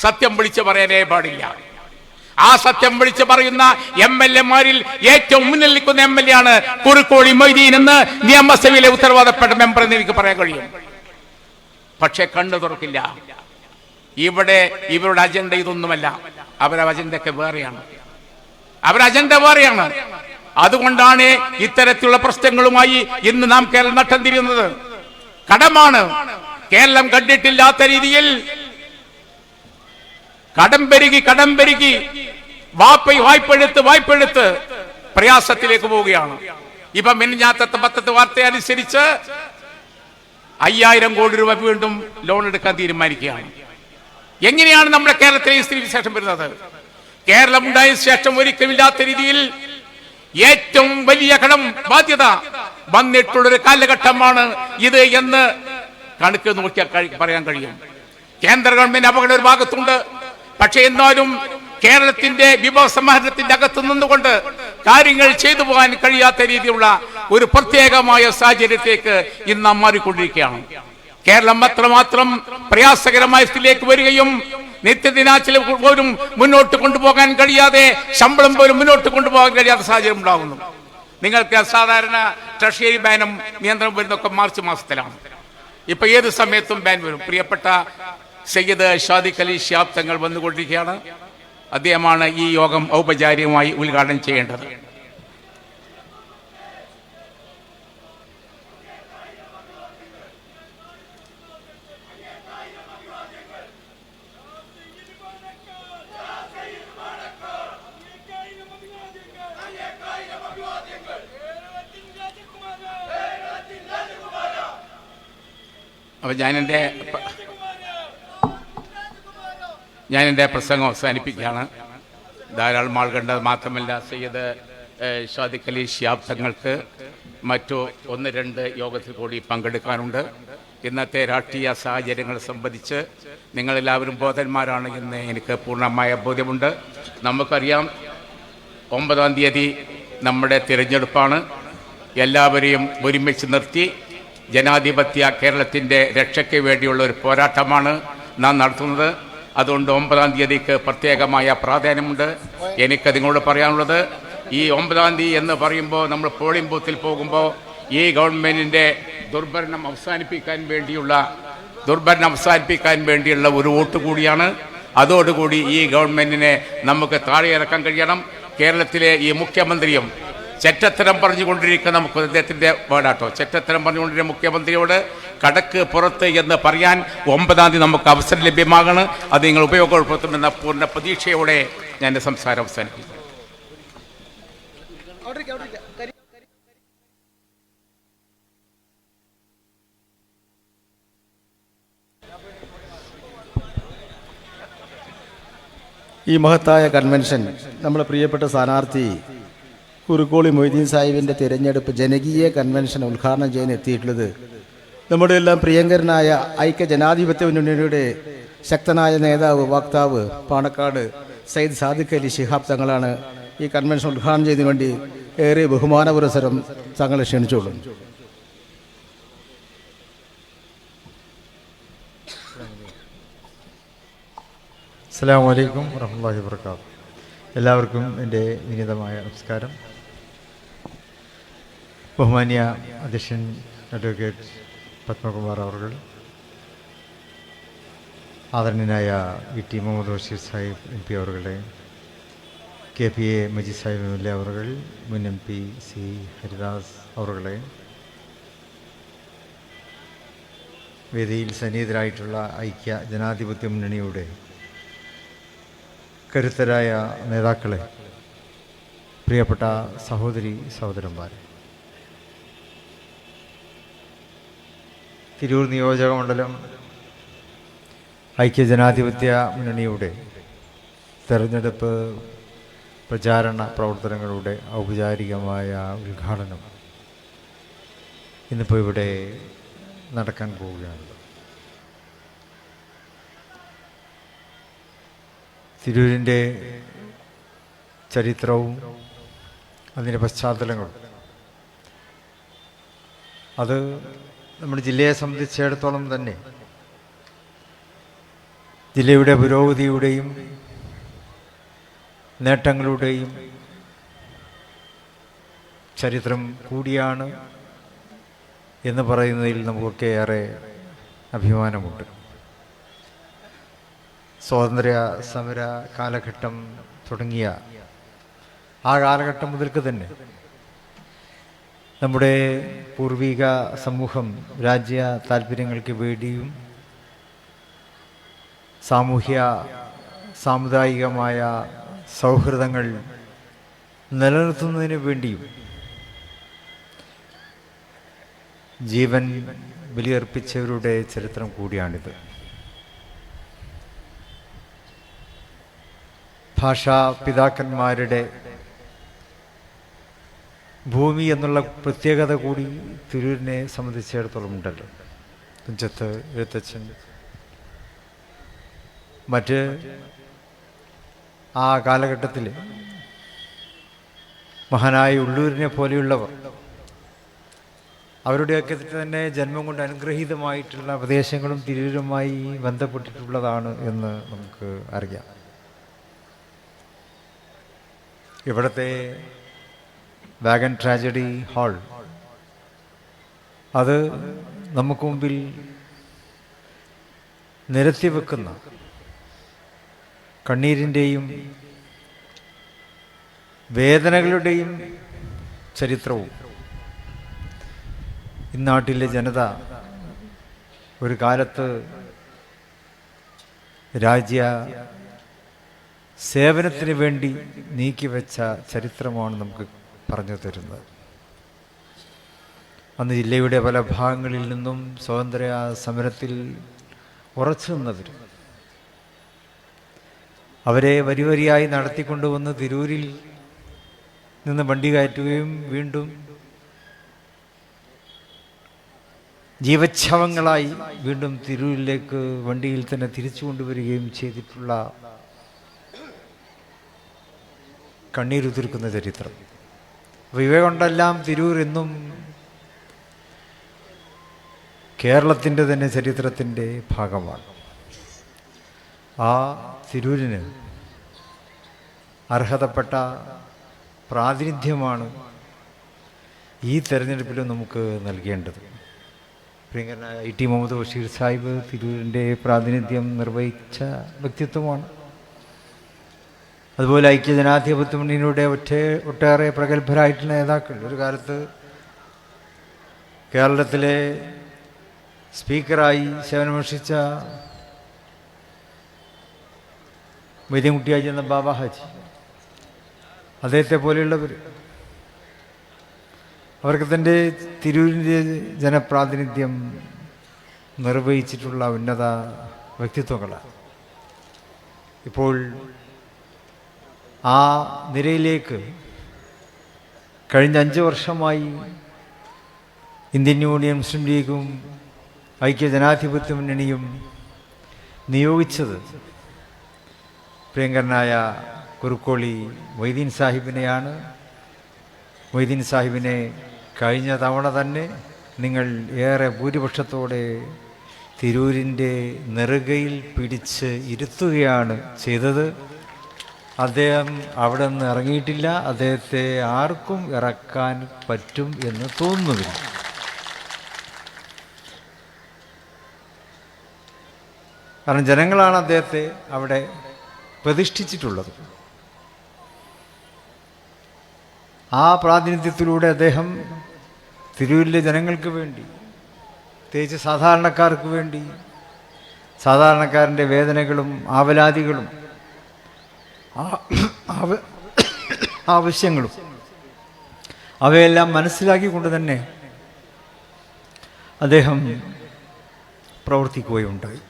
സത്യം വിളിച്ചു പറയാനേ പാടില്ല. ആ സത്യം വിളിച്ചു പറയുന്ന MLA-മാരിൽ ഏറ്റവും മുന്നിൽ നിൽക്കുന്ന MLA ആണ് കുറുക്കോളി മൊയ്തീൻ എന്ന് നിയമസഭയിലെ ഉത്തരവാദപ്പെട്ട മെമ്പർ എന്ന് എനിക്ക് പറയാൻ കഴിയും. പക്ഷെ കണ്ണു തുറക്കില്ല. ഇവരുടെ അജണ്ട ഇതൊന്നുമല്ല. അവരുടെ അജണ്ടയൊക്കെ വേറെയാണ്. അതുകൊണ്ടാണ് ഇത്തരത്തിലുള്ള പ്രശ്നങ്ങളുമായി ഇന്ന് നാം കേരളം നട്ടം തിരിയുന്നത്. കടമാണ്. കേരളം കണ്ടിട്ടില്ലാത്ത രീതിയിൽ കടം പെരുകി വായ്പെടുത്ത് പ്രയാസത്തിലേക്ക് പോവുകയാണ്. ഇപ്പൊ മിനിഞ്ഞാത്തത്തെ പത്രത്തെ വാർത്ത അനുസരിച്ച് 5000 കോടി രൂപ വീണ്ടും ലോൺ എടുക്കാൻ തീരുമാനിക്കുകയാണ്. എങ്ങനെയാണ് നമ്മുടെ കേരളത്തിലെ ഈ സ്ഥിതി വിശേഷം വരുന്നത്? കേരളം ഉണ്ടായ ശേഷം ഒരിക്കലുമില്ലാത്ത രീതിയിൽ ഏറ്റവും വലിയ കടം ബാധ്യത വന്നിട്ടുള്ളൊരു കാലഘട്ടമാണ് ഇത് എന്ന് കണക്ക് നോക്കിയാൽ പറയാൻ കഴിയും. കേന്ദ്ര ഗവൺമെന്റ് അപകട ഒരു ഭാഗത്തുണ്ട്. പക്ഷെ എന്നാലും കേരളത്തിന്റെ വിഭവ സമാഹരണത്തിന്റെ അകത്ത് നിന്നുകൊണ്ട് കാര്യങ്ങൾ ചെയ്തു പോകാൻ കഴിയാത്ത രീതിയിലുള്ള ഒരു പ്രത്യേകമായ സാഹചര്യത്തിലേക്ക് ഇന്ന് നാം മാറിക്കൊണ്ടിരിക്കുകയാണ്. കേരളം അത്രമാത്രം പ്രയാസകരമായ സ്ഥിതിയിലേക്ക് വരികയും നിത്യദിനാച്ചില പോലും മുന്നോട്ട് കൊണ്ടുപോകാൻ കഴിയാതെ, ശമ്പളം പോലും മുന്നോട്ട് കൊണ്ടുപോകാൻ കഴിയാത്ത സാഹചര്യം ഉണ്ടാകുന്നു. നിങ്ങൾക്ക് സാധാരണ ട്രഷറി ബാനും നിയന്ത്രണം വരുന്നതൊക്കെ മാർച്ച് മാസത്തിലാണ്. ഇപ്പൊ ഏത് സമയത്തും ബാൻ വരും. പ്രിയപ്പെട്ട സയ്യിദ് ഷാദിഖ് അലി ശിഹാബ് തങ്ങൾ വന്നുകൊണ്ടിരിക്കുകയാണ്. അദ്ദേഹമാണ് ഈ യോഗം ഔപചാരികമായി ഉദ്ഘാടനം ചെയ്യേണ്ടത്. അപ്പൊ ഞാൻ എൻ്റെ പ്രസംഗം അവസാനിപ്പിക്കുകയാണ്. ധാരാളം ആൾ കണ്ടത് മാത്രമല്ല, സയ്യിദ് ഷാദിഖ് അലി ശിഹാബ് തങ്ങൾക്ക് മറ്റു 1-2 യോഗത്തിൽ കൂടി പങ്കെടുക്കാനുണ്ട്. ഇന്നത്തെ രാഷ്ട്രീയ സാഹചര്യങ്ങളെ സംബന്ധിച്ച് നിങ്ങളെല്ലാവരും ബോധന്മാരാണ് എന്ന് എനിക്ക് പൂർണ്ണമായ ബോധ്യമുണ്ട്. നമുക്കറിയാം 9-ാം തീയതി നമ്മുടെ തിരഞ്ഞെടുപ്പാണ്. എല്ലാവരെയും ഒരുമിച്ച് നിർത്തി ജനാധിപത്യ കേരളത്തിൻ്റെ രക്ഷയ്ക്ക് വേണ്ടിയുള്ള ഒരു പോരാട്ടമാണ് നാം നടത്തുന്നത്. അതുകൊണ്ട് 9-ാം തീയതിക്ക് പ്രത്യേകമായ പ്രാധാന്യമുണ്ട്. എനിക്ക് നിങ്ങളോട് പറയാനുള്ളത്, ഈ 9-ാം തീയതി എന്ന് പറയുമ്പോൾ നമ്മൾ പോളിംഗ് ബൂത്തിൽ പോകുമ്പോൾ ഈ ഗവൺമെൻറ്റിൻ്റെ ദുർഭരണം അവസാനിപ്പിക്കാൻ വേണ്ടിയുള്ള ഒരു വോട്ട് കൂടിയാണ്. അതോടുകൂടി ഈ ഗവൺമെൻറ്റിനെ നമുക്ക് താഴെ ഇറക്കാൻ കഴിയണം. കേരളത്തിലെ ഈ മുഖ്യമന്ത്രിയും ചെറ്റത്തരം പറഞ്ഞുകൊണ്ടിരിക്കുന്ന അദ്ദേഹത്തിൻ്റെ വേർഡാട്ടോ, ചെറ്റത്തരം പറഞ്ഞുകൊണ്ടിരിക്കുന്ന മുഖ്യമന്ത്രിയോട് കടക്ക് പുറത്ത് എന്ന് പറയാൻ 9-ാം തീയതി നമുക്ക് അവസരം ലഭ്യമാകണം. അത് നിങ്ങൾ ഉപയോഗപ്പെടുത്തുമെന്ന പൂർണ്ണ പ്രതീക്ഷയോടെ ഞാൻ എൻ്റെ സംസാരം അവസാനിപ്പിക്കുന്നു. ഈ മഹത്തായ കൺവെൻഷൻ നമ്മുടെ പ്രിയപ്പെട്ട സ്ഥാനാർത്ഥി കുറുക്കോളി മൊയ്തീൻ സാഹിബിൻ്റെ തിരഞ്ഞെടുപ്പ് ജനകീയ കൺവെൻഷൻ ഉദ്ഘാടനം ചെയ്യാൻ എത്തിയിട്ടുള്ളത് നമ്മുടെ എല്ലാം പ്രിയങ്കരനായ ഐക്യ ജനാധിപത്യ മുന്നണിയുടെ ശക്തനായ നേതാവ് വക്താവ് പാണക്കാട് സയ്യിദ് സാദിഖ് അലി ശിഹാബ് തങ്ങളാണ് ഈ കൺവെൻഷൻ ഉദ്ഘാടനം ചെയ്തതിനു വേണ്ടി ഏറെ ബഹുമാന പുരസരം തങ്ങളെ ക്ഷണിച്ചോളും. അസ്സലാമു അലൈക്കും വറഹ്മത്തുള്ളാഹി വബറകാതുഹു. എല്ലാവർക്കും എൻ്റെ വിനീതമായ നമസ്കാരം. ബഹുമാന്യ അധ്യക്ഷൻ അഡ്വക്കേറ്റ് പത്മകുമാർ അവർ, ആദരണീയനായ ടി മുഹമ്മദ് ബഷീർ സാഹിബ് MP അവരുടെ, KPA മജീദ് സാഹിബ് MLA അവർ, മുൻ MP സി ഹരിദാസ് അവരുടെ, വേദിയിൽ സന്നിഹിതരായിട്ടുള്ള ഐക്യ ജനാധിപത്യ മുന്നണിയുടെ കരുത്തരായ നേതാക്കളെ, പ്രിയപ്പെട്ട സഹോദരി സഹോദരന്മാരെ, തിരൂർ നിയോജക മണ്ഡലം ഐക്യജനാധിപത്യ മുന്നണിയുടെ തെരഞ്ഞെടുപ്പ് പ്രചാരണ പ്രവർത്തനങ്ങളുടെ ഔപചാരികമായ ഉദ്ഘാടനം ഇന്നിപ്പോൾ ഇവിടെ നടക്കാൻ പോവുകയാണ്. തിരൂരിൻ്റെ ചരിത്രവും അതിൻ്റെ പശ്ചാത്തലങ്ങളും അത് നമ്മുടെ ജില്ലയെ സംബന്ധിച്ചിടത്തോളം തന്നെ ജില്ലയുടെ പുരോഗതിയുടെയും നേട്ടങ്ങളുടെയും ചരിത്രം കൂടിയാണ് എന്ന് പറയുന്നതിൽ നമുക്കൊക്കെ ഏറെ അഭിമാനമുണ്ട്. സ്വാതന്ത്ര്യ സമര കാലഘട്ടം തുടങ്ങിയ ആ കാലഘട്ടം മുതൽക്ക് തന്നെ നമ്മുടെ പൂർവിക സമൂഹം രാജ്യ താല്പര്യങ്ങൾക്ക് വേണ്ടിയും സാമുദായികമായ സൗഹൃദങ്ങൾ നിലനിർത്തുന്നതിന് വേണ്ടിയും ജീവൻ ബലിയർപ്പിച്ചവരുടെ ചരിത്രം കൂടിയാണിത്. ഭാഷാ പിതാക്കന്മാരുടെ ഭൂമി എന്നുള്ള പ്രത്യേകത കൂടി തിരൂരിനെ സംബന്ധിച്ചിടത്തോളം ഉണ്ടല്ലോ. തുഞ്ചത്ത് എഴുത്തച്ഛൻ, മറ്റ് ആ കാലഘട്ടത്തിൽ മഹാനായ ഉള്ളൂരിനെ പോലെയുള്ളവർ, അവരുടെയൊക്കെ തന്നെ ജന്മം കൊണ്ട് അനുഗ്രഹീതമായിട്ടുള്ള പ്രദേശങ്ങളും തിരൂരുമായി ബന്ധപ്പെട്ടിട്ടുള്ളതാണ് എന്ന് നമുക്ക് അറിയാം. ഇവിടുത്തെ വാഗൻ ട്രാജഡി ഹാൾ അത് നമുക്ക് മുമ്പിൽ നിരത്തിവെക്കുന്ന കണ്ണീരിൻ്റെയും വേദനകളുടെയും ചരിത്രവും ഇന്നാട്ടിലെ ജനത ഒരു കാലത്ത് രാജ്യ സേവനത്തിന് വേണ്ടി നീക്കിവെച്ച ചരിത്രമാണ് നമുക്ക് പറഞ്ഞു തരുന്നത്. അന്ന് ജില്ലയുടെ പല ഭാഗങ്ങളിൽ നിന്നും സ്വാതന്ത്ര്യ സമരത്തിൽ ഉറച്ചു നിന്നവർ, അവരെ വരിവരിയായി നടത്തിക്കൊണ്ടുവന്ന് തിരൂരിൽ നിന്ന് വണ്ടി കയറ്റുകയും വീണ്ടും ജീവച്ഛവങ്ങളായി വീണ്ടും തിരൂരിലേക്ക് വണ്ടിയിൽ തന്നെ തിരിച്ചു കൊണ്ടുവരികയും ചെയ്തിട്ടുള്ള കണ്ണീരുതിർക്കുന്ന ചരിത്രം. അപ്പോൾ ഇവ കൊണ്ടെല്ലാം തിരൂർ എന്നും കേരളത്തിൻ്റെ തന്നെ ചരിത്രത്തിൻ്റെ ഭാഗമാണ്. ആ തിരൂരിന് അർഹതപ്പെട്ട പ്രാതിനിധ്യമാണ് ഈ തെരഞ്ഞെടുപ്പിലും നമുക്ക് നൽകേണ്ടത്. പ്രിയങ്കരനായ ടി മുഹമ്മദ് ബഷീർ സാഹിബ് തിരൂരിൻ്റെ പ്രാതിനിധ്യം നിർവഹിച്ച വ്യക്തിത്വമാണ്. അതുപോലെ ഐക്യജനാധിപത്യ മുന്നണിയുടെ ഒട്ടേറെ പ്രഗത്ഭരായിട്ടുള്ള നേതാക്കൾ, ഒരു കാലത്ത് കേരളത്തിലെ സ്പീക്കറായി സേവനമനുഷ്ഠിച്ച വൈദ്യൻകുട്ടി എന്ന ബാബ ഹാജി, അദ്ദേഹത്തെ പോലെയുള്ളവർ, അവർക്ക് തൻ്റെ തിരൂരിൻ്റെ ജനപ്രാതിനിധ്യം നിർവഹിച്ചിട്ടുള്ള ഉന്നത വ്യക്തിത്വങ്ങളാണ്. ഇപ്പോൾ ആ നിരയിലേക്ക് കഴിഞ്ഞ 5 വർഷമായി ഇന്ത്യൻ യൂണിയൻ മുസ്ലിം ലീഗും ഐക്യജനാധിപത്യ മുന്നണിയും നിയോഗിച്ചത് പ്രിയങ്കരനായ കുറുക്കോളി മൊയ്തീൻ സാഹിബിനെയാണ്. മൊയ്തീൻ സാഹിബിനെ കഴിഞ്ഞ തവണ തന്നെ നിങ്ങൾ ഏറെ ഭൂരിപക്ഷത്തോടെ തിരൂരിൻ്റെ നെറുകയിൽ പിടിച്ച് ഇരുത്തുകയാണ് ചെയ്തത്. അദ്ദേഹം അവിടെ നിന്ന് ഇറങ്ങിയിട്ടില്ല. അദ്ദേഹത്തെ ആർക്കും ഇറക്കാൻ പറ്റും എന്ന് തോന്നുന്നില്ല. കാരണം ജനങ്ങളാണ് അദ്ദേഹത്തെ അവിടെ പ്രതിഷ്ഠിച്ചിട്ടുള്ളത്. ആ പ്രാതിനിധ്യത്തിലൂടെ അദ്ദേഹം തിരൂരിലെ ജനങ്ങൾക്ക് വേണ്ടി, പ്രത്യേകിച്ച് സാധാരണക്കാർക്ക് വേണ്ടി, സാധാരണക്കാരൻ്റെ വേദനകളും ആവലാതികളും ആവശ്യങ്ങളും അവയെല്ലാം മനസ്സിലാക്കിക്കൊണ്ട് തന്നെ അദ്ദേഹം പ്രവർത്തിക്കുകയുണ്ടായി.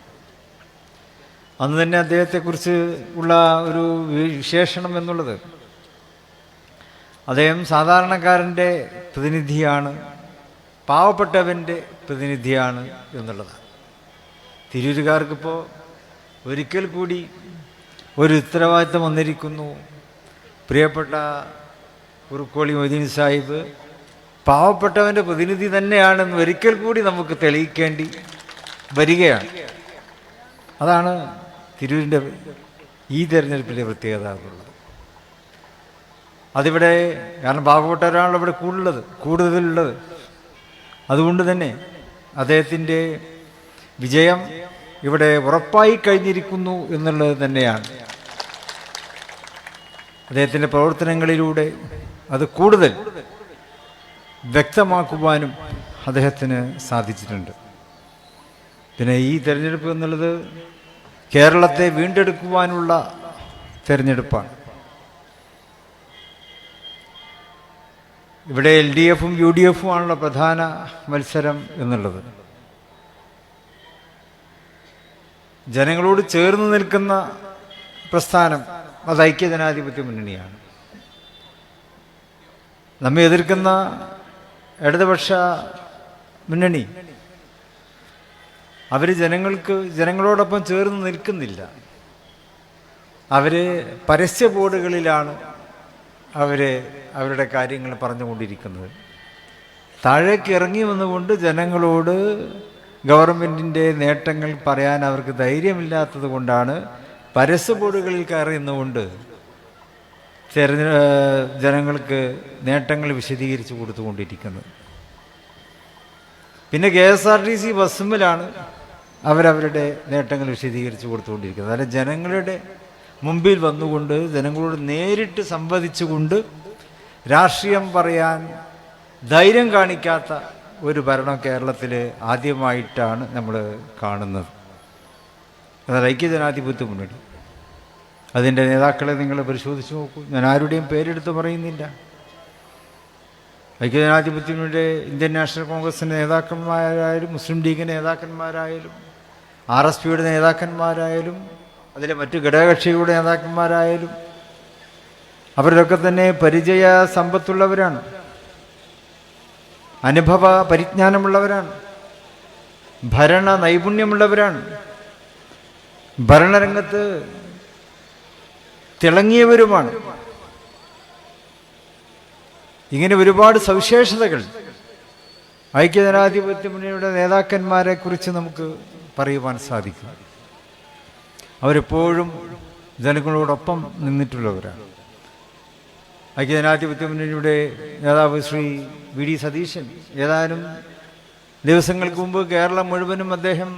അന്ന് തന്നെ അദ്ദേഹത്തെക്കുറിച്ച് ഉള്ള ഒരു വിശേഷണം എന്നുള്ളത്, അദ്ദേഹം സാധാരണക്കാരൻ്റെ പ്രതിനിധിയാണ്, പാവപ്പെട്ടവൻ്റെ പ്രതിനിധിയാണ് എന്നുള്ളതാണ്. തിരൂരുകാർക്കിപ്പോൾ ഒരിക്കൽ കൂടി ഒരു ഉത്തരവാദിത്തം വന്നിരിക്കുന്നു. പ്രിയപ്പെട്ട കുറുക്കോളി മൊയ്തീൻ സാഹിബ് പാവപ്പെട്ടവൻ്റെ പ്രതിനിധി തന്നെയാണെന്ന് ഒരിക്കൽ കൂടി നമുക്ക് തെളിയിക്കേണ്ടി വരികയാണ്. അതാണ് തിരൂരിൻ്റെ ഈ തെരഞ്ഞെടുപ്പിൻ്റെ പ്രത്യേകത എന്നുള്ളത്. അതിവിടെ കാരണം പാവപ്പെട്ടവരാണല്ലോ ഇവിടെ കൂടുതലുള്ളത്. അതുകൊണ്ട് തന്നെ അദ്ദേഹത്തിൻ്റെ വിജയം ഇവിടെ ഉറപ്പായി കഴിഞ്ഞിരിക്കുന്നു എന്നുള്ളത് തന്നെയാണ്. അദ്ദേഹത്തിൻ്റെ പ്രവർത്തനങ്ങളിലൂടെ അത് കൂടുതൽ വ്യക്തമാക്കുവാനും അദ്ദേഹത്തിന് സാധിച്ചിട്ടുണ്ട്. പിന്നെ ഈ തെരഞ്ഞെടുപ്പ് എന്നുള്ളത് കേരളത്തെ വീണ്ടെടുക്കുവാനുള്ള തെരഞ്ഞെടുപ്പാണ്. ഇവിടെ LDFും UDFും ആണല്ലോ പ്രധാന മത്സരം എന്നുള്ളത്. ജനങ്ങളോട് ചേർന്ന് നിൽക്കുന്ന പ്രസ്ഥാനം അത് ഐക്യജനാധിപത്യ മുന്നണിയാണ്. നമ്മെ എതിർക്കുന്ന ഇടതുപക്ഷ മുന്നണി അവർ ജനങ്ങളോടൊപ്പം ചേർന്ന് നിൽക്കുന്നില്ല. അവർ പരസ്യ ബോർഡുകളിലാണ് അവരുടെ കാര്യങ്ങൾ പറഞ്ഞുകൊണ്ടിരിക്കുന്നത്. താഴേക്ക് ഇറങ്ങി വന്നുകൊണ്ട് ജനങ്ങളോട് ഗവൺമെൻറ്റിൻ്റെ നേട്ടങ്ങൾ പറയാൻ അവർക്ക് ധൈര്യമില്ലാത്തത് കൊണ്ടാണ് പരസ്യ ബോർഡുകളിൽ കയറി നിന്നുകൊണ്ട് ജനങ്ങൾക്ക് നേട്ടങ്ങൾ വിശദീകരിച്ച് കൊടുത്തുകൊണ്ടിരിക്കുന്നത്. പിന്നെ KSRTC ബസ്സുമിലാണ് അവരവരുടെ നേട്ടങ്ങൾ വിശദീകരിച്ച് കൊടുത്തുകൊണ്ടിരിക്കുന്നത്. അല്ല, ജനങ്ങളുടെ മുമ്പിൽ വന്നുകൊണ്ട് ജനങ്ങളോട് നേരിട്ട് സംവദിച്ചുകൊണ്ട് രാഷ്ട്രീയം പറയാൻ ധൈര്യം കാണിക്കാത്ത ഒരു ഭരണം കേരളത്തിൽ ആദ്യമായിട്ടാണ് നമ്മൾ കാണുന്നത്. എന്നാൽ ഐക്യജനാധിപത്യ മുന്നണി അതിൻ്റെ നേതാക്കളെ നിങ്ങൾ പരിശോധിച്ച് നോക്കൂ. ഞാൻ ആരുടെയും പേരെടുത്ത് പറയുന്നില്ല. ഐക്യജനാധിപത്യ മുന്നണിയുടെ ഇന്ത്യൻ നാഷണൽ കോൺഗ്രസിൻ്റെ നേതാക്കന്മാരായാലും, മുസ്ലിം ലീഗിൻ്റെ നേതാക്കന്മാരായാലും, RSPയുടെ നേതാക്കന്മാരായാലും, അതിലെ മറ്റ് ഘടകകക്ഷികളുടെ നേതാക്കന്മാരായാലും അവരിലൊക്കെ തന്നെ പരിചയ സമ്പത്തുള്ളവരാണ്, അനുഭവ പരിജ്ഞാനമുള്ളവരാണ്, ഭരണ നൈപുണ്യമുള്ളവരാണ്, ഭരണരംഗത്ത് തിളങ്ങിയവരുമാണ്. ഇങ്ങനെ ഒരുപാട് സവിശേഷതകൾ ഐക്യജനാധിപത്യ മുന്നണിയുടെ നേതാക്കന്മാരെ കുറിച്ച് നമുക്ക് പറയുവാൻ സാധിക്കും. അവരെപ്പോഴും ജനങ്ങളോടൊപ്പം നിന്നിട്ടുള്ളവരാണ്. ഐക്യജനാധിപത്യ മുന്നണിയുടെ നേതാവ് ശ്രീ VD സതീശൻ ഏതാനും ദിവസങ്ങൾക്ക് മുമ്പ് കേരളം മുഴുവനും അദ്ദേഹം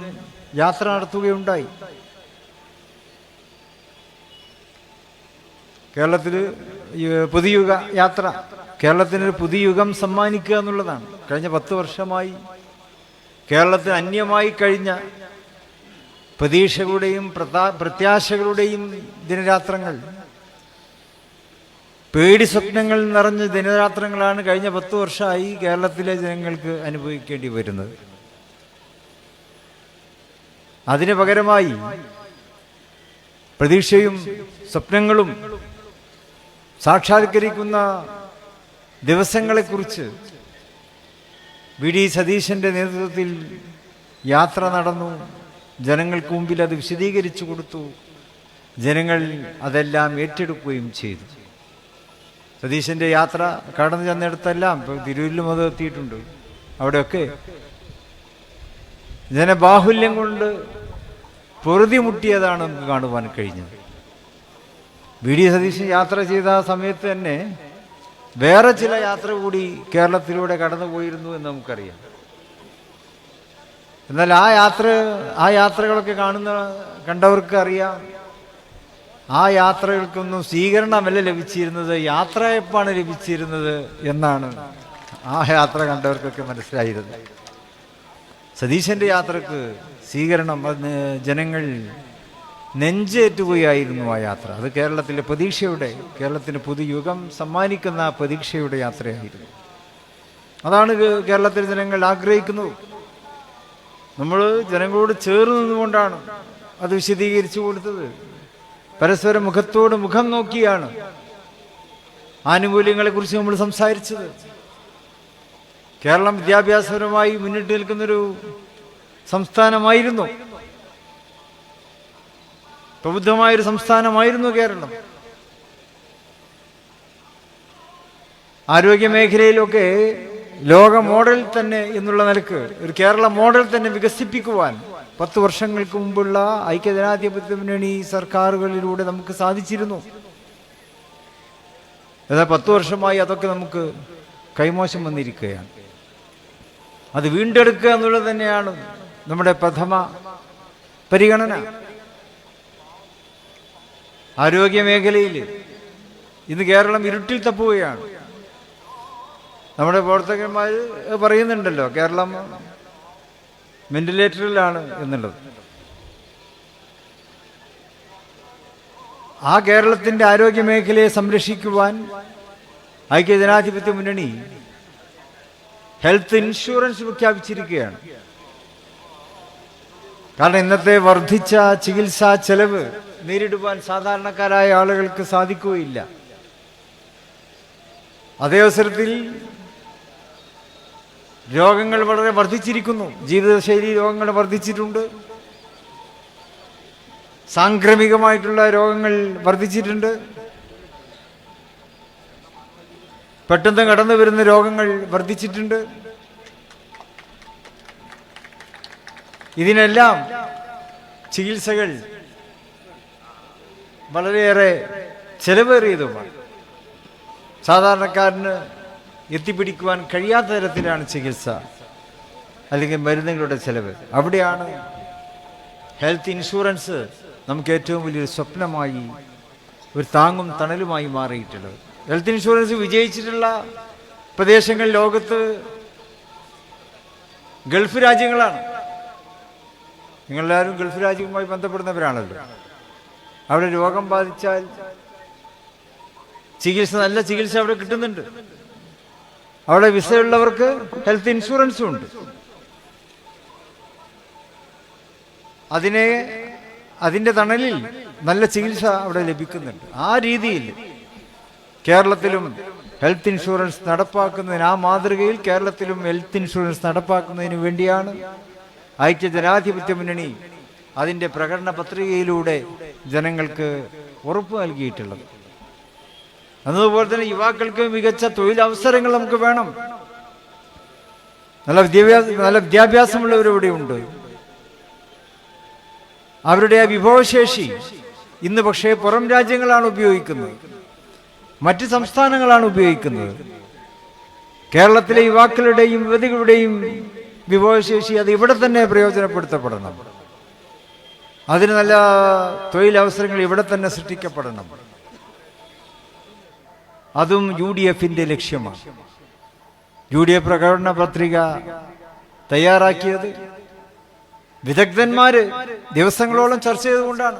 യാത്ര നടത്തുകയുണ്ടായി. കേരളത്തിൽ പുതുയുഗ യാത്ര, കേരളത്തിനൊരു പുതിയ യുഗം സമ്മാനിക്കുക എന്നുള്ളതാണ്. കഴിഞ്ഞ 10 വർഷമായി കേരളത്തിന് അന്യമായി കഴിഞ്ഞ പ്രതീക്ഷകളുടെയും പ്രത്യാശകളുടെയും ദിനരാത്രങ്ങൾ, പേടി സ്വപ്നങ്ങൾ നിറഞ്ഞ ദിനരാത്രങ്ങളാണ് കഴിഞ്ഞ 10 വർഷമായി കേരളത്തിലെ ജനങ്ങൾക്ക് അനുഭവിക്കേണ്ടി വരുന്നത്. അതിന് പകരമായി പ്രതീക്ഷയും സ്വപ്നങ്ങളും സാക്ഷാത്കരിക്കുന്ന ദിവസങ്ങളെക്കുറിച്ച് VD സതീശൻ്റെ നേതൃത്വത്തിൽ യാത്ര നടന്നു, ജനങ്ങൾക്ക് മുമ്പിൽ അത് വിശദീകരിച്ചു കൊടുത്തു. ജനങ്ങൾ അതെല്ലാം ഏറ്റെടുക്കുകയും ചെയ്തു. സതീശൻ്റെ യാത്ര കടന്നു ചെന്നിടത്തെല്ലാം, ഇപ്പോൾ തിരൂരിലും അത് എത്തിയിട്ടുണ്ട്, അവിടെയൊക്കെ ജനബാഹുല്യം കൊണ്ട് പൊറുതിമുട്ടിയതാണ് നമുക്ക് കാണുവാൻ കഴിഞ്ഞത്. വി ഡി സതീശൻ യാത്ര ചെയ്ത ആ സമയത്ത് തന്നെ വേറെ ചില യാത്ര കൂടി കേരളത്തിലൂടെ കടന്നുപോയിരുന്നു എന്ന് നമുക്കറിയാം. എന്നാൽ ആ യാത്രകളൊക്കെ കണ്ടവർക്ക് അറിയാം, ആ യാത്രകൾക്കൊന്നും സ്വീകരണമല്ല ലഭിച്ചിരുന്നത്, യാത്രയപ്പാണ് ലഭിച്ചിരുന്നത് എന്നാണ് ആ യാത്ര കണ്ടവർക്കൊക്കെ മനസ്സിലായിരുന്നത്. സതീശൻ്റെ യാത്രക്ക് സ്വീകരണം, ജനങ്ങൾ നെഞ്ചേറ്റുകയായിരുന്നു ആ യാത്ര. അത് കേരളത്തിലെ പ്രതീക്ഷയുടെ, കേരളത്തിന് പുതുയുഗം സമ്മാനിക്കുന്ന പ്രതീക്ഷയുടെ യാത്രയായിരുന്നു. അതാണ് കേരളത്തിലെ ജനങ്ങൾ ആഗ്രഹിക്കുന്നത്. നമ്മൾ ജനങ്ങളോട് ചേർന്ന് നിന്നുകൊണ്ടാണ് അത് വിശദീകരിച്ചു കൊടുത്തത്. പരസ്പരം മുഖത്തോട് മുഖം നോക്കിയാണ് ആനുകൂല്യങ്ങളെക്കുറിച്ച് നമ്മൾ സംസാരിച്ചത്. കേരളം വിദ്യാഭ്യാസപരമായി മുന്നിട്ട് നിൽക്കുന്നൊരു സംസ്ഥാനമായിരുന്നു, പ്രബുദ്ധമായൊരു സംസ്ഥാനമായിരുന്നു കേരളം. ആരോഗ്യ മേഖലയിലൊക്കെ ലോക മോഡൽ തന്നെ എന്നുള്ള നിലക്ക് ഒരു കേരള മോഡൽ തന്നെ വികസിപ്പിക്കുവാൻ 10 വർഷങ്ങൾക്ക് മുമ്പുള്ള ഐക്യജനാധിപത്യ മുന്നണി സർക്കാരുകളിലൂടെ നമുക്ക് സാധിച്ചിരുന്നു. എന്നാൽ 10 വർഷമായി അതൊക്കെ നമുക്ക് കൈമോശം വന്നിരിക്കുകയാണ്. അത് വീണ്ടെടുക്കുക എന്നുള്ളത് തന്നെയാണ് നമ്മുടെ പ്രഥമ പരിഗണന. ആരോഗ്യ മേഖലയിൽ ഇന്ന് കേരളം ഇരുട്ടിൽ തപ്പുകയാണ്. നമ്മുടെ പ്രവർത്തകന്മാർ പറയുന്നുണ്ടല്ലോ കേരളം വെന്റിലേറ്ററിലാണ് എന്നുള്ളത്. ആ കേരളത്തിൻ്റെ ആരോഗ്യ മേഖലയെ സംരക്ഷിക്കുവാൻ ഐക്യജനാധിപത്യ മുന്നണി ഹെൽത്ത് ഇൻഷുറൻസ് പ്രഖ്യാപിച്ചിരിക്കുകയാണ്. കാരണം ഇന്നത്തെ വർദ്ധിച്ച ചികിത്സാ ചെലവ് നേരിടുവാൻ സാധാരണക്കാരായ ആളുകൾക്ക് സാധിക്കുകയില്ല. അതേ അവസരത്തിൽ രോഗങ്ങൾ വളരെ വർദ്ധിച്ചിരിക്കുന്നു. ജീവിതശൈലി രോഗങ്ങൾ വർദ്ധിച്ചിട്ടുണ്ട്, സാംക്രമികമായിട്ടുള്ള രോഗങ്ങൾ വർദ്ധിച്ചിട്ടുണ്ട്, പെട്ടെന്ന് കടന്നു വരുന്ന രോഗങ്ങൾ വർദ്ധിച്ചിട്ടുണ്ട്. ഇതിനെല്ലാം ചികിത്സകൾ വളരെയേറെ ചെലവേറിയതുമാണ്. സാധാരണക്കാരന് എത്തിപ്പിടിക്കുവാൻ കഴിയാത്ത തരത്തിലാണ് ചികിത്സ അല്ലെങ്കിൽ മരുന്നുകളുടെ ചെലവ്. അവിടെയാണ് ഹെൽത്ത് ഇൻഷുറൻസ് നമുക്ക് ഏറ്റവും വലിയൊരു സ്വപ്നമായി, ഒരു താങ്ങും തണലുമായി മാറിയിട്ടുള്ളത്. ഹെൽത്ത് ഇൻഷുറൻസ് വിജയിച്ചിട്ടുള്ള പ്രദേശങ്ങൾ ലോകത്ത് ഗൾഫ് രാജ്യങ്ങളാണ്. നിങ്ങളെല്ലാവരും ഗൾഫ് രാജ്യവുമായി ബന്ധപ്പെടുന്നവരാണല്ലോ. അവിടെ രോഗം ബാധിച്ചാൽ ചികിത്സ, നല്ല ചികിത്സ അവിടെ കിട്ടുന്നുണ്ട്. അവിടെ വിസയുള്ളവർക്ക് ഹെൽത്ത് ഇൻഷുറൻസും ഉണ്ട്. അതിൻ്റെ തണലിൽ നല്ല ചികിത്സ അവിടെ ലഭിക്കുന്നുണ്ട്. ആ രീതിയിൽ കേരളത്തിലും ഹെൽത്ത് ഇൻഷുറൻസ് നടപ്പാക്കുന്നതിന്, ആ മാതൃകയിൽ കേരളത്തിലും ഹെൽത്ത് ഇൻഷുറൻസ് നടപ്പാക്കുന്നതിന് വേണ്ടിയാണ് ഐക്യജനാധിപത്യ മുന്നണി അതിൻ്റെ പ്രകടന പത്രികയിലൂടെ ജനങ്ങൾക്ക് ഉറപ്പ് നൽകിയിട്ടുള്ളത്. അതുപോലെ തന്നെ യുവാക്കൾക്ക് മികച്ച തൊഴിലവസരങ്ങൾ നമുക്ക് വേണം. നല്ല വിദ്യാഭ്യാസമുള്ളവരിവിടെ ഉണ്ട്. അവരുടെ ആ വിഭവശേഷി ഇന്ന് പക്ഷേ പുറം രാജ്യങ്ങളാണ് ഉപയോഗിക്കുന്നത്, മറ്റ് സംസ്ഥാനങ്ങളാണ് ഉപയോഗിക്കുന്നത്. കേരളത്തിലെ യുവാക്കളുടെയും യുവതികളുടെയും വിഭവശേഷി അത് ഇവിടെ തന്നെ പ്രയോജനപ്പെടുത്തപ്പെടണം. അതിന് നല്ല തൊഴിലവസരങ്ങൾ ഇവിടെ തന്നെ സൃഷ്ടിക്കപ്പെടണം. അതും UDFിൻ്റെ ലക്ഷ്യമാണ്. UDF പ്രകടന പത്രിക തയ്യാറാക്കിയത് വിദഗ്ധന്മാര് ദിവസങ്ങളോളം ചർച്ച ചെയ്തുകൊണ്ടാണ്.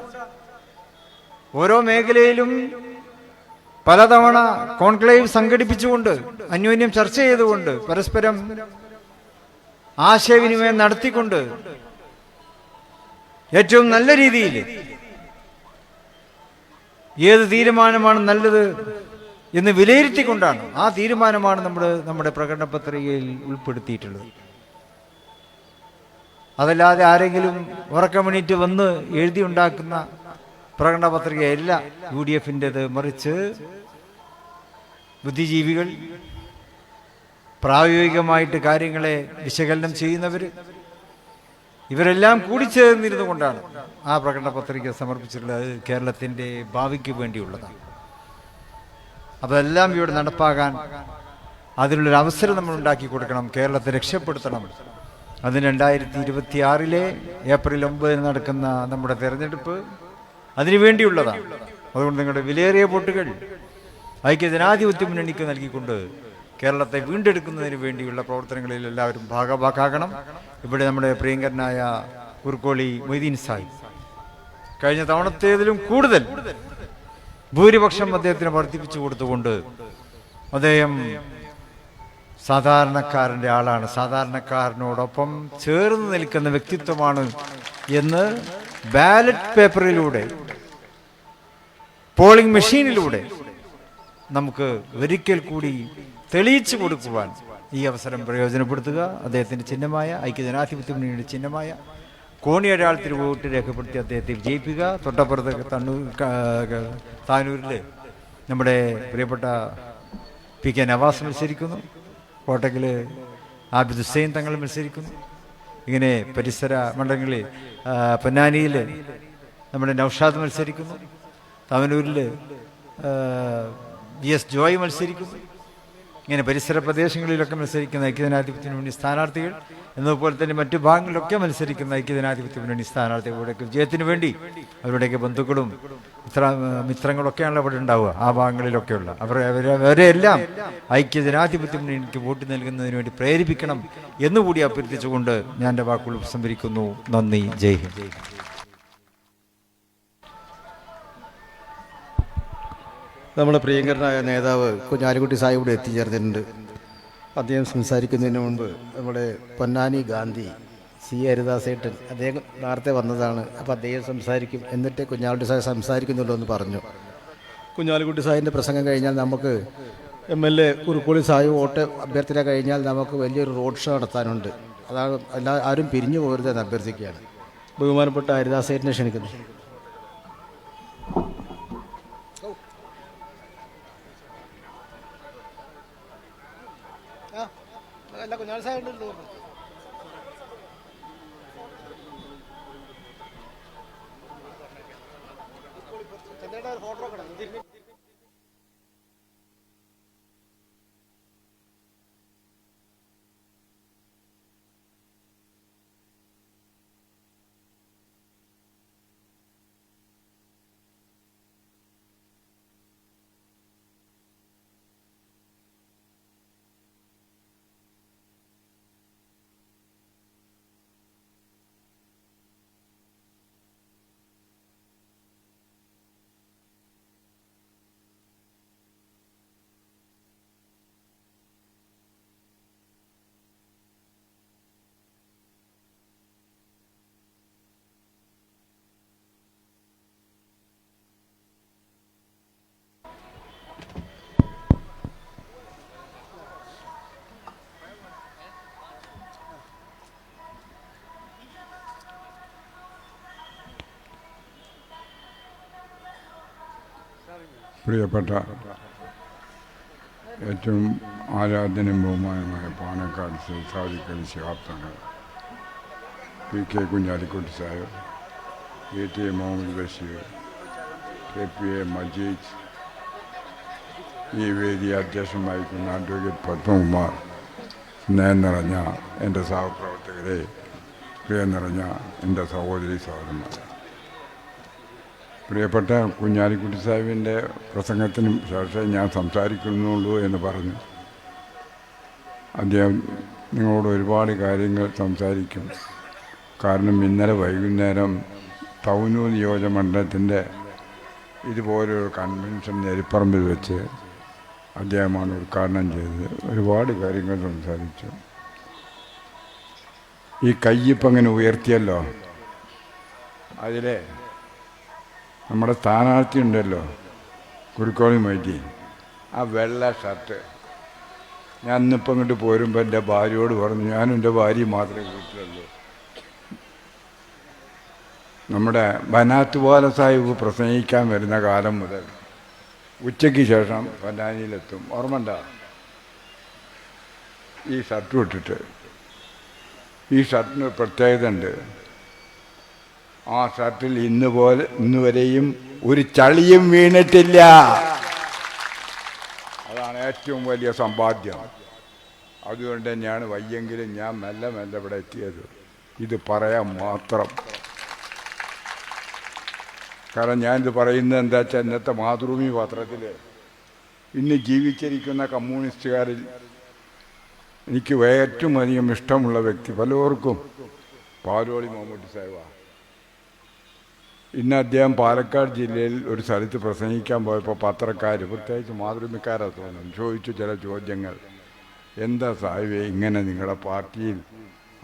ഓരോ മേഖലയിലും പലതവണ കോൺക്ലേവ് സംഘടിപ്പിച്ചുകൊണ്ട്, അന്യോന്യം ചർച്ച ചെയ്തുകൊണ്ട്, പരസ്പരം ആശയവിനിമയം നടത്തിക്കൊണ്ട് ഏറ്റവും നല്ല രീതിയിൽ ഏത് തീരുമാനമാണ് നല്ലത് എന്ന് വിലയിരുത്തിക്കൊണ്ടാണ്, ആ തീരുമാനമാണ് നമ്മുടെ പ്രകടന പത്രികയിൽ ഉൾപ്പെടുത്തിയിട്ടുള്ളത്. അതല്ലാതെ ആരെങ്കിലും ഉറക്കമണിറ്റ് വന്ന് എഴുതിയുണ്ടാക്കുന്ന പ്രകടന പത്രികയല്ല UDFൻ്റേത്. മറിച്ച് ബുദ്ധിജീവികൾ, പ്രായോഗികമായിട്ട് കാര്യങ്ങളെ വിശകലനം ചെയ്യുന്നവർ, ഇവരെല്ലാം കൂടിച്ചേർന്നിരുന്നു കൊണ്ടാണ് ആ പ്രകടന പത്രിക സമർപ്പിച്ചിട്ടുള്ളത്. കേരളത്തിൻ്റെ ഭാവിക്ക് വേണ്ടിയുള്ളതാണ്. അപ്പോൾ എല്ലാം ഇവിടെ നടപ്പാകാൻ അതിനുള്ളൊരു അവസരം നമ്മൾ ഉണ്ടാക്കി കൊടുക്കണം. കേരളത്തെ രക്ഷപ്പെടുത്തണം. അതിന് 2026 ഏപ്രിൽ 9 നടക്കുന്ന നമ്മുടെ തെരഞ്ഞെടുപ്പ് അതിനു വേണ്ടിയുള്ളതാണ്. അതുകൊണ്ട് നിങ്ങളുടെ വിലയേറിയ വോട്ടുകൾ ഐക്യജനാധിപത്യ മുന്നണിക്ക് നൽകിക്കൊണ്ട് കേരളത്തെ വീണ്ടെടുക്കുന്നതിന് വേണ്ടിയുള്ള പ്രവർത്തനങ്ങളിൽ എല്ലാവരും ഭാഗവാക്കാകണം. ഇവിടെ നമ്മുടെ പ്രിയങ്കരനായ കുറുക്കോളി മൊയ്തീൻ സാഹിബ് കഴിഞ്ഞ തവണത്തേതിലും കൂടുതൽ ഭൂരിപക്ഷം അദ്ദേഹത്തിന് വർദ്ധിപ്പിച്ചു കൊടുത്തുകൊണ്ട് അദ്ദേഹം സാധാരണക്കാരൻ്റെ ആളാണ്, സാധാരണക്കാരനോടൊപ്പം ചേർന്ന് നിൽക്കുന്ന വ്യക്തിത്വമാണ് എന്ന് ബാലറ്റ് പേപ്പറിലൂടെ, പോളിംഗ് മെഷീനിലൂടെ നമുക്ക് ഒരിക്കൽ കൂടി തെളിയിച്ചു കൊടുക്കുവാൻ ഈ അവസരം പ്രയോജനപ്പെടുത്തുക. അദ്ദേഹത്തിൻ്റെ ചിഹ്നമായ ഐക്യജനാധിപത്യ മുന്നണിയുടെ ചിഹ്നമായ കോണിയടയാളത്തിൽ വോട്ട് രേഖപ്പെടുത്തി അദ്ദേഹത്തെ വിജയിപ്പിക്കുക. തൊട്ടപ്പുറത്ത് താനൂരിൽ നമ്മുടെ പ്രിയപ്പെട്ട PK നവാസ് മത്സരിക്കുന്നു. കോട്ടക്കിൽ ആബിദ് ഹുസൈൻ തങ്ങൾ മത്സരിക്കുന്നു. ഇങ്ങനെ പരിസര മണ്ഡലങ്ങളിൽ പൊന്നാനിയിൽ നമ്മുടെ നൗഷാദ് മത്സരിക്കുന്നു. തവനൂരിൽ VS ജോയ് മത്സരിക്കുന്നു. ഇങ്ങനെ പരിസര പ്രദേശങ്ങളിലൊക്കെ മത്സരിക്കുന്ന ഐക്യജനാധിപത്യ മുന്നണി സ്ഥാനാർത്ഥികൾ, എന്നതുപോലെ തന്നെ മറ്റു ഭാഗങ്ങളിലൊക്കെ മത്സരിക്കുന്ന ഐക്യജനാധിപത്യ മുന്നണി സ്ഥാനാർത്ഥികളുടെയൊക്കെ വിജയത്തിന് വേണ്ടി അവരുടെയൊക്കെ ബന്ധുക്കളും മിത്രങ്ങളൊക്കെയാണല്ലോ അവിടെ ഉണ്ടാവുക. ആ ഭാഗങ്ങളിലൊക്കെയുള്ള അവരെല്ലാം ഐക്യജനാധിപത്യ മുന്നണിക്ക് വോട്ട് നൽകുന്നതിന് വേണ്ടി പ്രേരിപ്പിക്കണം എന്നുകൂടി അഭ്യർത്ഥിച്ചുകൊണ്ട് ഞാൻ എൻ്റെ വാക്കുകൾ ഉപസംഹരിക്കുന്നു. നന്ദി. ജയ് ഹിന്ദ്. നമ്മുടെ പ്രിയങ്കരനായ നേതാവ് കുഞ്ഞാലിക്കുട്ടി സാഹിബ് ഇവിടെ എത്തിച്ചേർന്നിട്ടുണ്ട്. അദ്ദേഹം സംസാരിക്കുന്നതിന് മുൻപ് നമ്മുടെ പൊന്നാനി ഗാന്ധി CA ഹരിദാസേട്ടൻ അദ്ദേഹം നേരത്തെ വന്നതാണ്. അപ്പോൾ അദ്ദേഹം സംസാരിക്കും, എന്നിട്ട് കുഞ്ഞാലിക്കുട്ടി സാഹിബ് സംസാരിക്കുന്നുള്ളൂ എന്ന് പറഞ്ഞു. കുഞ്ഞാലിക്കുട്ടി സാഹിബിൻ്റെ പ്രസംഗം കഴിഞ്ഞാൽ നമുക്ക് MLA കുറുക്കോളി സാഹിബ് വോട്ട് അഭ്യർത്ഥന കഴിഞ്ഞാൽ നമുക്ക് വലിയൊരു റോഡ് ഷോ നടത്താനുണ്ട്. അതാണ് ആരും പിരിഞ്ഞു പോകരുതെന്ന് അഭ്യർത്ഥിക്കുകയാണ്. ബഹുമാനപ്പെട്ട ഹരിദാസേട്ടനെ ക്ഷണിക്കുന്നു. കുഞ്ഞാലി സാഹിബ് ഫോട്ടോ പ്രിയപ്പെട്ട ഏറ്റവും ആരാധനയും ബഹുമാനമായ പാണക്കാട് സാദിഖ് അലി ശിഹാബ് തങ്ങൾ, PK Kunhalikutty Sahib, ATA Muhammad Basheer, KPA Majeed, ഈ വേദി അധ്യക്ഷൻ വഹിക്കുന്ന അഡ്വക്കേറ്റ് പത്മകുമാർ, സ്നേഹം നിറഞ്ഞ എൻ്റെ സഹപ്രവർത്തകരെ, പ്രിയം നിറഞ്ഞ എൻ്റെ സഹോദരി സഹോദരന്മാർ, പ്രിയപ്പെട്ട കുഞ്ഞാലിക്കുട്ടി സാഹിബിൻ്റെ പ്രസംഗത്തിന് ശേഷം ഞാൻ സംസാരിക്കുന്നുള്ളൂ എന്ന് പറഞ്ഞു. അദ്ദേഹം നിങ്ങളോട് ഒരുപാട് കാര്യങ്ങൾ സംസാരിക്കും. കാരണം ഇന്നലെ വൈകുന്നേരം തവനൂർ നിയോജകമണ്ഡലത്തിൻ്റെ ഇതുപോലൊരു കൺവെൻഷൻ എരിപ്പറമ്പിൽ വെച്ച് അദ്ദേഹമാണ് ഉദ്ഘാടനം ചെയ്തത്. ഒരുപാട് കാര്യങ്ങൾ സംസാരിച്ചു. ഈ കയ്യിപ്പം അങ്ങനെ ഉയർത്തിയല്ലോ, അതിലെ നമ്മുടെ സ്ഥാനാർത്ഥി ഉണ്ടല്ലോ കുറുക്കോളി മൊയ്തീൻ, ആ വെള്ള ഷർട്ട്, ഞാൻ ഇന്നിപ്പം ഇങ്ങോട്ട് പോരുമ്പോൾ എൻ്റെ ഭാര്യയോട് പറഞ്ഞു, ഞാനും എൻ്റെ ഭാര്യ മാത്രമേ വീട്ടിലുള്ളൂ, നമ്മുടെ ബനാത്ത് പോലെ സാഹിബ് പ്രസംഗിക്കാൻ വരുന്ന കാലം മുതൽ ഉച്ചയ്ക്ക് ശേഷം പൊന്നാനിയിലെത്തും. ഓർമ്മണ്ട? ഈ ഷർട്ട് ഇട്ടിട്ട്. ഈ ഷർട്ടിന് പ്രത്യേകത ഉണ്ട്. ആ ഷർട്ടിൽ ഇന്ന് വരെയും ഒരു ചളിയും വീണിട്ടില്ല. അതാണ് ഏറ്റവും വലിയ സമ്പാദ്യം. അതുകൊണ്ട് തന്നെയാണ് വയ്യെങ്കിലും ഞാൻ മെല്ലെ മെല്ലെ ഇവിടെ എത്തിയത്. ഇത് പറയാൻ മാത്രം. കാരണം ഞാനിത് പറയുന്നത് എന്താ വെച്ചാൽ, ഇന്നത്തെ മാതൃഭൂമി പത്രത്തിൽ ഇന്ന് ജീവിച്ചിരിക്കുന്ന കമ്മ്യൂണിസ്റ്റുകാരിൽ എനിക്ക് ഏറ്റവും അധികം ഇഷ്ടമുള്ള വ്യക്തി പലർക്കും പാലോളി മമ്മൂട്ടി സാഹിബാണ്. ഇന്ന് അദ്ദേഹം പാലക്കാട് ജില്ലയിൽ ഒരു സ്ഥലത്ത് പ്രസംഗിക്കാൻ പോയപ്പോൾ പത്രക്കാർ, പ്രത്യേകിച്ച് മാതൃഭൂമിക്കാരാ തോന്നുന്നു, ചോദിച്ചു ചില ചോദ്യങ്ങൾ. എന്താ സാഹിബേ ഇങ്ങനെ നിങ്ങളുടെ പാർട്ടിയിൽ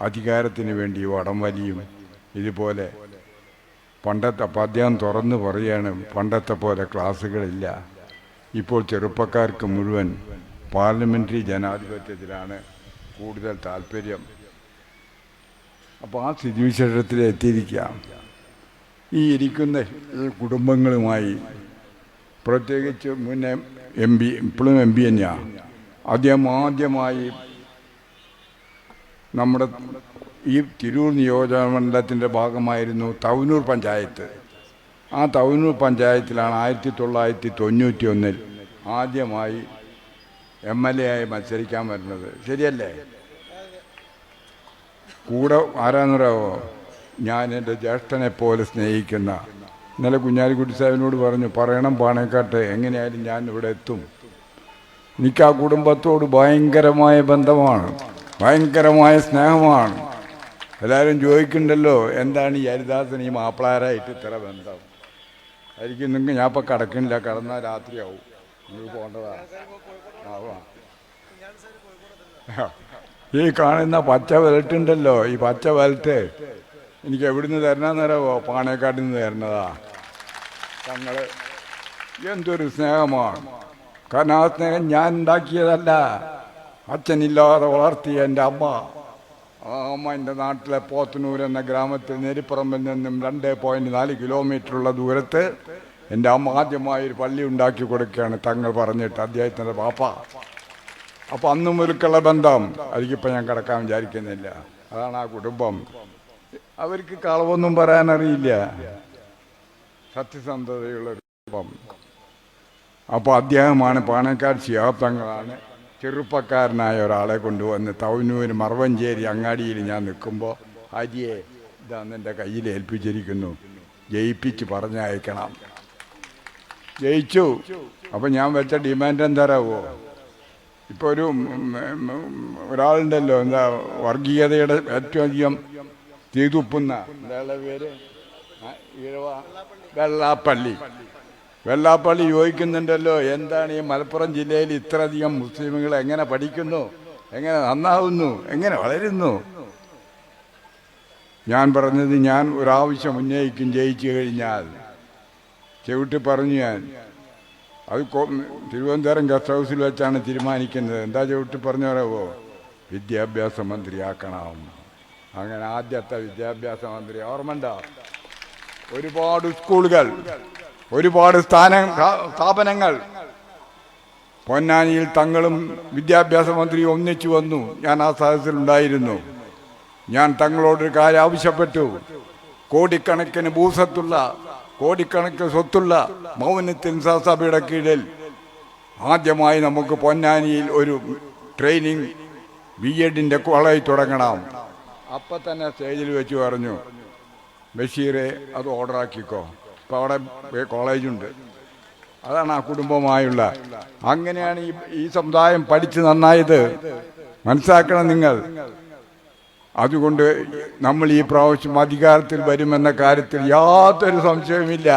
അധികാരത്തിന് വേണ്ടി വടംവലിയും ഇതുപോലെ പണ്ടത്തെ? അപ്പം അദ്ദേഹം തുറന്ന് പറയുകയാണ്, പണ്ടത്തെ പോലെ ക്ലാസ്സുകളില്ല, ഇപ്പോൾ ചെറുപ്പക്കാർക്ക് മുഴുവൻ പാർലമെൻ്ററി ജനാധിപത്യത്തിലാണ് കൂടുതൽ താല്പര്യം. അപ്പോൾ ആ സ്ഥിതിവിശേഷത്തിൽ എത്തിയിരിക്കാം. ഈ ഇരിക്കുന്ന കുടുംബങ്ങളുമായി, പ്രത്യേകിച്ച് മുന്നേ MP, ഇപ്പോഴും MP തന്നെയാണ്, അദ്ദേഹം ആദ്യമായി നമ്മുടെ ഈ തിരൂർ നിയോജകമണ്ഡലത്തിൻ്റെ ഭാഗമായിരുന്നു തവനൂർ പഞ്ചായത്ത്. ആ തവനൂർ പഞ്ചായത്തിലാണ് 1991 ആദ്യമായി MLA ആയി മത്സരിക്കാൻ വരുന്നത്. ശരിയല്ലേ? കൂടെ ആരാന്നറിയാവോ? ഞാൻ എൻ്റെ ജ്യേഷ്ഠനെ പോലെ സ്നേഹിക്കുന്ന, ഇന്നലെ കുഞ്ഞാലിക്കുട്ടി സാഹിബിനോട് പറഞ്ഞു, പറയണം പാണേക്കാട്ടെ, എങ്ങനെയായാലും ഞാൻ ഇവിടെ എത്തും. എനിക്ക് ആ കുടുംബത്തോട് ഭയങ്കരമായ ബന്ധമാണ്, ഭയങ്കരമായ സ്നേഹമാണ്. എല്ലാവരും ചോദിക്കുന്നുണ്ടല്ലോ, എന്താണ് ഈ ഹരിദാസൻ ഈ മാപ്പിളാരായിട്ട് ഇത്ര ബന്ധം? ആയിരിക്കും നിങ്ങൾക്ക്. ഞാൻ ഇപ്പം കിടക്കുന്നില്ല, കിടന്നാൽ രാത്രിയാവും, നിങ്ങൾക്ക് പോകേണ്ടതാണ്. ഈ കാണുന്ന പച്ച വെൽറ്റുണ്ടല്ലോ, ഈ പച്ച വെൽറ്റ് എനിക്ക് എവിടുന്ന് തരണമെന്നറിയാവോ? പാണേക്കാട്ടിൽ നിന്ന് തരുന്നതാ. തങ്ങൾ എന്തൊരു സ്നേഹമാണ്. കാരണം ആ സ്നേഹം ഞാൻ ഉണ്ടാക്കിയതല്ല, അച്ഛനില്ലാതെ വളർത്തിയ എൻ്റെ അമ്മ. ആ അമ്മ എൻ്റെ നാട്ടിലെ പോത്തനൂർ എന്ന ഗ്രാമത്തിൽ നെരിപ്പറമ്പിൽ നിന്നും 2.4 കിലോമീറ്ററുള്ള ദൂരത്ത് എൻ്റെ അമ്മ ആദ്യമായൊരു പള്ളി ഉണ്ടാക്കി കൊടുക്കുകയാണ് തങ്ങൾ പറഞ്ഞിട്ട്, അദ്ദേഹത്തിൻ്റെ പാപ്പ. അപ്പം അന്നു മുതൽക്കുള്ള ബന്ധം അതിക്കിപ്പോൾ ഞാൻ കിടക്കാൻ വിചാരിക്കുന്നില്ല. അതാണ് ആ കുടുംബം. അവർക്ക് കളവൊന്നും പറയാനറിയില്ല, സത്യസന്ധതയുള്ള ഒരു കുടുംബം. അപ്പോൾ അദ്ദേഹമാണ് പാണക്കാട് ശിഹാബ് തങ്ങളാണ് ചെറുപ്പക്കാരനായ ഒരാളെ കൊണ്ടുവന്ന് തവനൂർ മറവഞ്ചേരി അങ്ങാടിയിൽ ഞാൻ നിൽക്കുമ്പോൾ, ഹരിയെ ഇതാന്ന് എൻ്റെ കയ്യിൽ ഏൽപ്പിച്ചിരിക്കുന്നു, ജയിപ്പിച്ച് പറഞ്ഞയക്കണം. ജയിച്ചു. അപ്പം ഞാൻ വെച്ച ഡിമാൻഡ് എന്താറാവോ? ഇപ്പോൾ ഒരാളുണ്ടല്ലോ, എന്താ വർഗീയതയുടെ ഏറ്റവും അധികം തീതുപ്പുന്ന, എന്താ പേര്, വെള്ളാപ്പള്ളി ചോദിക്കുന്നുണ്ടല്ലോ, എന്താണ് ഈ മലപ്പുറം ജില്ലയിൽ ഇത്രയധികം മുസ്ലിമുകൾ എങ്ങനെ പഠിക്കുന്നു, എങ്ങനെ നന്നാവുന്നു, എങ്ങനെ വളരുന്നു? ഞാൻ പറഞ്ഞത്, ഞാൻ ഒരാവശ്യം ഉന്നയിക്കും ജയിച്ചു കഴിഞ്ഞാൽ. ചെവിട്ടി പറഞ്ഞു ഞാൻ. അത് തിരുവനന്തപുരം ഗസ്റ്റ് ഹൗസിൽ വെച്ചാണ് തീരുമാനിക്കുന്നത്. എന്താ ചെവിട്ടി പറഞ്ഞു പറയാവോ? വിദ്യാഭ്യാസ മന്ത്രിയാക്കണം. അങ്ങനെ ആദ്യത്തെ വിദ്യാഭ്യാസ മന്ത്രി. ഓർമ്മണ്ടോ? ഒരുപാട് സ്കൂളുകൾ, ഒരുപാട് സ്ഥാപനങ്ങൾ പൊന്നാനിയിൽ തങ്ങളും വിദ്യാഭ്യാസ മന്ത്രി ഒന്നിച്ചു വന്നു. ഞാൻ ആ സദസ്സിലുണ്ടായിരുന്നു. ഞാൻ തങ്ങളോടൊരു കാര്യം ആവശ്യപ്പെട്ടു. കോടിക്കണക്കിന് ഭൂസ്വത്തുള്ള, കോടിക്കണക്കിന് സ്വത്തുള്ള മൗനത്തിൻ സഭയുടെ കീഴിൽ ആദ്യമായി നമുക്ക് പൊന്നാനിയിൽ ഒരു ട്രെയിനിങ് B.Ed കോളേജ് തുടങ്ങണം. അപ്പം തന്നെ സ്റ്റേജിൽ വെച്ച് പറഞ്ഞു, ബഷീറെ അത് ഓർഡറാക്കിക്കോ, ഇപ്പം അവിടെ കോളേജുണ്ട്. അതാണ് ആ കുടുംബമായുള്ള. അങ്ങനെയാണ് ഈ സമുദായം പഠിച്ച് നന്നായത്. മനസ്സിലാക്കണം നിങ്ങൾ. അതുകൊണ്ട് നമ്മൾ ഈ പ്രാവശ്യം അധികാരത്തിൽ വരുമെന്ന കാര്യത്തിൽ യാതൊരു സംശയവുമില്ല.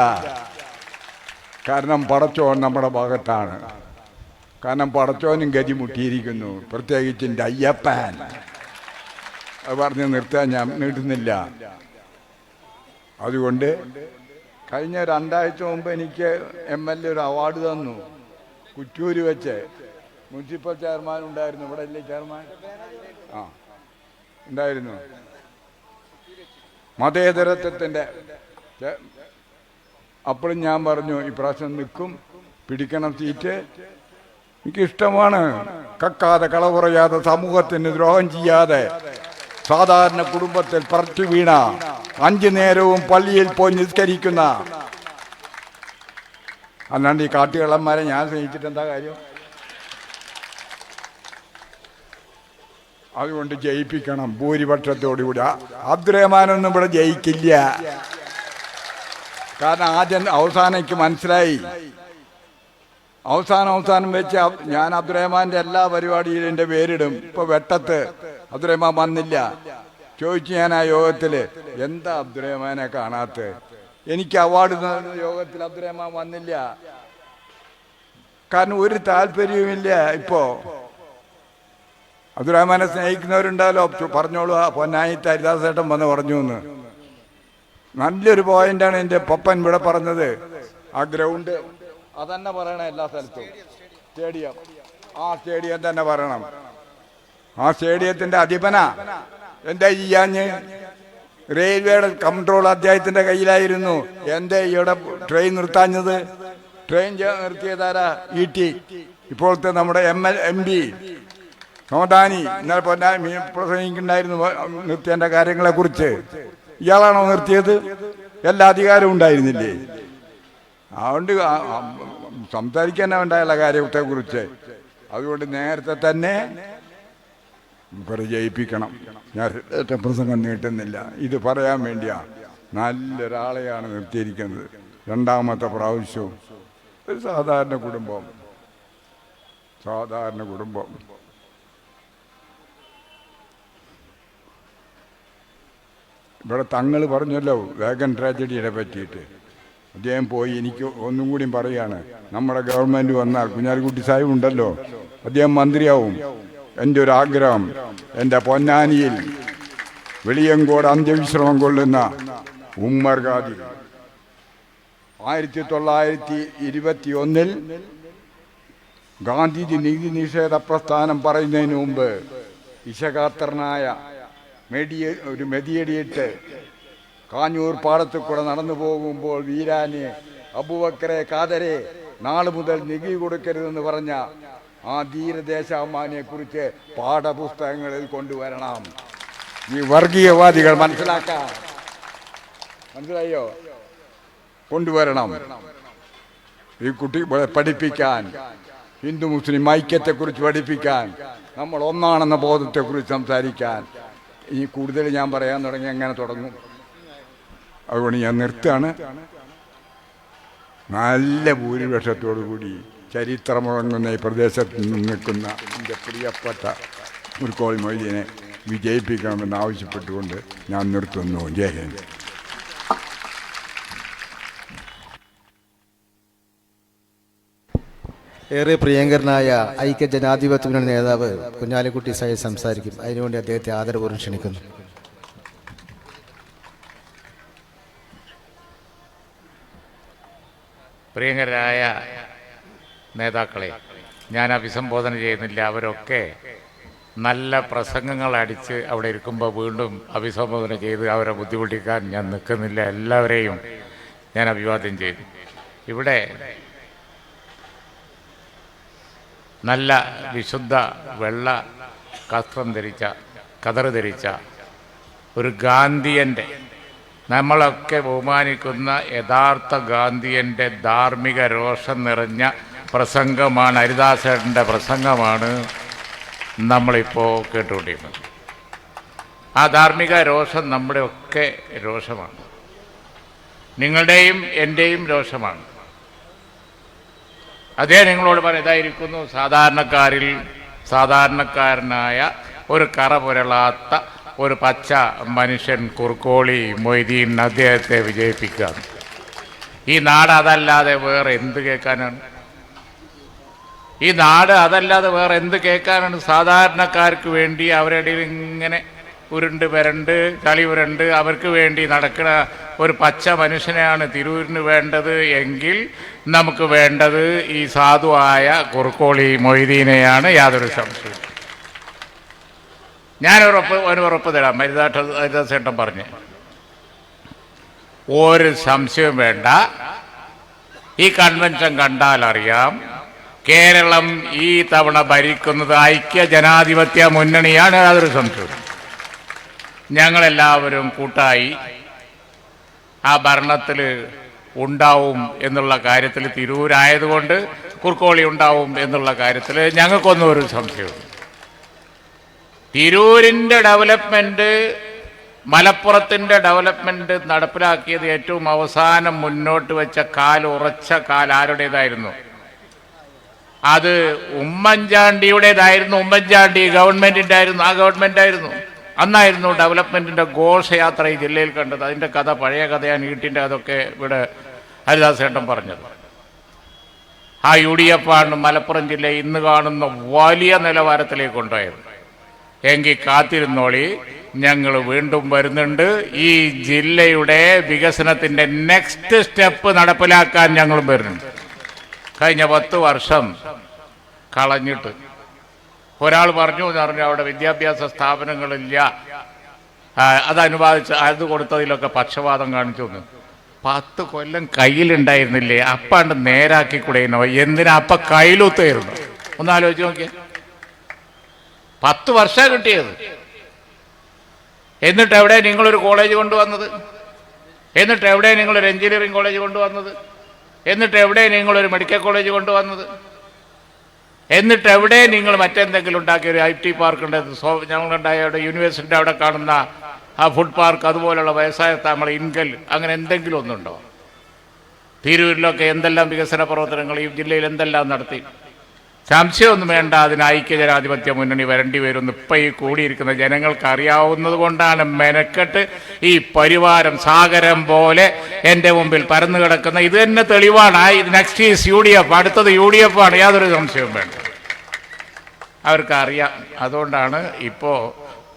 കാരണം പടച്ചോൻ നമ്മുടെ ഭാഗത്താണ്. കാരണം പടച്ചോനും ഗതിമുട്ടിയിരിക്കുന്നു, പ്രത്യേകിച്ച് എൻ്റെ അയ്യപ്പൻ. അത് പറഞ്ഞ് നിർത്താൻ ഞാൻ നീട്ടുന്നില്ല. അതുകൊണ്ട് കഴിഞ്ഞ 2 ആഴ്ച മുമ്പ് എനിക്ക് MLA ഒരു അവാർഡ് തന്നു. കുറ്റൂര് വെച്ച് മുനിസിപ്പൽ ചെയർമാൻ ഉണ്ടായിരുന്നു. ഇവിടെ ഇല്ലേ ചെയർമാൻ? ഉണ്ടായിരുന്നു. മതേതരത്വത്തിൻ്റെ അപ്പോഴും ഞാൻ പറഞ്ഞു ഇപ്രാവശ്യം നിൽക്കും, പിടിക്കണം സീറ്റ്. എനിക്കിഷ്ടമാണ്. കക്കാതെ കള കുറയാതെ സമൂഹത്തിന് ദ്രോഹം ചെയ്യാതെ സാധാരണ കുടുംബത്തിൽ പറച്ചു വീണ 5 നേരവും പള്ളിയിൽ പോയി നിസ്കരിക്കുന്ന, അല്ലാണ്ട് ഈ കാട്ടുകള്ളന്മാരെ ഞാൻ സ്നേഹിച്ചിട്ട് എന്താ കാര്യം? അതുകൊണ്ട് ജയിപ്പിക്കണം ഭൂരിപക്ഷത്തോടുകൂടി. അബ്ദുറഹ്മാനൊന്നും ഇവിടെ ജയിക്കില്ല. കാരണം ആദ്യം അവസാനം എനിക്ക് മനസ്സിലായി. അവസാനം വെച്ച് ഞാൻ അബ്ദുറഹ്മാന്റെ എല്ലാ പരിപാടിയിലും എൻ്റെ പേരിടും. ഇപ്പൊ വെട്ടത്ത് അബ്ദുറഹ്മാൻ വന്നില്ല. ചോദിച്ചു ഞാൻ ആ യോഗത്തിൽ, എന്താ അബ്ദുറഹ്മാനെ കാണാത്ത? എനിക്ക് അവാർഡ് യോഗത്തിൽ അബ്ദുറഹ്മാൻ വന്നില്ല. കാരണം ഒരു താല്പര്യവുമില്ല. ഇപ്പോ അബ്ദുറഹ്മാനെ സ്നേഹിക്കുന്നവരുണ്ടാവല്ലോ, പറഞ്ഞോളൂ. പൊന്നായി ഹരിദാസേട്ടൻ വന്ന് പറഞ്ഞു എന്ന്. നല്ലൊരു പോയിന്റാണ് എൻ്റെ പപ്പൻ ഇവിടെ പറഞ്ഞത്. ആ ഗ്രൗണ്ട് അതന്നെ പറയണം എല്ലാ സ്ഥലത്തും. സ്റ്റേഡിയം, ആ സ്റ്റേഡിയം തന്നെ പറയണം. ആ സ്റ്റേഡിയത്തിന്റെ അധിപന എന്താ ചെയ്യാഞ്ഞ്? റെയിൽവേയുടെ കൺട്രോൾ അദ്ദേഹത്തിന്റെ കയ്യിലായിരുന്നു. എന്താ ഇവിടെ ട്രെയിൻ നിർത്താഞ്ഞത്? ട്രെയിൻ നിർത്തിയതാരാ? ഇ.ടി. ഇപ്പോഴത്തെ നമ്മുടെ MP നോദാനി ഇന്നലെ പൊന്നാനി പ്രസംഗിക്കുന്നുണ്ടായിരുന്നു നിർത്തിയതിന്റെ കാര്യങ്ങളെ കുറിച്ച്. ഇയാളാണോ നിർത്തിയത്? എല്ലാ അധികാരവും ഉണ്ടായിരുന്നില്ലേ? അതുകൊണ്ട് സംസാരിക്കാൻ ഉണ്ടായുള്ള കാര്യത്തെ കുറിച്ച്. അതുകൊണ്ട് നേരത്തെ തന്നെ ജയിപ്പിക്കണം. ഞാൻ പ്രസംഗം നീട്ടുന്നില്ല. ഇത് പറയാൻ വേണ്ടിയാ. നല്ലൊരാളെയാണ് നിർത്തിയിരിക്കുന്നത്. 2ാമത്തെ പ്രാവശ്യവും. ഒരു സാധാരണ കുടുംബം. ഇവിടെ തങ്ങൾ പറഞ്ഞല്ലോ വേഗൻ ട്രാജഡിയെ പറ്റിയിട്ട്. അദ്ദേഹം പോയി. എനിക്ക് ഒന്നും കൂടി പറയുകയാണ്, നമ്മുടെ ഗവൺമെൻറ് വന്നാൽ കുഞ്ഞാലിക്കുട്ടി സാഹിബ് ഉണ്ടല്ലോ, അദ്ദേഹം മന്ത്രിയാവും. എൻ്റെ ഒരു ആഗ്രഹം, എൻ്റെ പൊന്നാനിയിൽ വെളിയങ്കോട് അന്ത്യവിശ്രമം കൊള്ളുന്ന ഉമ്മർ ഖാദി 1921 ഗാന്ധിജി നീതി നിഷേധ പ്രസ്ഥാനം പറയുന്നതിന് മുമ്പ് ഇശകാത്രനായ ഒരു മെതിയടിയിട്ട് കാഞ്ഞൂർ പാടത്തു കൂടെ നടന്നു പോകുമ്പോൾ വീരാനെ അബൂബക്കറെ ഖാദരെ നാളെ മുതൽ നികുതി കൊടുക്കരുതെന്ന് പറഞ്ഞ ആ ധീരദേശാഭിമാനിയെ കുറിച്ച് പാഠപുസ്തകങ്ങളിൽ കൊണ്ടുവരണം. ഈ വർഗീയവാദികൾ മനസ്സിലായോ? കൊണ്ടുവരണം. ഈ കുട്ടികളെ പഠിപ്പിക്കാൻ, ഹിന്ദു മുസ്ലിം ഐക്യത്തെക്കുറിച്ച് പഠിപ്പിക്കാൻ, നമ്മൾ ഒന്നാണെന്ന ബോധത്തെക്കുറിച്ച് സംസാരിക്കാൻ. ഇനി കൂടുതൽ ഞാൻ പറയാൻ തുടങ്ങി എങ്ങനെ തുടങ്ങും? അതുകൊണ്ട് ഞാൻ നിർത്തുകയാണ്. നല്ല ഭൂരിപക്ഷത്തോടു കൂടി ചരിത്രമുറങ്ങുന്ന ഈ പ്രദേശത്ത് നിൽക്കുന്ന എൻ്റെ പ്രിയപ്പെട്ട മുർക്കോൾ മൊയ്തീനെ വിജയിപ്പിക്കണമെന്ന് ആവശ്യപ്പെട്ടുകൊണ്ട് ഞാൻ നിർത്തുന്നു. ജയ് ഹിന്ദ്. ഏറെ പ്രിയങ്കരനായ ഐക്യ ജനാധിപത്യ മുന്നണി നേതാവ് കുഞ്ഞാലിക്കുട്ടി സാഹിബ് സംസാരിക്കും. അതിനുവേണ്ടി അദ്ദേഹത്തെ ആദരപൂർവ്വം ക്ഷണിക്കുന്നു. പ്രിയങ്കരായ നേതാക്കളെ, ഞാൻ അഭിസംബോധന ചെയ്യുന്നില്ല. അവരൊക്കെ നല്ല പ്രസംഗങ്ങൾ അടിച്ച് അവിടെ ഇരിക്കുമ്പോൾ വീണ്ടും അഭിസംബോധന ചെയ്ത് അവരെ ബുദ്ധിമുട്ടിക്കാൻ ഞാൻ നിൽക്കുന്നില്ല. എല്ലാവരെയും ഞാൻ അഭിവാദ്യം ചെയ്തു. ഇവിടെ നല്ല വിശുദ്ധ വെള്ള വസ്ത്രം ധരിച്ച, കതറ് ധരിച്ച ഒരു ഗാന്ധിയൻ്റെ, നമ്മളൊക്കെ ബഹുമാനിക്കുന്ന യഥാർത്ഥ ഗാന്ധിയൻ്റെ ധാർമ്മിക രോഷം നിറഞ്ഞ പ്രസംഗമാണ്, ഹരിദാസേട്ടൻ്റെ പ്രസംഗമാണ് നമ്മളിപ്പോൾ കേട്ടുകൊണ്ടിരുന്നത്. ആ ധാർമ്മിക രോഷം നമ്മുടെയൊക്കെ രോഷമാണ്, നിങ്ങളുടെയും എൻ്റെയും രോഷമാണ്. അതേ നിങ്ങളോട് പറയുന്നതായിരിക്കുന്നു. സാധാരണക്കാരനായ ഒരു കറ പുരളാത്ത ഒരു പച്ച മനുഷ്യൻ കുറുക്കോളി മൊയ്തീൻ അദ്ദേഹത്തെ വിജയിപ്പിക്കുക. ഈ നാട് അതല്ലാതെ വേറെ എന്ത് കേൾക്കാനാണ്? ഈ നാട് അതല്ലാതെ വേറെ എന്ത് കേൾക്കാനാണ്? സാധാരണക്കാർക്ക് വേണ്ടി അവരുടെ ഇങ്ങനെ ഉരുണ്ട് വരണ്ട് കളി ഉരണ്ട് അവർക്ക് വേണ്ടി നടക്കുന്ന ഒരു പച്ച മനുഷ്യനെയാണ് തിരൂരിന് വേണ്ടത് എങ്കിൽ നമുക്ക് വേണ്ടത് ഈ സാധുവായ കുറുക്കോളി മൊയ്തീനെയാണ്, യാതൊരു സംശയവും. ഞാനൊരുറപ്പ് തരാം. ഹരിദാസേട്ടൻ പറഞ്ഞ് ഒരു സംശയവും വേണ്ട. ഈ കൺവെൻഷൻ കണ്ടാൽ അറിയാം, കേരളം ഈ തവണ ഭരിക്കുന്നത് ഐക്യ ജനാധിപത്യ മുന്നണിയാണ്. യാതൊരു സംശയവും. ഞങ്ങളെല്ലാവരും കൂട്ടായി ആ ഭരണത്തിൽ ഉണ്ടാവും എന്നുള്ള കാര്യത്തിൽ, തിരൂരായതുകൊണ്ട് കുർക്കോളി ഉണ്ടാവും എന്നുള്ള കാര്യത്തിൽ ഞങ്ങൾക്കൊന്നും ഒരു സംശയവും. തിരൂരിൻ്റെ ഡെവലപ്മെൻറ്റ്, മലപ്പുറത്തിൻ്റെ ഡെവലപ്മെൻറ്റ് നടപ്പിലാക്കിയത് ഏറ്റവും അവസാനം മുന്നോട്ട് വെച്ച ഉറച്ച ആരുടേതായിരുന്നു? അത് ഉമ്മൻചാണ്ടിയുടേതായിരുന്നു. ഉമ്മൻചാണ്ടി ഗവൺമെൻറ്റിൻ്റെ ആയിരുന്നു, ആ ഗവൺമെൻറ്റായിരുന്നു. അന്നായിരുന്നു ഡെവലപ്മെൻറ്റിൻ്റെ ഘോഷയാത്ര ഈ ജില്ലയിൽ കണ്ടത്. അതിൻ്റെ കഥ പഴയ കഥയാണ്, ഈട്ടിൻ്റെ അതൊക്കെ ഇവിടെ ഹരിദാസ് ചേട്ടൻ പറഞ്ഞത്. ആ UDF ആണ് മലപ്പുറം ജില്ലയെ ഇന്ന് കാണുന്ന വലിയ നിലവാരത്തിലേക്ക് കൊണ്ടുപോയത്. എങ്കിൽ കാത്തിരുന്നോളി, ഞങ്ങൾ വീണ്ടും വരുന്നുണ്ട്. ഈ ജില്ലയുടെ വികസനത്തിൻ്റെ നെക്സ്റ്റ് സ്റ്റെപ്പ് നടപ്പിലാക്കാൻ ഞങ്ങളും വരുന്നുണ്ട്. കഴിഞ്ഞ 10 വർഷം കളഞ്ഞിട്ട് ഒരാൾ പറഞ്ഞു അവിടെ വിദ്യാഭ്യാസ സ്ഥാപനങ്ങളില്ല, അത് കൊടുത്തതിലൊക്കെ പക്ഷപാതം കാണിച്ചു എന്ന്. 10 കൊല്ലം കയ്യിലുണ്ടായിരുന്നില്ലേ? അപ്പാണ്ട് നേരാക്കിക്കൂടെയോ? എന്തിനാ അപ്പ കയ്യിലൊത്തായിരുന്നു? ഒന്നാലോചിച്ച് നോക്കിയേ. 10 വർഷം കിട്ടിയത്. എന്നിട്ട് എവിടെ നിങ്ങളൊരു കോളേജ് കൊണ്ടുവന്നത്? എന്നിട്ട് എവിടെ നിങ്ങളൊരു എഞ്ചിനീയറിംഗ് കോളേജ് കൊണ്ടുവന്നത്? എന്നിട്ട് എവിടെ നിങ്ങളൊരു മെഡിക്കൽ കോളേജ് കൊണ്ടുവന്നത്? എന്നിട്ട് എവിടെ നിങ്ങൾ മറ്റെന്തെങ്കിലും ഉണ്ടാക്കിയ ഒരു IT പാർക്ക് ഉണ്ട്, ഞങ്ങളുണ്ടായ അവിടെ യൂണിവേഴ്സിറ്റി അവിടെ കാണുന്ന ആ ഫുഡ് പാർക്ക്, അതുപോലുള്ള വ്യവസായ സ്ഥാപനങ്ങൾ, ഇൻകൽ, അങ്ങനെ എന്തെങ്കിലും ഒന്നുണ്ടോ? തിരൂരിലൊക്കെ എന്തെല്ലാം വികസന പ്രവർത്തനങ്ങൾ ഈ ജില്ലയിൽ എന്തെല്ലാം നടത്തി? സംശയമൊന്നും വേണ്ട, അതിന് ഐക്യ ജനാധിപത്യ മുന്നണി വരേണ്ടി വരുമെന്ന് ഇപ്പം ഈ കൂടിയിരിക്കുന്ന ജനങ്ങൾക്ക് അറിയാവുന്നത് കൊണ്ടാണ് മെനക്കെട്ട് ഈ പരിവാരം സാഗരം പോലെ എൻ്റെ മുമ്പിൽ പരന്നു കിടക്കുന്ന. ഇത് തന്നെ തെളിവാണ്. നെക്സ്റ്റ് ഈസ് UDF, അടുത്തത് UDF ആണ്, യാതൊരു സംശയവും വേണ്ട. അവർക്കറിയാം. അതുകൊണ്ടാണ് ഇപ്പോൾ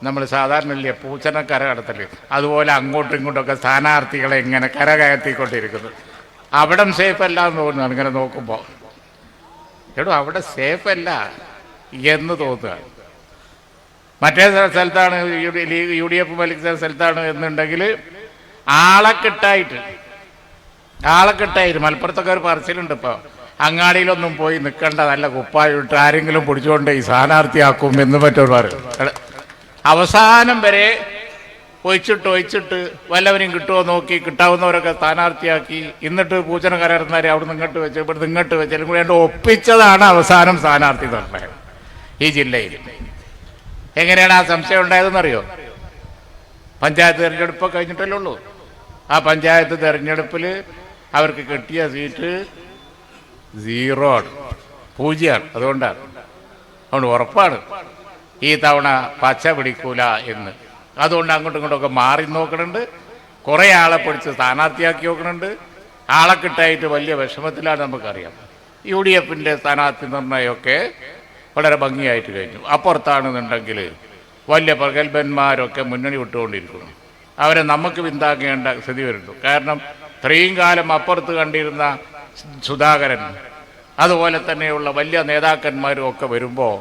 നമ്മൾ സാധാരണ പൂച്ചനെ കരകടത്തൽ, അതുപോലെ അങ്ങോട്ടും ഇങ്ങോട്ടൊക്കെ സ്ഥാനാർത്ഥികളെ ഇങ്ങനെ കരകയറ്റിക്കൊണ്ടിരിക്കുന്നത്. അവിടം സേഫ് അല്ല എന്ന് തോന്നുന്നു ഇങ്ങനെ നോക്കുമ്പോൾ. അവിടെ സേഫ് അല്ല എന്ന് തോന്നുക. മറ്റേ സ്ഥലത്താണ് UDF വലിക്കുന്ന സ്ഥലത്താണ് എന്നുണ്ടെങ്കിൽ ആളെ കിട്ടായിട്ട് മലപ്പുറത്തൊക്കെ ഒരു പറച്ചിലുണ്ട്. ഇപ്പോൾ അങ്ങാടിയിലൊന്നും പോയി നിൽക്കേണ്ട, നല്ല കുപ്പായിട്ട് ആരെങ്കിലും പിടിച്ചുകൊണ്ട് ഈ സ്ഥാനാർത്ഥിയാക്കും എന്ന് മറ്റൊരു പറയും. അവസാനം വരെ ഒഴിച്ചിട്ട് വല്ലവരും കിട്ടുമോ നോക്കി, കിട്ടാവുന്നവരൊക്കെ സ്ഥാനാർത്ഥിയാക്കി, എന്നിട്ട് പൂച്ചന കരർന്നാരെ അവിടെ നിന്ന് ഇങ്ങോട്ട് വെച്ച് ഇവിടെ ഇങ്ങോട്ട് വെച്ചാലും കൂടി ഒപ്പിച്ചതാണ് അവസാനം സ്ഥാനാർത്ഥി നിർണ്ണയം ഈ ജില്ലയിൽ. എങ്ങനെയാണ് ആ സംശയം ഉണ്ടായതെന്നറിയോ? പഞ്ചായത്ത് തിരഞ്ഞെടുപ്പ് കഴിഞ്ഞിട്ടല്ലേ ഉള്ളൂ. ആ പഞ്ചായത്ത് തിരഞ്ഞെടുപ്പിൽ അവർക്ക് കിട്ടിയ സീറ്റ് 0 ആണ്, 0. അതുകൊണ്ട് ഉറപ്പാണ് ഈ തവണ പച്ച പിടിക്കൂല എന്ന്. അതുകൊണ്ട് അങ്ങോട്ടും ഇങ്ങോട്ടൊക്കെ മാറി നോക്കണുണ്ട്. കുറേ ആളെ പിടിച്ച് സ്ഥാനാർത്ഥിയാക്കി നോക്കണുണ്ട്. ആളെ കിട്ടായിട്ട് വലിയ വിഷമത്തിലാണ്, നമുക്കറിയാം. UDFൻ്റെ സ്ഥാനാർത്ഥി നിർണ്ണയമൊക്കെ വളരെ ഭംഗിയായിട്ട് കഴിഞ്ഞു. അപ്പുറത്താണെന്നുണ്ടെങ്കിൽ വലിയ പ്രഗത്ഭന്മാരൊക്കെ മുന്നണി വിട്ടുകൊണ്ടിരിക്കുന്നു. അവരെ നമുക്ക് പിന്താങ്ങേണ്ട സ്ഥിതി വരുന്നു. കാരണം ഇത്രയും കാലം അപ്പുറത്ത് കണ്ടിരുന്ന സുധാകരൻ, അതുപോലെ തന്നെയുള്ള വലിയ നേതാക്കന്മാരും ഒക്കെ വരുമ്പോൾ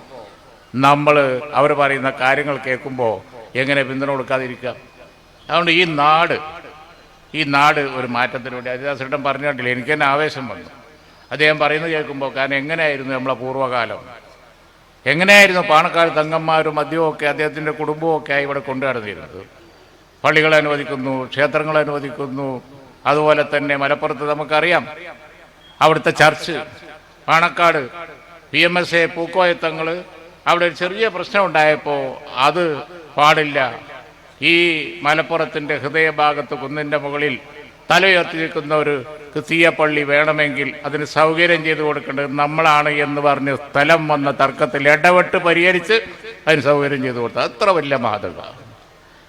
നമ്മൾ അവർ പറയുന്ന കാര്യങ്ങൾ കേൾക്കുമ്പോൾ എങ്ങനെ പിന്തുണ കൊടുക്കാതിരിക്കാം? അതുകൊണ്ട് ഈ നാട് ഒരു മാറ്റത്തിന് വേണ്ടി ഹരിദാസേട്ടൻ പറഞ്ഞു കണ്ടില്ല, എനിക്ക് തന്നെ ആവേശം വന്നു അദ്ദേഹം പറയുന്നത് കേൾക്കുമ്പോൾ. കാരണം എങ്ങനെയായിരുന്നു നമ്മളെ പൂർവ്വകാലം, എങ്ങനെയായിരുന്നു പാണക്കാട് തങ്ങന്മാരും മദ്യവും ഒക്കെ അദ്ദേഹത്തിൻ്റെ കുടുംബവും ഒക്കെ ആയി ഇവിടെ കൊണ്ടു നടന്നിരുന്നത്. പള്ളികൾ അനുവദിക്കുന്നു, ക്ഷേത്രങ്ങൾ അനുവദിക്കുന്നു. അതുപോലെ തന്നെ മലപ്പുറത്ത് നമുക്കറിയാം അവിടുത്തെ ചർച്ച്, പാണക്കാട് PMSA പൂക്കോയത്തങ്ങൾ, അവിടെ ഒരു ചെറിയ പ്രശ്നം ഉണ്ടായപ്പോൾ അത് പാടില്ല, ഈ മലപ്പുറത്തിൻ്റെ ഹൃദയഭാഗത്ത് കുന്നിൻ്റെ മുകളിൽ തലയുയർത്തി നിൽക്കുന്ന ഒരു ക്രിസ്തീയ പള്ളി വേണമെങ്കിൽ അതിന് സൗകര്യം ചെയ്തു കൊടുക്കേണ്ടത് നമ്മളാണ് എന്ന് പറഞ്ഞ് സ്ഥലം വന്ന തർക്കത്തിൽ ഇടപെട്ട് പരിഹരിച്ച് അതിന് സൗകര്യം ചെയ്തു കൊടുത്തത് അത്ര വലിയ മാതൃക.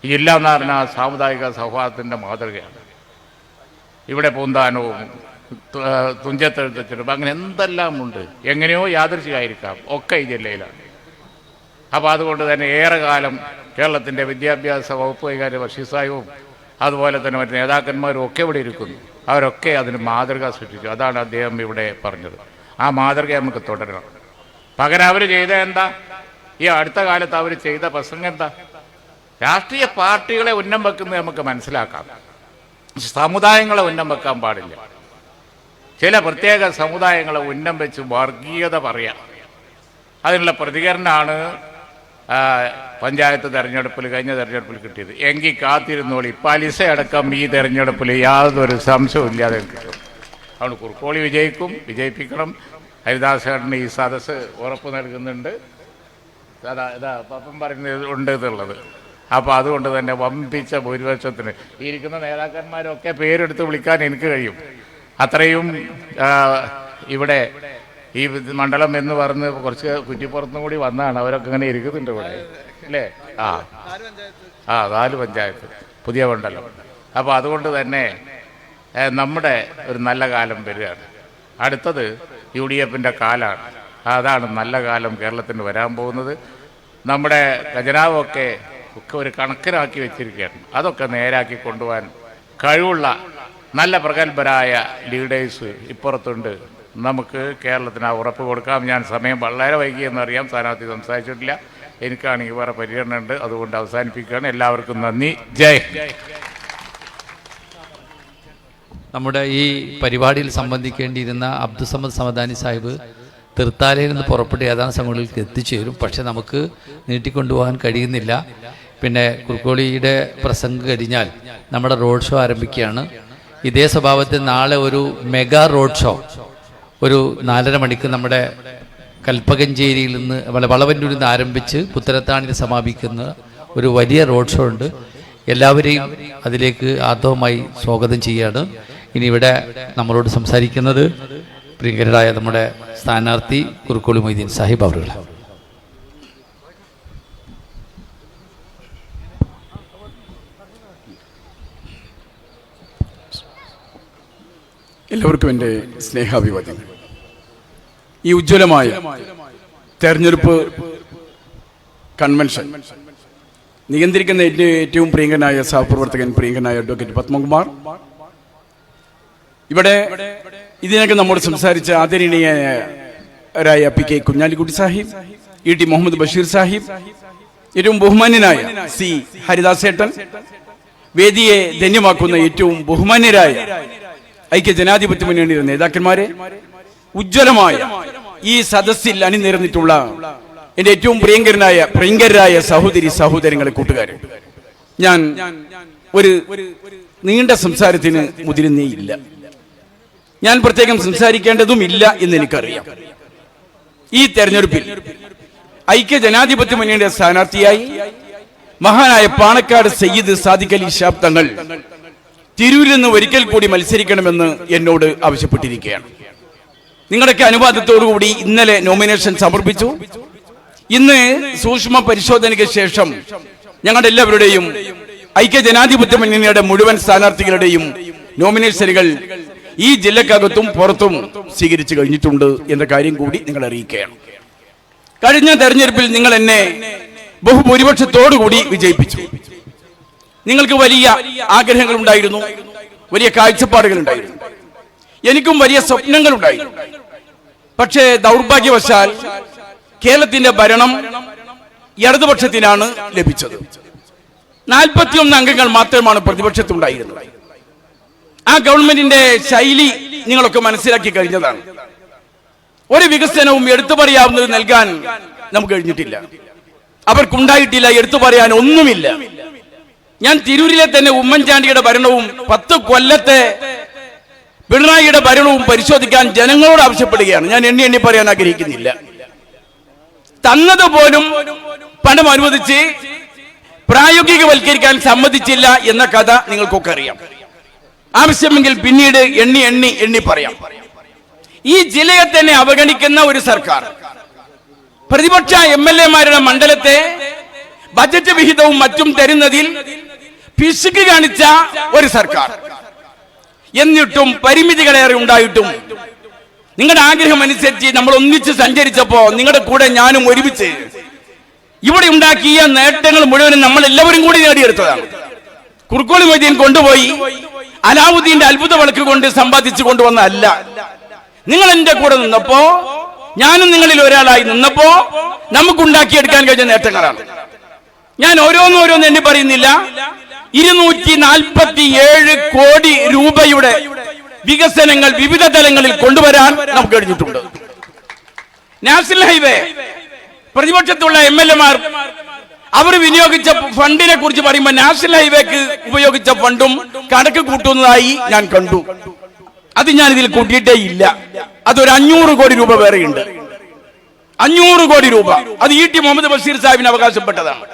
ഈ ജില്ല എന്ന് പറഞ്ഞാൽ സാമുദായിക സൗഹാർദ്ദത്തിൻ്റെ മാതൃകയാണ്. ഇവിടെ പൂന്താനവും തുഞ്ചത്തെഴുത്തച്ഛനും അങ്ങനെ എന്തെല്ലാം ഉണ്ട്. എങ്ങനെയോ യാദൃശ്ചികമായിരിക്കാം, ഒക്കെ ഈ ജില്ലയിലാണ്. അപ്പോൾ അതുകൊണ്ട് തന്നെ ഏറെ കാലം കേരളത്തിൻ്റെ വിദ്യാഭ്യാസ വകുപ്പ് കൈകാര്യം ബഷീർ സാഹിബും അതുപോലെ തന്നെ മറ്റ് നേതാക്കന്മാരും ഒക്കെ ഇവിടെ ഇരിക്കുന്നു. അവരൊക്കെ അതിന് മാതൃക സൃഷ്ടിച്ചു. അതാണ് അദ്ദേഹം ഇവിടെ പറഞ്ഞത്. ആ മാതൃക നമുക്ക് തുടരണം. പകരം അവർ ചെയ്ത എന്താ? ഈ അടുത്ത കാലത്ത് അവർ ചെയ്ത പ്രസംഗം എന്താ? രാഷ്ട്രീയ പാർട്ടികളെ ഉന്നം വെക്കുന്നത് നമുക്ക് മനസ്സിലാക്കാം. സമുദായങ്ങളെ ഉന്നം വെക്കാൻ പാടില്ല. ചില പ്രത്യേക സമുദായങ്ങളെ ഉന്നം വെച്ച് വർഗീയത പറയാം. അതിനുള്ള പ്രതികരണമാണ് പഞ്ചായത്ത് തെരഞ്ഞെടുപ്പിൽ, കഴിഞ്ഞ തെരഞ്ഞെടുപ്പിൽ കിട്ടിയത്. എങ്കിൽ കാത്തിരുന്നോളി, പലിശ അടക്കം ഈ തെരഞ്ഞെടുപ്പിൽ യാതൊരു സംശയവും ഇല്ലാതെ കിട്ടും. അതുകൊണ്ട് കുറുക്കോളി വിജയിപ്പിക്കണം. ഹരിദാസേട്ടന് ഈ സദസ്സ് ഉറപ്പ് നൽകുന്നുണ്ട്. ഇതാ പപ്പൻ പറയുന്നത് എന്നുള്ളത്. അപ്പോൾ അതുകൊണ്ട് തന്നെ വമ്പിച്ച ഭൂരിപക്ഷത്തിന് ഈ ഇരിക്കുന്ന നേതാക്കന്മാരൊക്കെ പേരെടുത്ത് വിളിക്കാൻ എനിക്ക് കഴിയും. അത്രയും ഇവിടെ ഈ മണ്ഡലം എന്ന് പറഞ്ഞ് കുറച്ച് കുറ്റിപ്പുറത്തും കൂടി വന്നതാണ്. അവരൊക്കെ ഇങ്ങനെ ഇരിക്കുന്നുണ്ട് ഇവിടെ, അല്ലേ? 4 പഞ്ചായത്ത്, പുതിയ മണ്ഡലം. അപ്പോൾ അതുകൊണ്ട് തന്നെ നമ്മുടെ ഒരു നല്ല കാലം വരികയാണ്. അടുത്തത് UDFൻ്റെ കാലമാണ്. അതാണ് നല്ല കാലം കേരളത്തിന് വരാൻ പോകുന്നത്. നമ്മുടെ ഖജനാവൊക്കെ ഒരു കണക്കിനാക്കി വെച്ചിരിക്കുകയാണ്. അതൊക്കെ നേരാക്കി കൊണ്ടുപോകാൻ കഴിവുള്ള നല്ല പ്രഗത്ഭരായ ലീഡേഴ്സ് ഇപ്പുറത്തുണ്ട്. നമുക്ക് കേരളത്തിന് ആ ഉറപ്പ് കൊടുക്കാം. ഞാൻ സമയം വളരെ വൈകിയെന്നറിയാം, സ്ഥാനാർത്ഥി സംസാരിച്ചിട്ടില്ല. എനിക്കാണെങ്കിൽ വേറെ പരിഗണന ഉണ്ട്, അതുകൊണ്ട് അവസാനിപ്പിക്കുകയാണ്. എല്ലാവർക്കും നന്ദി. ജയ്. നമ്മുടെ ഈ പരിപാടിയിൽ സംബന്ധിക്കേണ്ടിയിരുന്ന അബ്ദുസമദ് സമദാനി സാഹിബ് തീർത്ഥാലയിൽ നിന്ന് പുറപ്പെട്ട് ഏതാനും സമയങ്ങളിലേക്ക് എത്തിച്ചേരും. പക്ഷെ നമുക്ക് നീട്ടിക്കൊണ്ടുപോകാൻ കഴിയുന്നില്ല. പിന്നെ കുറുക്കോളിയുടെ പ്രസംഗം കഴിഞ്ഞാൽ നമ്മുടെ റോഡ് ഷോ ആരംഭിക്കുകയാണ്. ഇതേ സ്വഭാവത്തിൽ നാളെ ഒരു മെഗാ റോഡ് ഷോ ഒരു 4:30 മണിക്ക് നമ്മുടെ കൽപ്പകഞ്ചേരിയിൽ നിന്ന് വളവന്നൂരിൽ നിന്ന് ആരംഭിച്ച് പുത്തനത്താണിയിൽ സമാപിക്കുന്ന ഒരു വലിയ റോഡ് ഷോ ഉണ്ട്. എല്ലാവരെയും അതിലേക്ക് ആർദ്രമായി സ്വാഗതം ചെയ്യുകയാണ്. ഇനി ഇവിടെ നമ്മളോട് സംസാരിക്കുന്നത് പ്രിയങ്കരായ നമ്മുടെ സ്ഥാനാർത്ഥി കുറുക്കോളി മൊയ്തീൻ സാഹിബ് അവരുകൾ. എല്ലാവർക്കും എൻ്റെ സ്നേഹാഭിവാദ്യങ്ങൾ. ഈ ഉജ്ജ്വലമായ തെരഞ്ഞെടുപ്പ് കൺവെൻഷൻ നിയന്ത്രിക്കുന്ന എൻ്റെ ഏറ്റവും പ്രിയങ്കനായ സഹപ്രവർത്തകൻ, പ്രിയങ്കനായ അഡ്വക്കേറ്റ് പത്മകുമാർ, ഇവിടെ ഇതിനൊക്കെ നമ്മോട് സംസാരിച്ച ആദരണീയരായ PK കുഞ്ഞാലിക്കുട്ടി സാഹിബ്, ET മുഹമ്മദ് ബഷീർ സാഹിബ്, ഏറ്റവും ബഹുമാന്യനായ C ഹരിദാസേട്ടൻ, വേദിയെ ധന്യമാക്കുന്ന ഏറ്റവും ബഹുമാന്യരായ ഐക്യ ജനാധിപത്യ മുന്നണിയുടെ നേതാക്കന്മാരെ, ഉജ്ജ്വലമായ ഈ സദസ്സിൽ അണിനിരന്നിട്ടുള്ള എൻ്റെ ഏറ്റവും പ്രിയങ്കരായ സഹോദരി സഹോദരങ്ങളെ, കൂട്ടുകാരെ, ഞാൻ ഒരു നീണ്ട സംസാരത്തിന് മുതിരുന്നേയില്ല. ഞാൻ പ്രത്യേകം സംസാരിക്കേണ്ടതുമില്ല എന്ന് എനിക്കറിയാം. ഈ തെരഞ്ഞെടുപ്പിൽ ഐക്യ ജനാധിപത്യ മുന്നണിയുടെ സ്ഥാനാർത്ഥിയായി മഹാനായ പാണക്കാട് സയ്യിദ് സാദിഖ് അലി ശിഹാബ് തങ്ങൾ തിരൂരിൽ നിന്ന് ഒരിക്കൽ കൂടി മത്സരിക്കണമെന്ന് എന്നോട് ആവശ്യപ്പെട്ടിരിക്കുകയാണ്. നിങ്ങളുടെയൊക്കെ അനുവാദത്തോടുകൂടി ഇന്നലെ നോമിനേഷൻ സമർപ്പിച്ചു. ഇന്ന് സൂക്ഷ്മ പരിശോധനയ്ക്ക് ശേഷം ഞങ്ങളുടെ എല്ലാവരുടെയും ഐക്യ ജനാധിപത്യ മുന്നണിയുടെ മുഴുവൻ സ്ഥാനാർത്ഥികളുടെയും നോമിനേഷനുകൾ ഈ ജില്ലക്കകത്തും പുറത്തും സ്വീകരിച്ചു കഴിഞ്ഞിട്ടുണ്ട് എന്ന കാര്യം കൂടി നിങ്ങൾ അറിയിക്കുകയാണ്. കഴിഞ്ഞ തെരഞ്ഞെടുപ്പിൽ നിങ്ങൾ എന്നെ ബഹുഭൂരിപക്ഷത്തോടുകൂടി വിജയിപ്പിച്ചു. നിങ്ങൾക്ക് വലിയ ആഗ്രഹങ്ങൾ ഉണ്ടായിരുന്നു, വലിയ കാഴ്ചപ്പാടുകൾ ഉണ്ടായിരുന്നു, എനിക്കും വലിയ സ്വപ്നങ്ങൾ ഉണ്ടായിരുന്നു. പക്ഷേ ദൗർഭാഗ്യവശാൽ കേരളത്തിന്റെ ഭരണം ഇടതുപക്ഷത്തിനാണ് ലഭിച്ചത്. 41 അംഗങ്ങൾ മാത്രമാണ് പ്രതിപക്ഷത്തുണ്ടായിരുന്നത്. ആ ഗവൺമെന്റിന്റെ ശൈലി നിങ്ങളൊക്കെ മനസ്സിലാക്കി കഴിഞ്ഞതാണ്. ഒരു വികസനവും എടുത്തു പറയാവുന്നത് നൽകാൻ നമുക്ക് കഴിഞ്ഞിട്ടില്ല. അവർക്കുണ്ടായിട്ടില്ല, എടുത്തു പറയാൻ ഒന്നുമില്ല. ഞാൻ തിരൂരിലെ തന്നെ ഉമ്മൻചാണ്ടിയുടെ ഭരണവും 10 കൊല്ലത്തെ പിണറായിയുടെ ഭരണവും പരിശോധിക്കാൻ ജനങ്ങളോട് ആവശ്യപ്പെടുകയാണ്. ഞാൻ എണ്ണി പറയാൻ ആഗ്രഹിക്കുന്നില്ല. തന്നതുപോലും പണം അനുവദിച്ച് പ്രായോഗികവൽക്കരിക്കാൻ സമ്മതിച്ചില്ല എന്ന കഥ നിങ്ങൾക്കൊക്കെ അറിയാം. ആവശ്യമെങ്കിൽ പിന്നീട് എണ്ണി പറയാം. ഈ ജില്ലയെ തന്നെ അവഗണിക്കുന്ന ഒരു സർക്കാർ, പ്രതിപക്ഷ MLA-മാരുടെ മണ്ഡലത്തെ ബജറ്റ് വിഹിതവും മറ്റും തരുന്നതിൽ പിശുക്ക് കാണിച്ച ഒരു സർക്കാർ, എന്നിട്ടും പരിമിതികളേറെ ഉണ്ടായിട്ടും നിങ്ങളുടെ ആഗ്രഹം അനുസരിച്ച് നമ്മൾ ഒന്നിച്ച് സഞ്ചരിച്ചപ്പോ നിങ്ങളുടെ കൂടെ ഞാനും ഒരുമിച്ച് ഇവിടെ ഉണ്ടാക്കിയ നേട്ടങ്ങൾ മുഴുവനും നമ്മൾ എല്ലാവരും കൂടി നേടിയെടുത്തതാണ്. കുറുക്കോളി മൊയ്തീൻ കൊണ്ടുപോയി അലാവുദ്ദീന്റെ അത്ഭുത വിളക്ക് കൊണ്ട് സമ്പാദിച്ചു കൊണ്ടുവന്നതല്ല. നിങ്ങൾ എന്റെ കൂടെ നിന്നപ്പോ, ഞാനും നിങ്ങളിൽ ഒരാളായി നിന്നപ്പോ നമുക്കുണ്ടാക്കിയെടുക്കാൻ കഴിഞ്ഞ നേട്ടങ്ങളാണ്. ഞാൻ ഓരോന്നോരോന്ന് എണ്ണി പറയുന്നില്ല. 247 കോടി രൂപയുടെ വികസനങ്ങൾ വിവിധ തലങ്ങളിൽ കൊണ്ടുവരാൻ നമുക്ക് കഴിഞ്ഞിട്ടുണ്ട്. നാഷണൽ ഹൈവേ പ്രതിപക്ഷത്തുള്ള MLA-മാർ അവർ വിനിയോഗിച്ച ഫണ്ടിനെ കുറിച്ച് പറയുമ്പോൾ നാഷണൽ ഹൈവേക്ക് ഉപയോഗിച്ച ഫണ്ടും കണക്ക് കൂട്ടുന്നതായി ഞാൻ കണ്ടു. അത് ഞാൻ ഇതിൽ കൂട്ടിയിട്ടേ ഇല്ല. അതൊരു 500 കോടി രൂപ വേറെയുണ്ട്. 500 കോടി രൂപ അത് E.T. മുഹമ്മദ് ബഷീർ സാഹിബിന് അവകാശപ്പെട്ടതാണ്.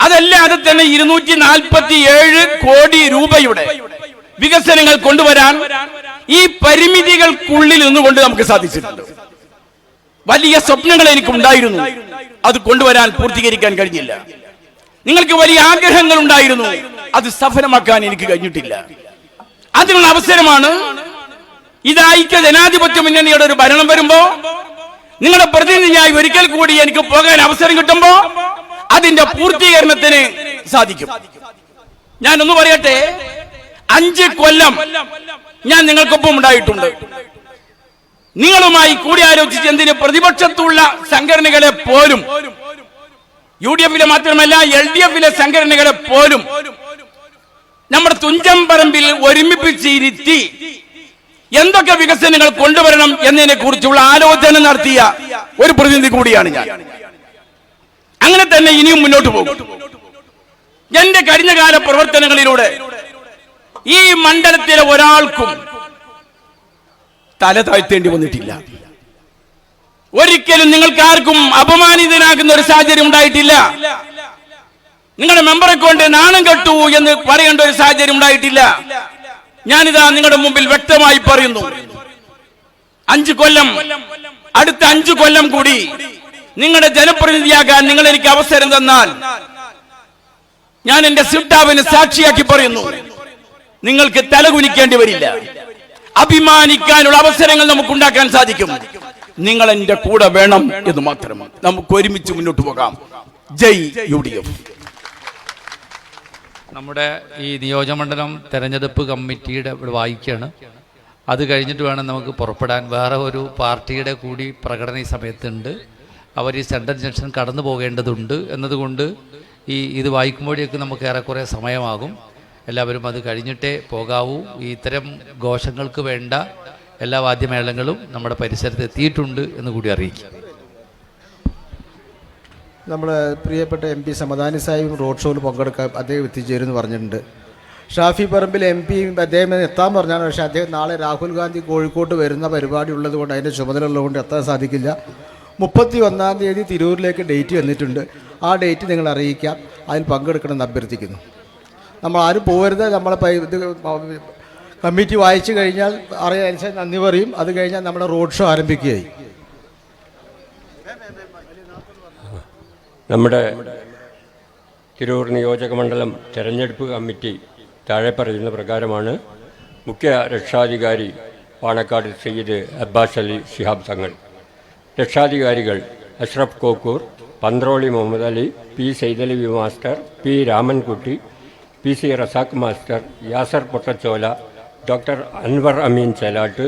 അതല്ലാതെ തന്നെ 247 കോടി രൂപയുടെ വികസനങ്ങൾ കൊണ്ടുവരാൻ ഈ പരിമിതികൾക്കുള്ളിൽ നിന്നുകൊണ്ട് നമുക്ക് സാധിച്ചിട്ടുണ്ട്. വലിയ സ്വപ്നങ്ങൾ എനിക്കുണ്ടായിരുന്നു, അത് കൊണ്ടുവരാൻ പൂർത്തീകരിക്കാൻ കഴിഞ്ഞില്ല. നിങ്ങൾക്ക് വലിയ ആഗ്രഹങ്ങൾ ഉണ്ടായിരുന്നു, അത് സഫലമാക്കാൻ എനിക്ക് കഴിഞ്ഞിട്ടില്ല. അതിനുള്ള അവസരമാണ് ഇത് ഐക്യ ജനാധിപത്യ മുന്നണിയുടെ ഒരു ഭരണം വരുമ്പോ നിങ്ങളുടെ പ്രതിനിധിയായി ഒരിക്കൽ കൂടി എനിക്ക് പോകാൻ അവസരം കിട്ടുമ്പോ അതിന്റെ പൂർത്തീകരണത്തിന് സാധിക്കും. ഞാനൊന്ന് പറയട്ടെ, 5 കൊല്ലം ഞാൻ നിങ്ങൾക്കൊപ്പം ഉണ്ടായിട്ടുണ്ട്. നിങ്ങളുമായി കൂടിയാലോചിച്ച് എന്തിന് പ്രതിപക്ഷത്തുള്ള സംഘടനകളെ പോലും, UDF-ലെ മാത്രമല്ല LDF-ലെ സംഘടനകളെ പോലും നമ്മുടെ തുഞ്ചൻ പറമ്പിൽ ഒരുമിപ്പിച്ചിരുത്തി എന്തൊക്കെ വികസനങ്ങൾ കൊണ്ടുവരണം എന്നതിനെ കുറിച്ചുള്ള ആലോചന നടത്തിയ ഒരു പ്രതിനിധി കൂടിയാണ് ഞാൻ. അങ്ങനെ തന്നെ ഇനിയും മുന്നോട്ട് പോകും. എന്റെ കഴിഞ്ഞകാല പ്രവർത്തനങ്ങളിലൂടെ ഈ മണ്ഡലത്തിലെ ഒരാൾക്കും തല താഴ്ത്തേണ്ടി വന്നിട്ടില്ല. ഒരിക്കലും നിങ്ങൾക്ക് ആർക്കും അപമാനിതനാകുന്ന ഒരു സാഹചര്യം ഉണ്ടായിട്ടില്ല. നിങ്ങളുടെ മെമ്പറെ കൊണ്ട് നാണം കെട്ടു എന്ന് പറയേണ്ട ഒരു സാഹചര്യം ഉണ്ടായിട്ടില്ല. ഞാനിതാ നിങ്ങളുടെ മുമ്പിൽ വ്യക്തമായി പറയുന്നു, 5 കൊല്ലം, അടുത്ത 5 കൊല്ലം കൂടി നിങ്ങളുടെ ജനപ്രതിനിധിയാകാൻ നിങ്ങൾ എനിക്ക് അവസരം തന്നാൽ ഞാൻ എന്റെ സിട്ടാവിന് സാക്ഷിയാക്കി പറയുന്നു, നിങ്ങൾക്ക് തലകുനിക്കേണ്ടി വരില്ല. അഭിമാനിക്കാനുള്ള അവസരങ്ങൾ നമുക്ക് ഉണ്ടാക്കാൻ സാധിക്കും. നിങ്ങൾ എന്റെ കൂടെ വേണം എന്ന് മാത്രം. നമുക്ക് ഒരുമിച്ച് മുന്നോട്ട് പോകാം. ജയ് UDF. നമ്മുടെ ഈ നിയോജകമണ്ഡലം തെരഞ്ഞെടുപ്പ് കമ്മിറ്റിയുടെ ഇവിടെ വായിക്കുകയാണ്. അത് കഴിഞ്ഞിട്ട് വേണം നമുക്ക് പുറപ്പെടാൻ. വേറെ ഒരു പാർട്ടിയുടെ കൂടി പ്രകടന ഈ സമയത്തുണ്ട്. അവർ ഈ സെൻട്രൽ ജംഗ്ഷൻ കടന്നു പോകേണ്ടതുണ്ട് എന്നതുകൊണ്ട് ഇത് വായിക്കുമ്പോഴേക്ക് നമുക്ക് ഏറെക്കുറെ സമയമാകും. എല്ലാവരും അത് കഴിഞ്ഞിട്ടേ പോകാവൂ. ഇത്തരം ഘോഷങ്ങൾക്ക് വേണ്ട എല്ലാ വാദ്യമേളങ്ങളും നമ്മുടെ പരിസരത്ത് എത്തിയിട്ടുണ്ട് എന്ന് കൂടി അറിയിക്കും. നമ്മുടെ പ്രിയപ്പെട്ട MP സമദാനി സാഹിബ് റോഡ് ഷോയിൽ പങ്കെടുക്കാൻ അദ്ദേഹം എത്തിച്ചേരുമെന്ന് പറഞ്ഞിട്ടുണ്ട്. ഷാഫി പറമ്പിൽ MP അദ്ദേഹം എത്താൻ പറഞ്ഞാണ്. പക്ഷേ അദ്ദേഹം നാളെ രാഹുൽ ഗാന്ധി കോഴിക്കോട്ട് വരുന്ന പരിപാടി ഉള്ളതുകൊണ്ട് അതിൻ്റെ ചുമതല ഉള്ളതുകൊണ്ട് എത്താൻ സാധിക്കില്ല. 31-ാം തീയതി തിരൂരിലേക്ക് ഡേറ്റ് വന്നിട്ടുണ്ട്. ആ ഡേറ്റ് നിങ്ങൾ അറിയിക്കാം. അതിൽ പങ്കെടുക്കണമെന്ന് അഭ്യർത്ഥിക്കുന്നു. നമ്മൾ ആരും പോകരുത്. നമ്മളെ ഇത് കമ്മിറ്റി വായിച്ചു കഴിഞ്ഞാൽ അറിയാൻ നന്ദി പറയും. അത് കഴിഞ്ഞാൽ നമ്മുടെ റോഡ് ഷോ ആരംഭിക്കുകയായി. നമ്മുടെ തിരൂർ നിയോജകമണ്ഡലം തെരഞ്ഞെടുപ്പ് കമ്മിറ്റി താഴെ പറയുന്ന പ്രകാരമാണ്. മുഖ്യ രക്ഷാധികാരി പാണക്കാട് സയ്യിദ് അബ്ബാസ് അലി ശിഹാബ് തങ്ങൾ, രക്ഷാധികാരികൾ Ashraf Kokkur, Panthroli Muhammad Ali, P. Saidali master, P. Ramankutty, PC Razak master, Yasar Pottachola, doctor Anwar Ameen Chelat,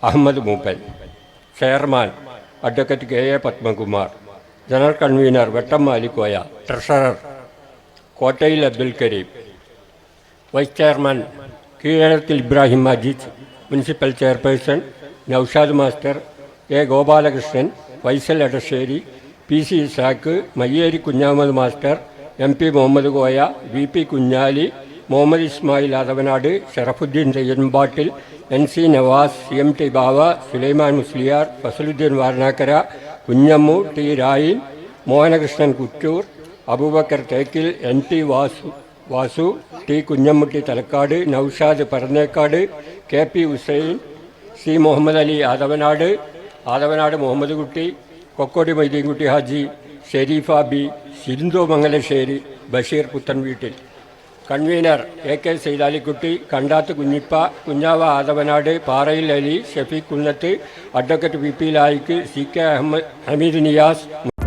Ahmed Mooppan, chairman advocate KA Padmakumar, general convener Vettam Malikkoya, treasurer Kottayil Abdul Kareem, vice chairman Keezhathil Ibrahim Majeed, municipal chairperson Noushad master, A. Gopalakrishnan, Faisal Edasseri, PC Isaq, Mayyeri Kunhamath master, MP Muhammad Koya, VP Kunhali, Muhammad Ismail Athavanad, Sharafuddin Thayyanpattil, NC Navas, CMT Bava, Sulaiman Musliyar, Fazaluddin Varanakkara, Kunhammu, T. Rayin, Mohanakrishnan Kuttur, Abubakar Thekkil, NT Vasu, T. Kunhammutty Thalakkad, Noushad Parannekkad, KP Hussain, C. Muhammad Ali Athavanad Muhammad Kutty, Kokkodi Maideenkutty Haji, Sherifa B, Sindhu Mangalassery, Basheer Puthanveettil. Convener AK Saidalikutty, Kandath Kunhippa, Kunhava Athavanad, Parayil Ali, Shafeeq Kunnath, advocate VP Laik, CK Hameed Niyas.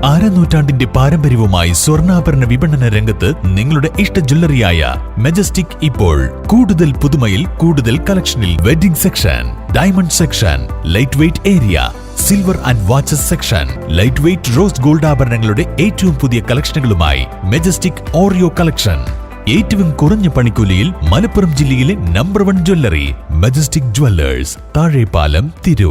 അരനൂറ്റാണ്ടിന്റെ പാരമ്പര്യവുമായി സ്വർണ്ണാഭരണ വിപണന രംഗത്ത് നിങ്ങളുടെ ഇഷ്ട ജ്വല്ലറിയായ majestic ഇപ്പോൾ കൂടുതൽ പുതുമയിൽ കൂടുതൽ കളക്ഷനിൽ. Wedding section, diamond section, light weight area, silver and watches section, light weight rose gold ആഭരണങ്ങളുടെ ഏറ്റവും പുതിയ കളക്ഷനുകളുമായി മെജസ്റ്റിക് ഓറിയോ കളക്ഷൻ. ഏറ്റവും കുറഞ്ഞ പണിക്കൂലിയിൽ മലപ്പുറം ജില്ലയിലെ number 1 jewellery majestic Jewellers, Thazhepalam, Tirur.